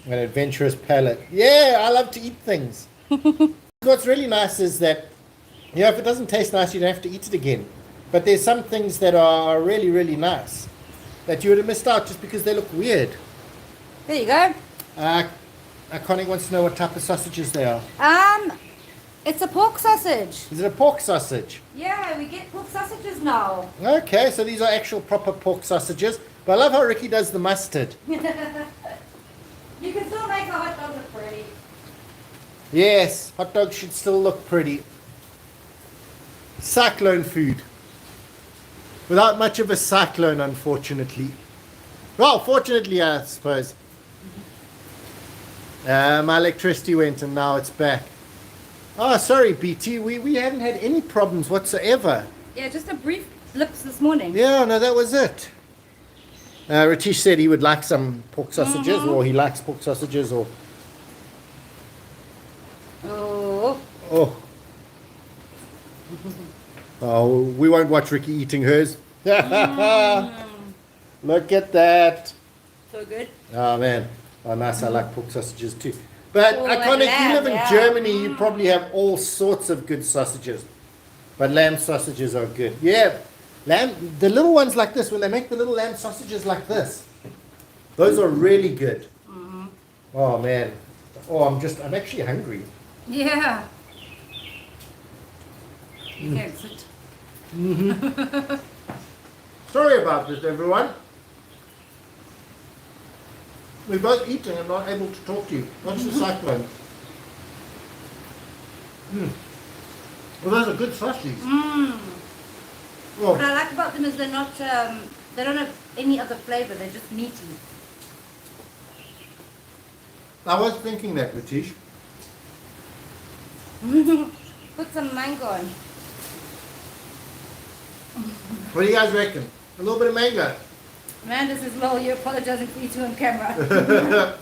an adventurous palate. Yeah, I love to eat things. What's really nice is that, if it doesn't taste nice, you don't have to eat it again. But there's some things that are really, really nice that you would have missed out just because they look weird. There you go. Connie wants to know what type of sausages they are. It's a pork sausage. Is it a pork sausage? Yeah, we get pork sausages now. Okay, so these are actual proper pork sausages. But I love how Ricky does the mustard. You can still make a hot dog look pretty. Yes, hot dogs should still look pretty. Cyclone food. Without much of a cyclone, unfortunately. Well, fortunately, I suppose. My electricity went and now it's back. Oh, sorry, BT. We haven't had any problems whatsoever. Yeah, just a brief glimpse this morning. Yeah, no, that was it. Ratish said he would like some pork sausages, or he likes pork sausages, or Oh. oh, oh, we won't watch Ricky eating hers. Look at that. So good. Oh man, oh nice. I like pork sausages too. But Oh, iconic. like lamb, You live in yeah. Germany, you probably have all sorts of good sausages. But lamb sausages are good. Yeah, lamb. The little ones like this, when they make the little lamb sausages like this, those are really good. Oh man. Oh, I'm actually hungry. Yeah. You can't sit. Sorry about this, everyone. We're both eating and not able to talk to you. What's the cyclone? Well, those are good sausages. What Oh, I like about them is they're not, they don't have any other flavor. They're just meaty. I was thinking that, Ratish. Put some mango on. What do you guys reckon? A little bit of mango. Amanda says, Lol, you're apologizing for eating on camera.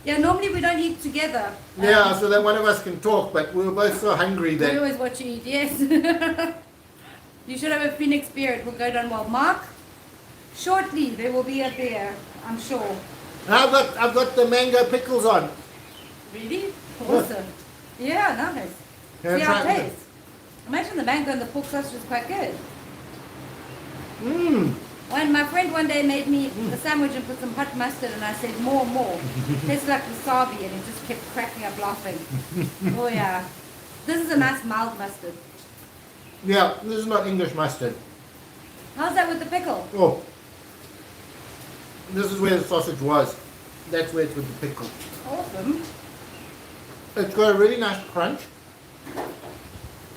Yeah, normally we don't eat together. Yeah, so that one of us can talk, but we were both so hungry We that... always watch you eat, yes. You should have a Phoenix spirit. It will go down well. Mark, shortly there will be a bear, I'm sure. I've got the mango pickles on. Really? Awesome. Yeah, nice. Can I See how try it it? tastes. Imagine the mango and the pork sausage is quite good. Mmm. When my friend one day made me a sandwich and put some hot mustard and I said more. Tastes like wasabi and he just kept cracking up laughing. Oh yeah. This is a nice mild mustard. Yeah, this is not English mustard. How's that with the pickle? Oh. This is where the sausage was. That's where it's with the pickle. Awesome. It's got a really nice crunch.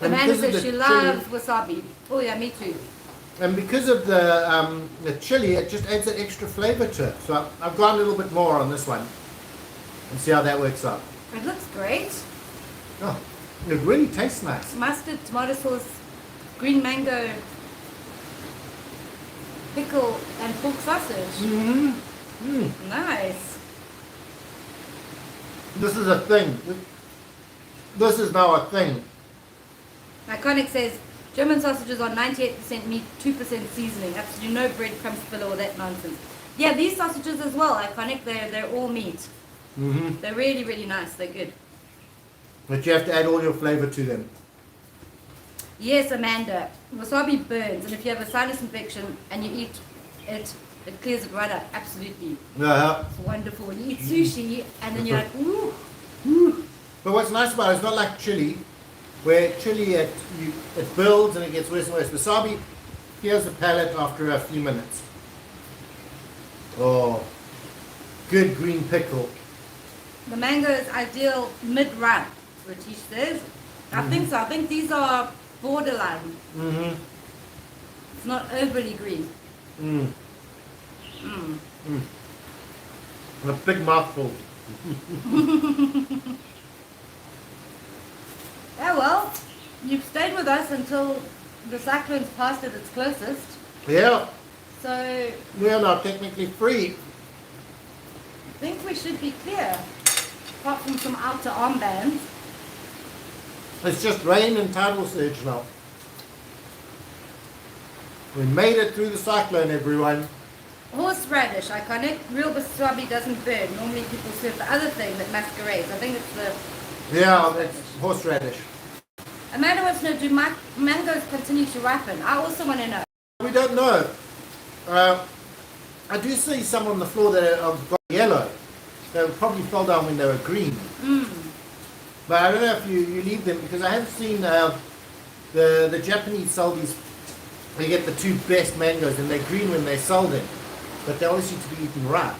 And Amanda because of says the she chili- loves wasabi. Oh yeah, me too. And because of the chili, it just adds an extra flavor to it. So I've gone a little bit more on this one. And see how that works out. It looks great. Oh, it really tastes nice. Mustard, tomato sauce, green mango, pickle, and pork sausage. Nice. This is a thing. This is now a thing. Iconic says German sausages are 98% meat, 2% seasoning. Absolutely no breadcrumbs, filler, or that nonsense. Yeah, these sausages as well, Iconic. They're all meat. They're really, really nice. They're good. But you have to add all your flavor to them. Yes, Amanda. Wasabi burns, and if you have a sinus infection and you eat it, it clears it right up. Absolutely. Yeah. It's wonderful. When you eat sushi and then you're like, ooh. But what's nice about it, it's not like chili, where chili it builds and it gets worse and worse. Wasabi clears the palate after a few minutes. Oh, good green pickle. The mango is ideal mid-ripe, Ratish says. I think so. I think these are borderline. It's not overly green. And a big mouthful. Yeah, well, you've stayed with us until the cyclone's passed at its closest. Yeah, So we are now technically free. I think we should be clear. Apart from some outer armbands. It's just rain and tidal surge now. We made it through the cyclone, everyone. Horseradish, Iconic. Real wasabi doesn't burn. Normally people serve the other thing that masquerades. I think it's the... Yeah, that's horseradish. Amanda wants to know, do mangoes continue to ripen? I also want to know. We don't know. I do see some on the floor that are got yellow. They probably fell down when they were green. But I don't know if you leave them, because I have seen the Japanese sell these. They get the two best mangoes and they're green when they sell them, but they always seem to be eaten ripe.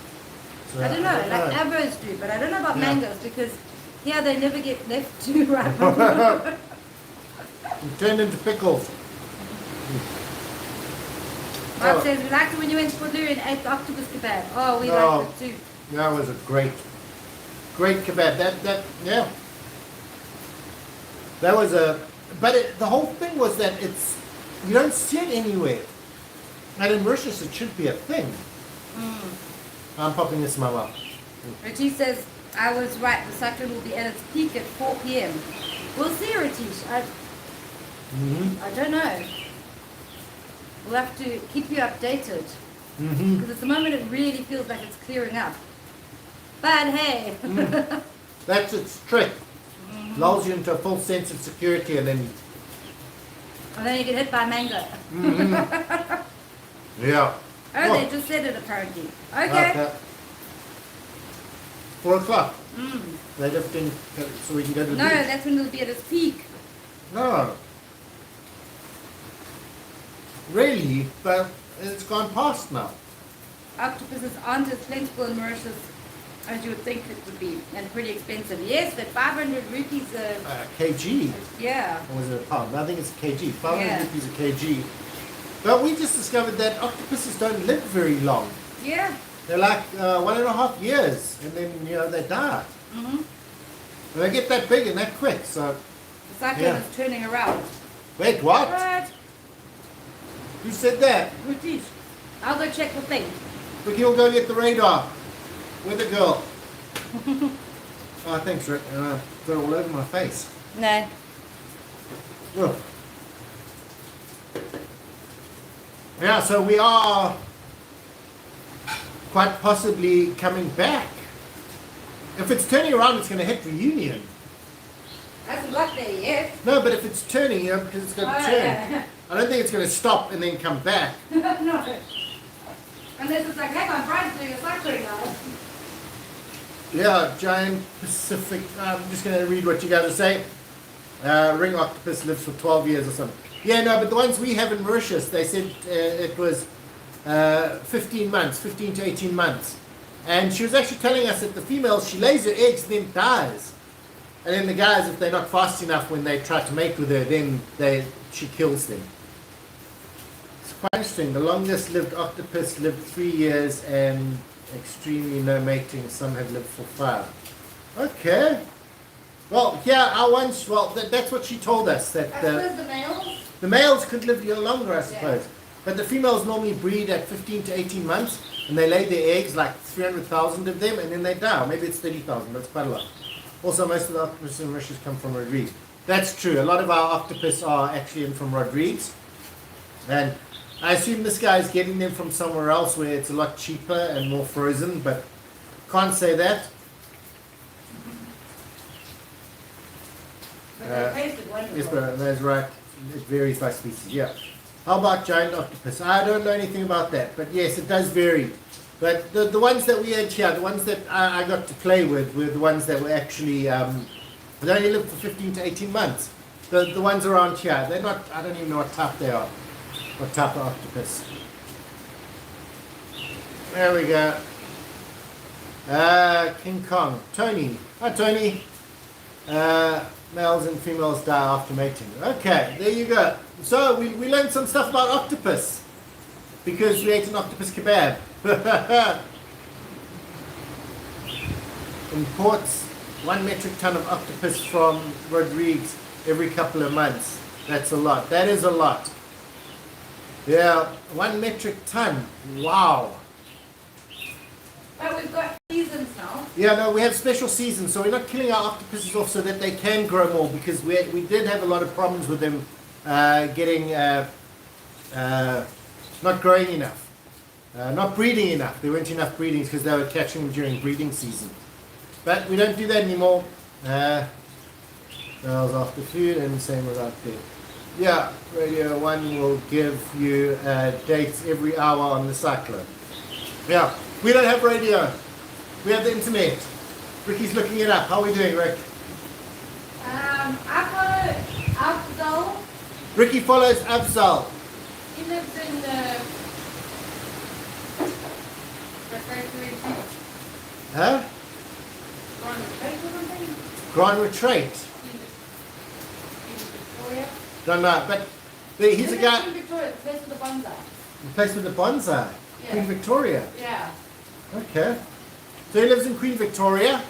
So I don't know, like avos do, but I don't know about Yeah. mangoes because here they never get left to ripe. Turned into pickles. Bob Oh. says, we liked it when you went to Purdue and ate the octopus kebab. Oh, we Oh. liked it too. That was a great kebab. Yeah. That was a, but the whole thing was that you don't see it anywhere. And in Mauritius, it should be a thing. I'm popping this in my mouth. Ratish says, I was right. The cyclone will be at its peak at 4 p.m. We'll see, Ratish. I don't know. We'll have to keep you updated. Because at the moment it really feels like it's clearing up. But hey. That's its trick. Lulls you into a false sense of security and then you get hit by mango. yeah. Oh, they just said it apparently. Okay. 4 o'clock. They lift in so we can go to the No, beach. that's when it'll be at its peak. No. Really? But it's gone past now. Octopuses aren't as plentiful in Mauritius as you would think it would be, and pretty expensive. Yes, but 500 rupees a... kg. Yeah. Or was it a pound? I think it's a kg. 500 rupees a kg. But we just discovered that octopuses don't live very long. Yeah. They're like 1.5 years, and then they die. And they get that big and that quick. So the cyclone is turning around. wait, what? What? Who said that? Ratish. I'll go check the thing. Look, you'll go get the radar. With the girl. Oh, thanks, Rick. Throw it all over my face. No. Ugh. Yeah, so we are quite possibly coming back. If it's turning around, it's going to hit Reunion. Hasn't got there yet. No, but if it's turning, because it's going to turn. Yeah. I don't think it's going to stop and then come back. No. Unless it's like, hey, my bride's doing a cyclone now. Yeah, giant Pacific. I'm just going to read what you got to say. Ring octopus lives for 12 years or something. Yeah, no, but the ones we have in Mauritius, they said it was 15 months, 15 to 18 months. And she was actually telling us that the females, she lays her eggs, then dies. And then the guys, if they're not fast enough when they try to mate with her, then she kills them. It's quite interesting. The longest lived octopus lived 3 years and extremely no mating. Some have lived for 5. Okay. Well, yeah, our ones, that's what she told us. That I suppose the males? the males could live a little longer, I suppose. Yeah. But the females normally breed at 15 to 18 months, and they lay their eggs, like 300,000 of them, and then they die. Or maybe it's 30,000, but it's quite a lot. Also, most of the octopus in Mauritius come from Rodrigues. That's true. A lot of our octopus are actually in from Rodrigues. And I assume this guy is getting them from somewhere else where it's a lot cheaper and more frozen, but can't say that. But they tasted wonderful. Yes, but that's right. It varies by species, yeah. How about giant octopus? I don't know anything about that, but yes, it does vary. But the ones that we had here, the ones that I got to play with, were the ones that were actually, they only lived for 15 to 18 months. The ones around here, they're not, I don't even know what type they are. What type of octopus. There we go. King Kong. Tony. Hi, Tony. Males and females die after mating. Okay, there you go. So we learned some stuff about octopus because we ate an octopus kebab. Imports 1 metric ton of octopus from Rodrigues every couple of months. That's a lot. That is a lot. Yeah, 1 metric ton. Wow. But we've got seasons now. Yeah, no, we have special seasons, so we're not killing our octopuses off so that they can grow more, because we did have a lot of problems with them getting not growing enough, not breeding enough. There weren't enough breedings because they were catching them during breeding season. But we don't do that anymore. Males after food, and same with out there. Yeah, Radio 1 will give you dates every hour on the Cyclone. Yeah. We don't have radio. We have the internet. Ricky's looking it up. How are we doing, Rick? I follow Afzal. Ricky follows Afzal. He lives in the Huh? Grand Retreat or something? Grand Retreat. Victoria. Don't know, but he's a guy. In Victoria, the place with the bonsai. The place with the bonsai. Yeah. Queen Victoria. Yeah. Okay. So he lives in Queen Victoria.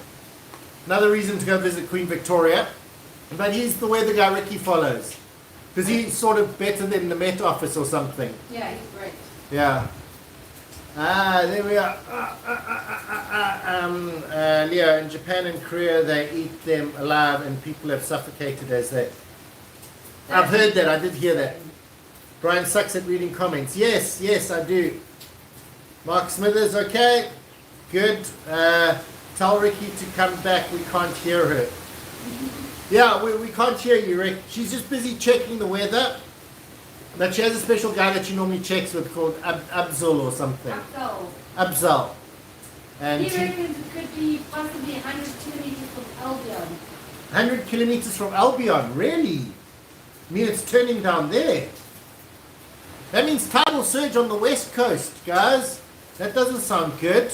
Another reason to go visit Queen Victoria. But he's the weather guy Ricky follows. Because he's sort of better than the Met Office or something. Yeah, he's great. Yeah. There we are. Leo, in Japan and Korea, they eat them alive and people have suffocated as they... I've heard that. I did hear that. Brian sucks at reading comments. Yes, I do. Mark Smithers, okay. Good. Tell Ricky to come back. We can't hear her. Yeah, we can't hear you, Rick. She's just busy checking the weather. But she has a special guy that she normally checks with called Abzul or something. Abzal. And he reckons it could be possibly 100 kilometers from Albion. 100 kilometers from Albion, really? I mean, it's turning down there. That means tidal surge on the west coast, guys. That doesn't sound good.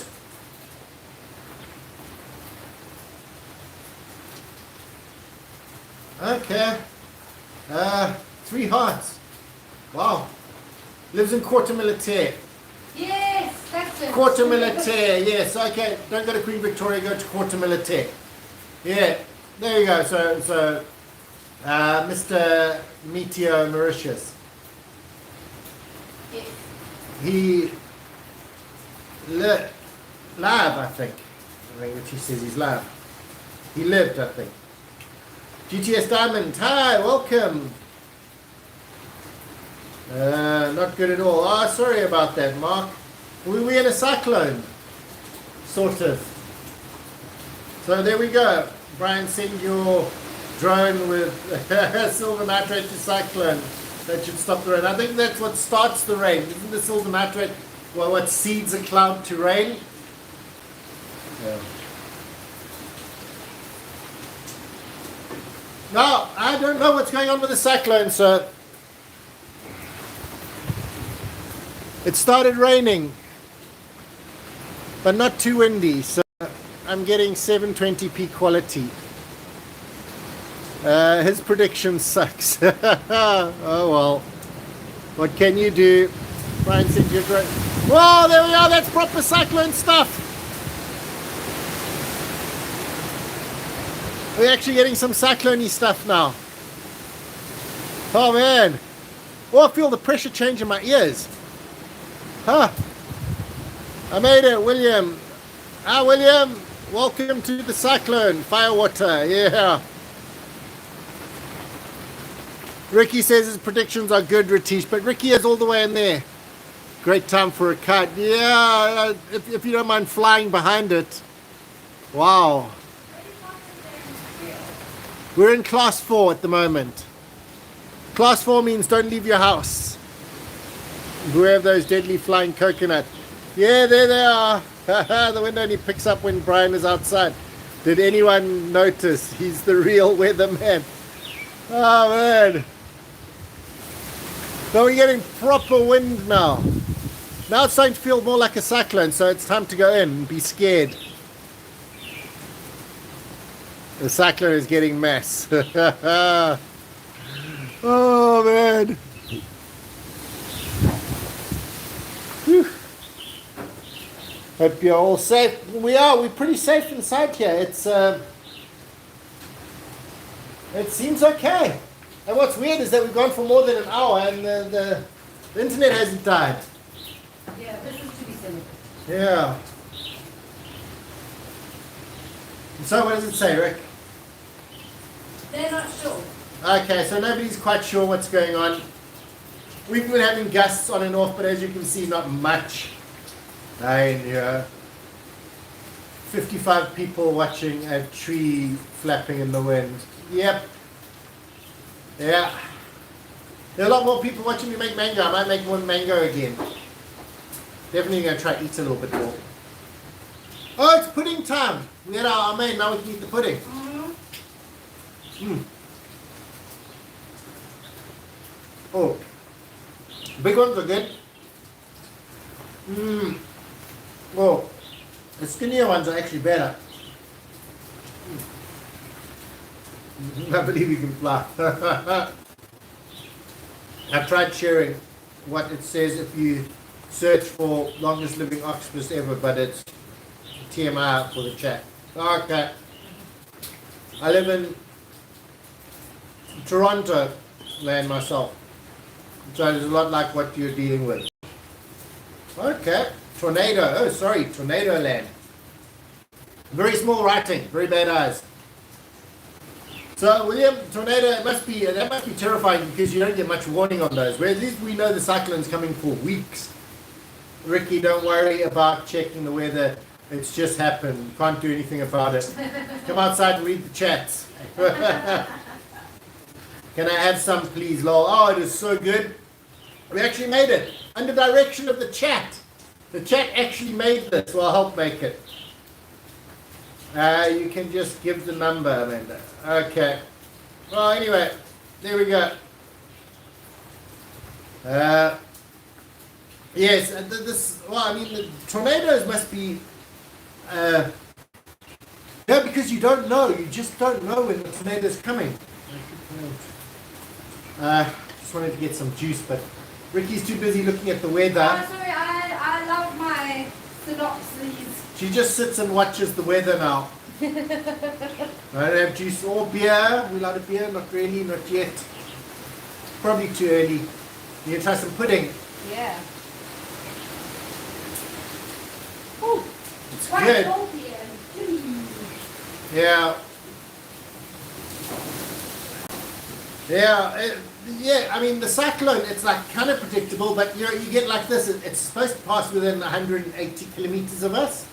Okay. 3 hearts. Wow. Lives in Quarter Militaire. Yes, that's it. Quarter Militaire, yes. Okay, don't go to Queen Victoria, go to Quarter Militaire. Yeah, there you go. So Mr. Meteor Mauritius. Yes. He live, I think what he says he's live. He lived, I think. GTS Diamond, hi, welcome. Not good at all. Oh, sorry about that, Mark. We're in a cyclone, sort of. So there we go. Brian, send your drone with silver nitrate to Cyclone. That should stop the rain. I think that's what starts the rain. Isn't the silver nitrate what seeds a cloud to rain? Yeah. No, I don't know what's going on with the cyclone, so it started raining, but not too windy, so I'm getting 720p quality. His prediction sucks. Oh well. What can you do? Brian said you're great. Whoa, there we are. That's proper cyclone stuff. We're actually getting some cyclone-y stuff now. Oh man. Oh, I feel the pressure change in my ears. Huh. I made it, William. Ah, William. Welcome to the cyclone. Firewater. Yeah. Ricky says his predictions are good, Ratish, but Ricky is all the way in there. Great time for a kite. Yeah, if you don't mind flying behind it. Wow. We're in class 4 at the moment. Class 4 means don't leave your house. We have those deadly flying coconut. Yeah, there they are. The wind only picks up when Brian is outside. Did anyone notice? He's the real weatherman. Oh man. So we're getting proper wind now. Now it's starting to feel more like a cyclone, so it's time to go in and be scared. The cyclone is getting mass. Oh man. Whew. Hope you're all safe. We're pretty safe inside here. It seems okay. And what's weird is that we've gone for more than an hour and the internet hasn't died. Yeah, this is to be seen. Yeah. So what does it say, Rick? They're not sure. Okay, so nobody's quite sure what's going on. We've been having gusts on and off, but as you can see, not much. And 55 people watching a tree flapping in the wind. Yep. Yeah. There are a lot more people watching me make mango. I might make one mango again. Definitely going to try to eat a little bit more. Oh, it's pudding time. We had our main, now we can eat the pudding. Oh, big ones are good. Oh, the skinnier ones are actually better. I believe you can fly. I tried sharing what it says if you search for longest living octopus ever, but it's TMI for the chat. Okay. I live in Toronto land myself. So it's a lot like what you're dealing with. Okay. Tornado. Oh, sorry. Tornado land. Very small writing. Very bad eyes. So, William, tornado, that must be terrifying because you don't get much warning on those. Where at least we know the cyclone's coming for weeks. Ricky, don't worry about checking the weather. It's just happened. You can't do anything about it. Come outside and read the chats. Can I have some, please, lol? Oh, it is so good. We actually made it. Under direction of the chat. The chat actually made this. Well, I'll help make it. You can just give the number, Amanda. Okay. Well, anyway, there we go. Yes, the tornadoes must be... no, because you don't know. You just don't know when the tornado's coming. Just wanted to get some juice, but Ricky's too busy looking at the weather. Oh, sorry, I love my synopses. She just sits and watches the weather now. I don't have juice or beer. We allowed a beer? Not really, not yet. Probably too early. You can try some pudding. Yeah. Ooh, it's good. Yeah. Yeah, I mean the cyclone, it's like kind of predictable, but you get like this, it's supposed to pass within 180 kilometers of us,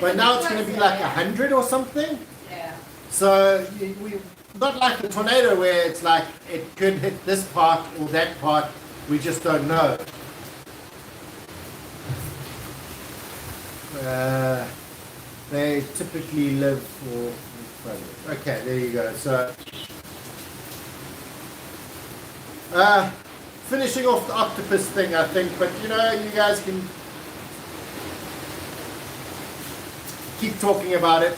but now it's going to be like 100 or something. Yeah. So we not like the tornado where it's like it could hit this part or that part, we just don't know. They typically live for... Okay, there you go. So, finishing off the octopus thing, I think, but you guys can keep talking about it.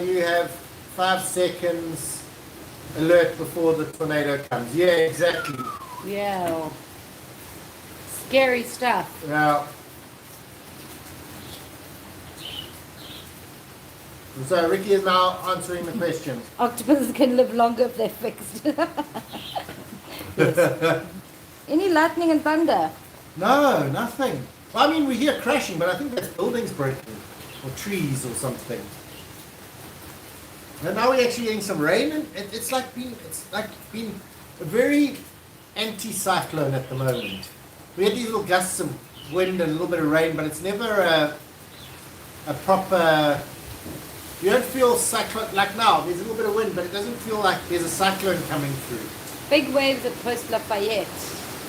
You have 5 seconds alert before the tornado comes. Yeah, exactly. Yeah. Scary stuff. Yeah. So Ricky is now answering the questions. Octopuses can live longer if they're fixed. Yes. Any lightning and thunder? No, nothing. Well, I mean, we hear crashing, but I think that's buildings breaking or trees or something. And now we're actually getting some rain, and it's like been a very anti-cyclone at the moment. We had these little gusts of wind and a little bit of rain, but it's never a proper. You don't feel cyclone like now. There's a little bit of wind, but it doesn't feel like there's a cyclone coming through. Big waves at Post Lafayette.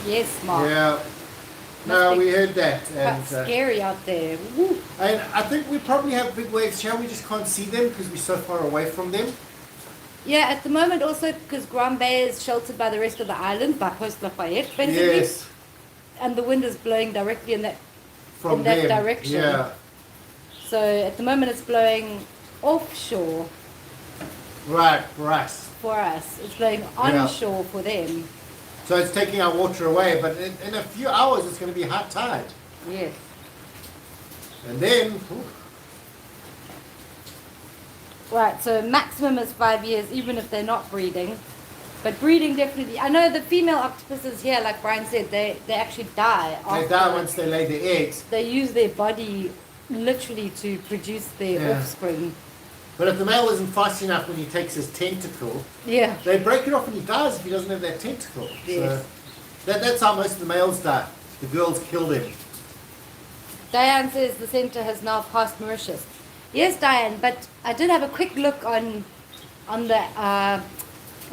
Yes, Mark. Yeah. No, we heard that. And scary out there. Woo. And I think we probably have big waves here. We just can't see them because we're so far away from them. Yeah, at the moment also because Grand Bay is sheltered by the rest of the island, by Post Lafayette, basically. Yes. And the wind is blowing directly in that direction. Yeah. So at the moment it's blowing offshore. Right, for us. For us. It's blowing onshore for them. So it's taking our water away, but in a few hours it's going to be high tide. Yes. And then... Right, so maximum is 5 years, even if they're not breeding. But breeding definitely... I know the female octopuses here, like Brian said, they actually die. They die once they lay their eggs. They use their body literally to produce their offspring. But if the male isn't fast enough when he takes his tentacle, they break it off and he dies if he doesn't have that tentacle. Yes. So that's how most of the males die. The girls kill them. Diane says the centre has now passed Mauritius. Yes, Diane, but I did have a quick look on the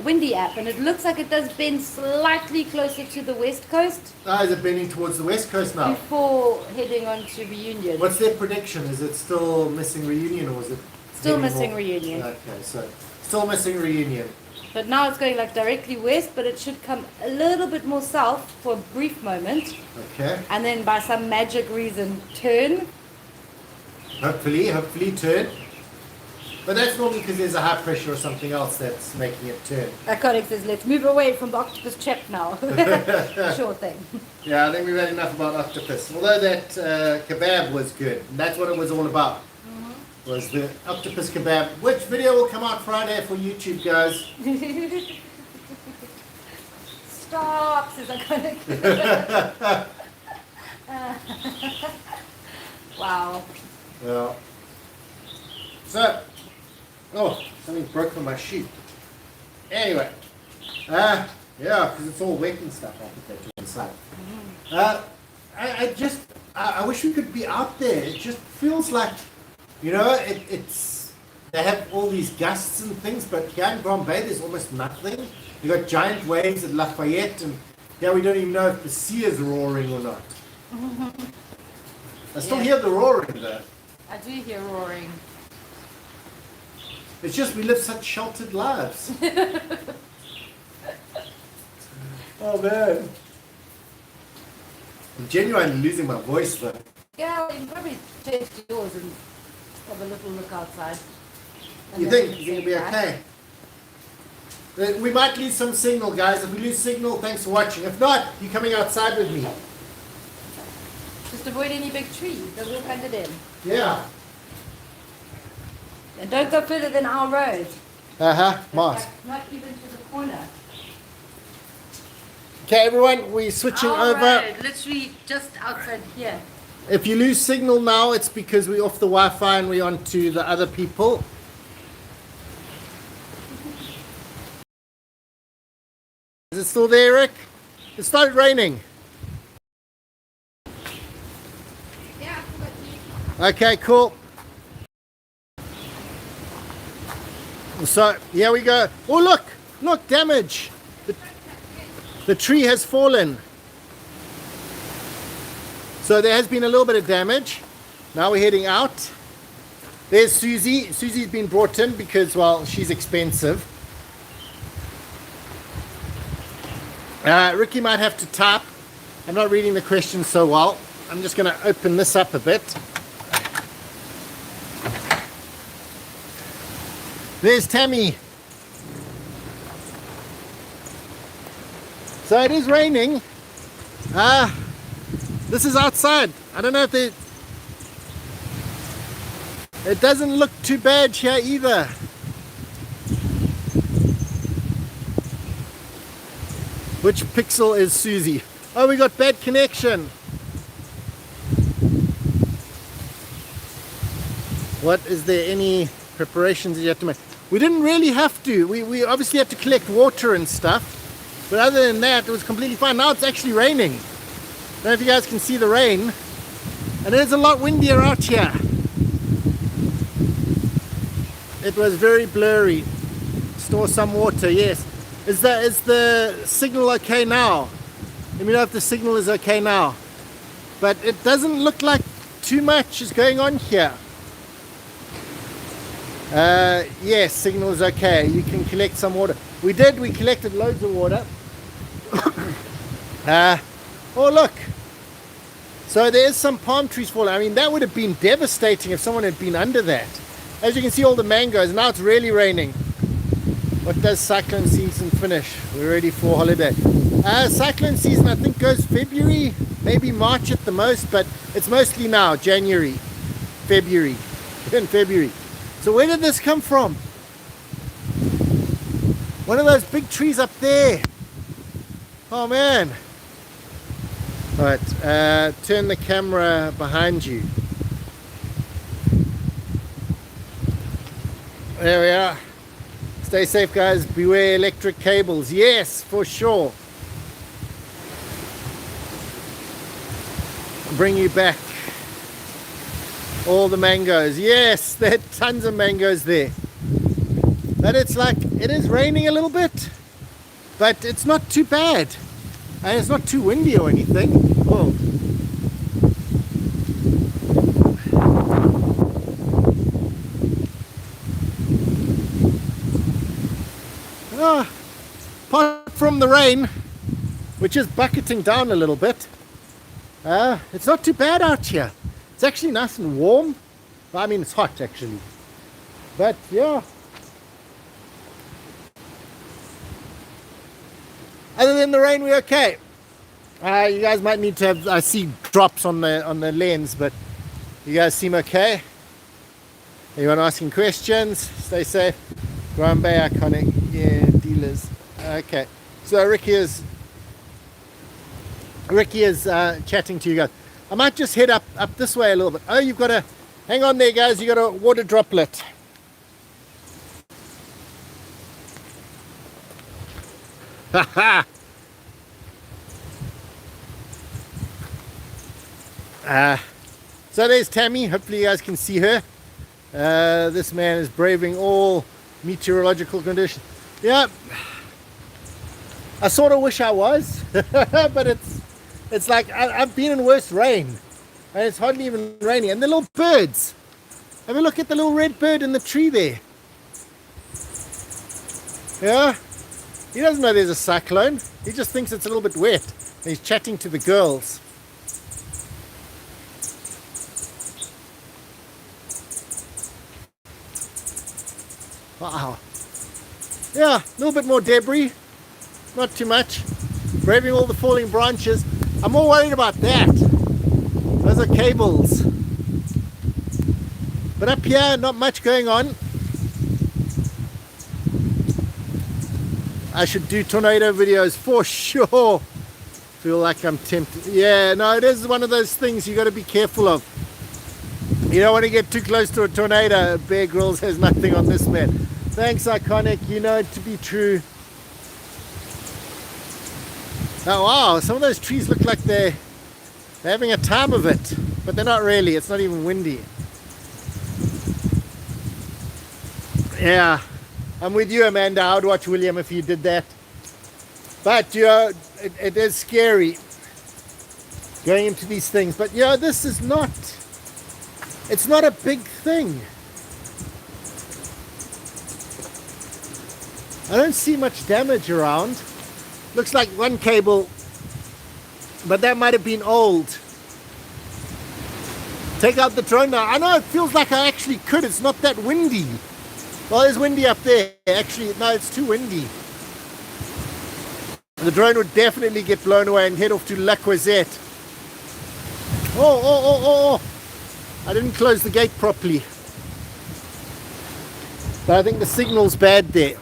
Windy app, and it looks like it does bend slightly closer to the west coast. Is it bending towards the west coast now? Before heading on to Reunion. What's their prediction? Is it still missing Reunion, or is it... Still missing Reunion. Okay, so still missing Reunion. But now it's going like directly west, but it should come a little bit more south for a brief moment. Okay. And then by some magic reason turn. Hopefully turn. But that's normally because there's a high pressure or something else that's making it turn. Iconic says, let's move away from the octopus chat now. Sure thing. Yeah, I think we've had enough about octopus. Although that kebab was good. And that's what it was all about. Was the octopus kebab, which video will come out Friday for YouTube, guys. Stop, says Iconic. Wow. Yeah. So, oh, something broke on my sheet. Anyway, yeah, because it's all wet and stuff. I'll put that to one side. I wish we could be out there. It just feels like, it's they have all these gusts and things, but here in Grand Bay there's almost nothing. You got giant waves at Lafayette, and yeah, we don't even know if the sea is roaring or not. I still hear the roaring though. I do hear roaring. It's just we live such sheltered lives. Oh man. I'm genuinely losing my voice though. Yeah, you can probably change to yours and have a little look outside. And You then think we you're can going to be say bye. okay? We might lose some signal, guys. If we lose signal, thanks for watching. If not, you're coming outside with me. Just avoid any big trees. They'll walk under them. Yeah. And don't go further than our road. Mask. Like, not even to the corner. Okay, everyone, we're switching Our over. road, literally just outside here. If you lose signal now, it's because we're off the Wi-Fi and we're on to the other people. Is it still there, Rick? It started raining. Yeah, Okay, cool. So, here we go. Oh, look, damage. The tree has fallen. So there has been a little bit of damage. Now we're heading out. There's Susie. Susie's been brought in because, well, she's expensive. Ricky might have to type. I'm not reading the questions so well. I'm just going to open this up a bit. There's Tammy. So it is raining. This is outside. I don't know if it doesn't look too bad here either. Which pixel is Susie? Oh, we got bad connection. What, is there any preparations that you have to make? We didn't really have to. We obviously have to collect water and stuff. But other than that, it was completely fine. Now it's actually raining. I don't know if you guys can see the rain. And it is a lot windier out here. It was very blurry. Store some water, yes. Is the signal okay now? Let me know if the signal is okay now. But it doesn't look like too much is going on here. Yes, signal is okay. You can collect some water. We collected loads of water. Oh look, so there's some palm trees falling. I mean, that would have been devastating if someone had been under that. As you can see, all the mangoes. Now it's really raining. What does cyclone season finish? We're ready for holiday. Cyclone season, I think, goes February, maybe March at the most, but it's mostly now January, February. In February. So where did this come from? One of those big trees up there. Oh man. Alright, turn the camera behind you. There we are. Stay safe, guys. Beware electric cables. Yes, for sure. Bring you back. All the mangoes. Yes, there are tons of mangoes there. But it's like, it is raining a little bit, but it's not too bad. And it's not too windy or anything. Oh. Apart from the rain, which is bucketing down a little bit, it's not too bad out here. It's actually nice and warm. I mean, it's hot actually. But yeah. Other than the rain, we're okay. You guys might need to have, I see drops on the lens, but you guys seem okay. Anyone asking questions? Stay safe. Grand Bay iconic, yeah, dealers. Okay, so Ricky is chatting to you guys. I might just head up this way a little bit. Oh, you've got a, hang on there guys, you got a water droplet. Ha ha. So there's Tammy. Hopefully you guys can see her. This man is braving all meteorological conditions. Yeah, I sort of wish I was, but it's like I've been in worse rain, and it's hardly even raining. And the little birds. Have a look at the little red bird in the tree there. Yeah, he doesn't know there's a cyclone. He just thinks it's a little bit wet. And he's chatting to the girls. Wow. Yeah, a little bit more debris. Not too much. Braving all the falling branches. I'm more worried about that. Those are cables. But up here, not much going on. I should do tornado videos for sure. Feel like I'm tempted. Yeah, no, it is one of those things you got to be careful of. You don't want to get too close to a tornado. Bear Grylls has nothing on this man. Thanks, Iconic. You know it to be true. Oh wow, some of those trees look like they're having a time of it, but they're not really. It's not even windy. Yeah, I'm with you, Amanda. I would watch William if you did that. But you know, it is scary going into these things. But you know, this is not. It's not a big thing. I don't see much damage around. Looks like one cable, but that might have been old. Take out the drone now. I know it feels like I actually could. It's not that windy. Well, it's windy up there. Actually, no, it's too windy. The drone would definitely get blown away and head off to La Croisette. Oh. I didn't close the gate properly. But I think the signal's bad there.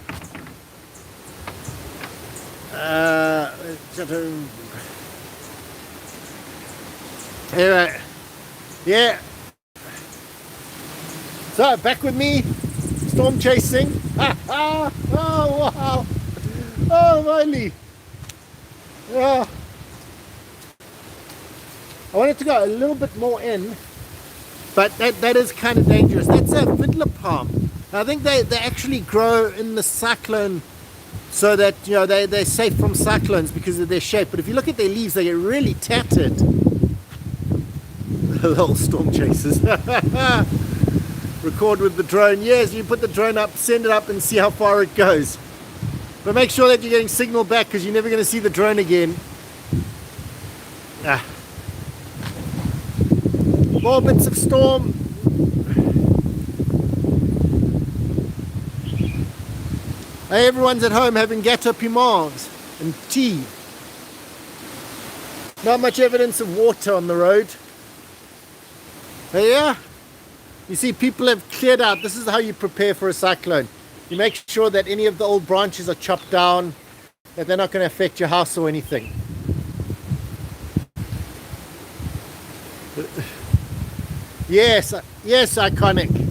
Anyway, yeah. So back with me, storm chasing. Oh wow! Oh Miley! Yeah. I wanted to go a little bit more in, but that is kind of dangerous. That's a fiddler palm. I think they actually grow in the cyclone. So that, you know, they're safe from cyclones because of their shape. But if you look at their leaves, they get really tattered. Little storm chasers. Record with the drone. Yes, you put the drone up, send it up and see how far it goes. But make sure that you're getting signal back because you're never going to see the drone again. More bits of storm. Hey, everyone's at home having gâteau piments and tea. Not much evidence of water on the road. But yeah, you see people have cleared out. This is how you prepare for a cyclone. You make sure that any of the old branches are chopped down, that they're not going to affect your house or anything. Yes, Iconic.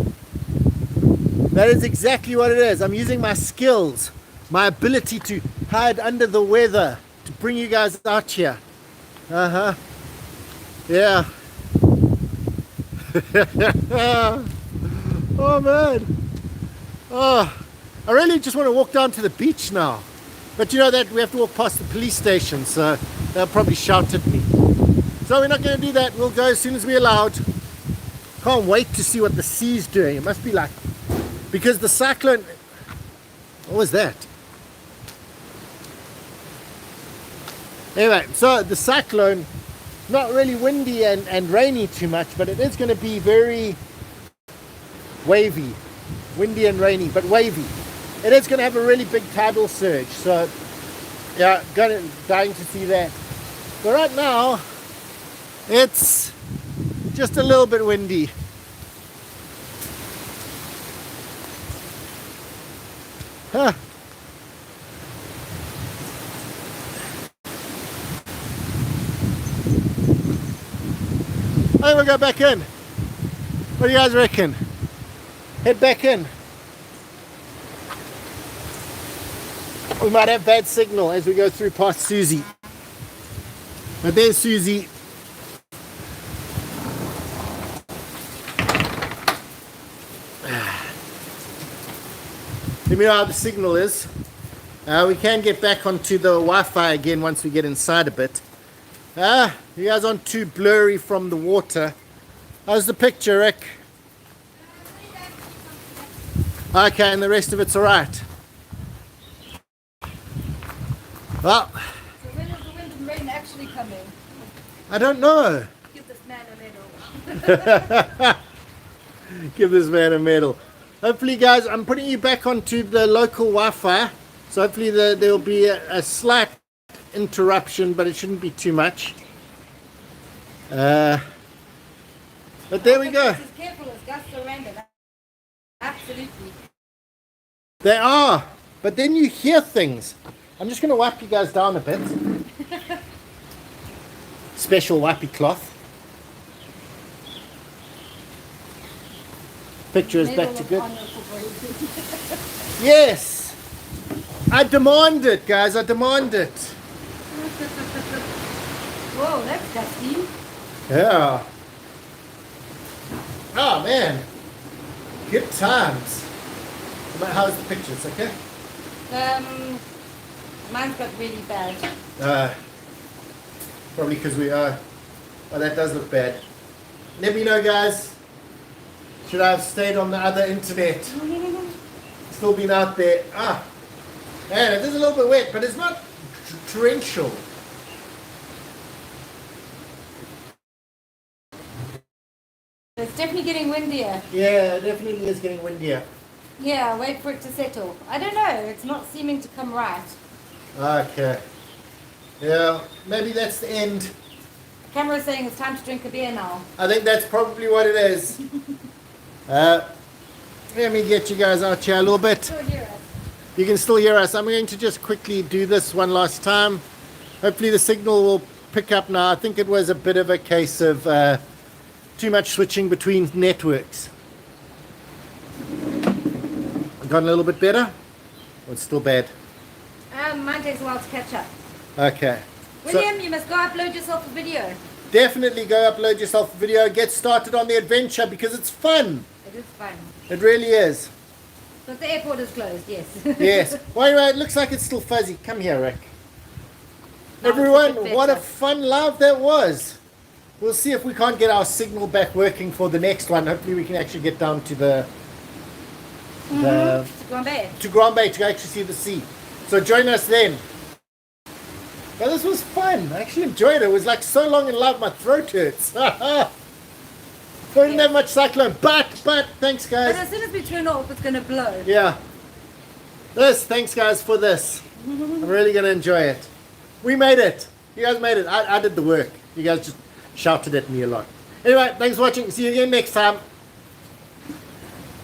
That is exactly what it is. I'm using my skills, my ability to hide under the weather to bring you guys out here. Yeah. Oh man. Oh, I really just want to walk down to the beach now. But you know that we have to walk past the police station, so they'll probably shout at me. So we're not going to do that. We'll go as soon as we're allowed. Can't wait to see what the sea's doing. It must be like, because the cyclone, what was that? Anyway, so the cyclone, not really windy and rainy too much, but it is going to be very wavy. Windy and rainy, but wavy. It is going to have a really big tidal surge, so yeah, dying to see that. But right now, it's just a little bit windy. Huh. Maybe we'll go back in. What do you guys reckon? Head back in. We might have bad signal as we go through past Susie. But there's Susie. Let me know how the signal is. We can get back onto the Wi-Fi again once we get inside a bit. You guys aren't too blurry from the water. How's the picture, Rick? Okay, and the rest of it's alright. Well, So when is the wind and rain actually coming? I don't know. Give this man a medal. Give this man a medal. Hopefully, guys, I'm putting you back onto the local Wi-Fi. So hopefully there'll be a slight interruption, but it shouldn't be too much. But there we go. As careful as gusts are random. Absolutely. They are. But then you hear things. I'm just going to wipe you guys down a bit. Special wipey cloth. Picture is back to good. Yes. I demand it, guys. I demand it. Whoa, that's dusty. Yeah. Oh, man. Good times. How's the pictures, okay? Mine's got really bad. Probably because we are. Oh, that does look bad. Let me know, guys. Should I have stayed on the other internet? Still been out there. Man, it is a little bit wet, but it's not torrential. It's definitely getting windier. Yeah, it definitely is getting windier. Yeah, wait for it to settle. I don't know. It's not seeming to come right. Okay. Yeah, maybe that's the end. The camera's saying it's time to drink a beer now. I think that's probably what it is. Let me get you guys out here a little bit. Still hear us. You can still hear us. I'm going to just quickly do this one last time. Hopefully the signal will pick up now. I think it was a bit of a case of too much switching between networks. Got a little bit better? Or it's still bad? Mine takes a while to catch up. Okay. William, you must go upload yourself a video. Definitely go upload yourself a video. Get started on the adventure because it's fun. It is fun. It really is. But the airport is closed, yes. Yes. Well, anyway, it looks like it's still fuzzy. Come here, Rick. Now it's a Everyone, bit what a better. fun live that was. We'll see if we can't get our signal back working for the next one. Hopefully we can actually get down to the to Grand Bay to actually see the sea. So join us then. But this was fun. I actually enjoyed it. It was like so long in live my throat hurts. We didn't have much cyclone, but thanks guys. But as soon as we turn off, it's going to blow. Yeah. Thanks guys for this. I'm really going to enjoy it. We made it. You guys made it. I did the work. You guys just shouted at me a lot. Anyway, thanks for watching. See you again next time.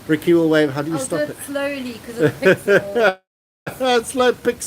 Ricky will wave. How do you I'll stop do it? it slowly because of the pixel. Slow pixel.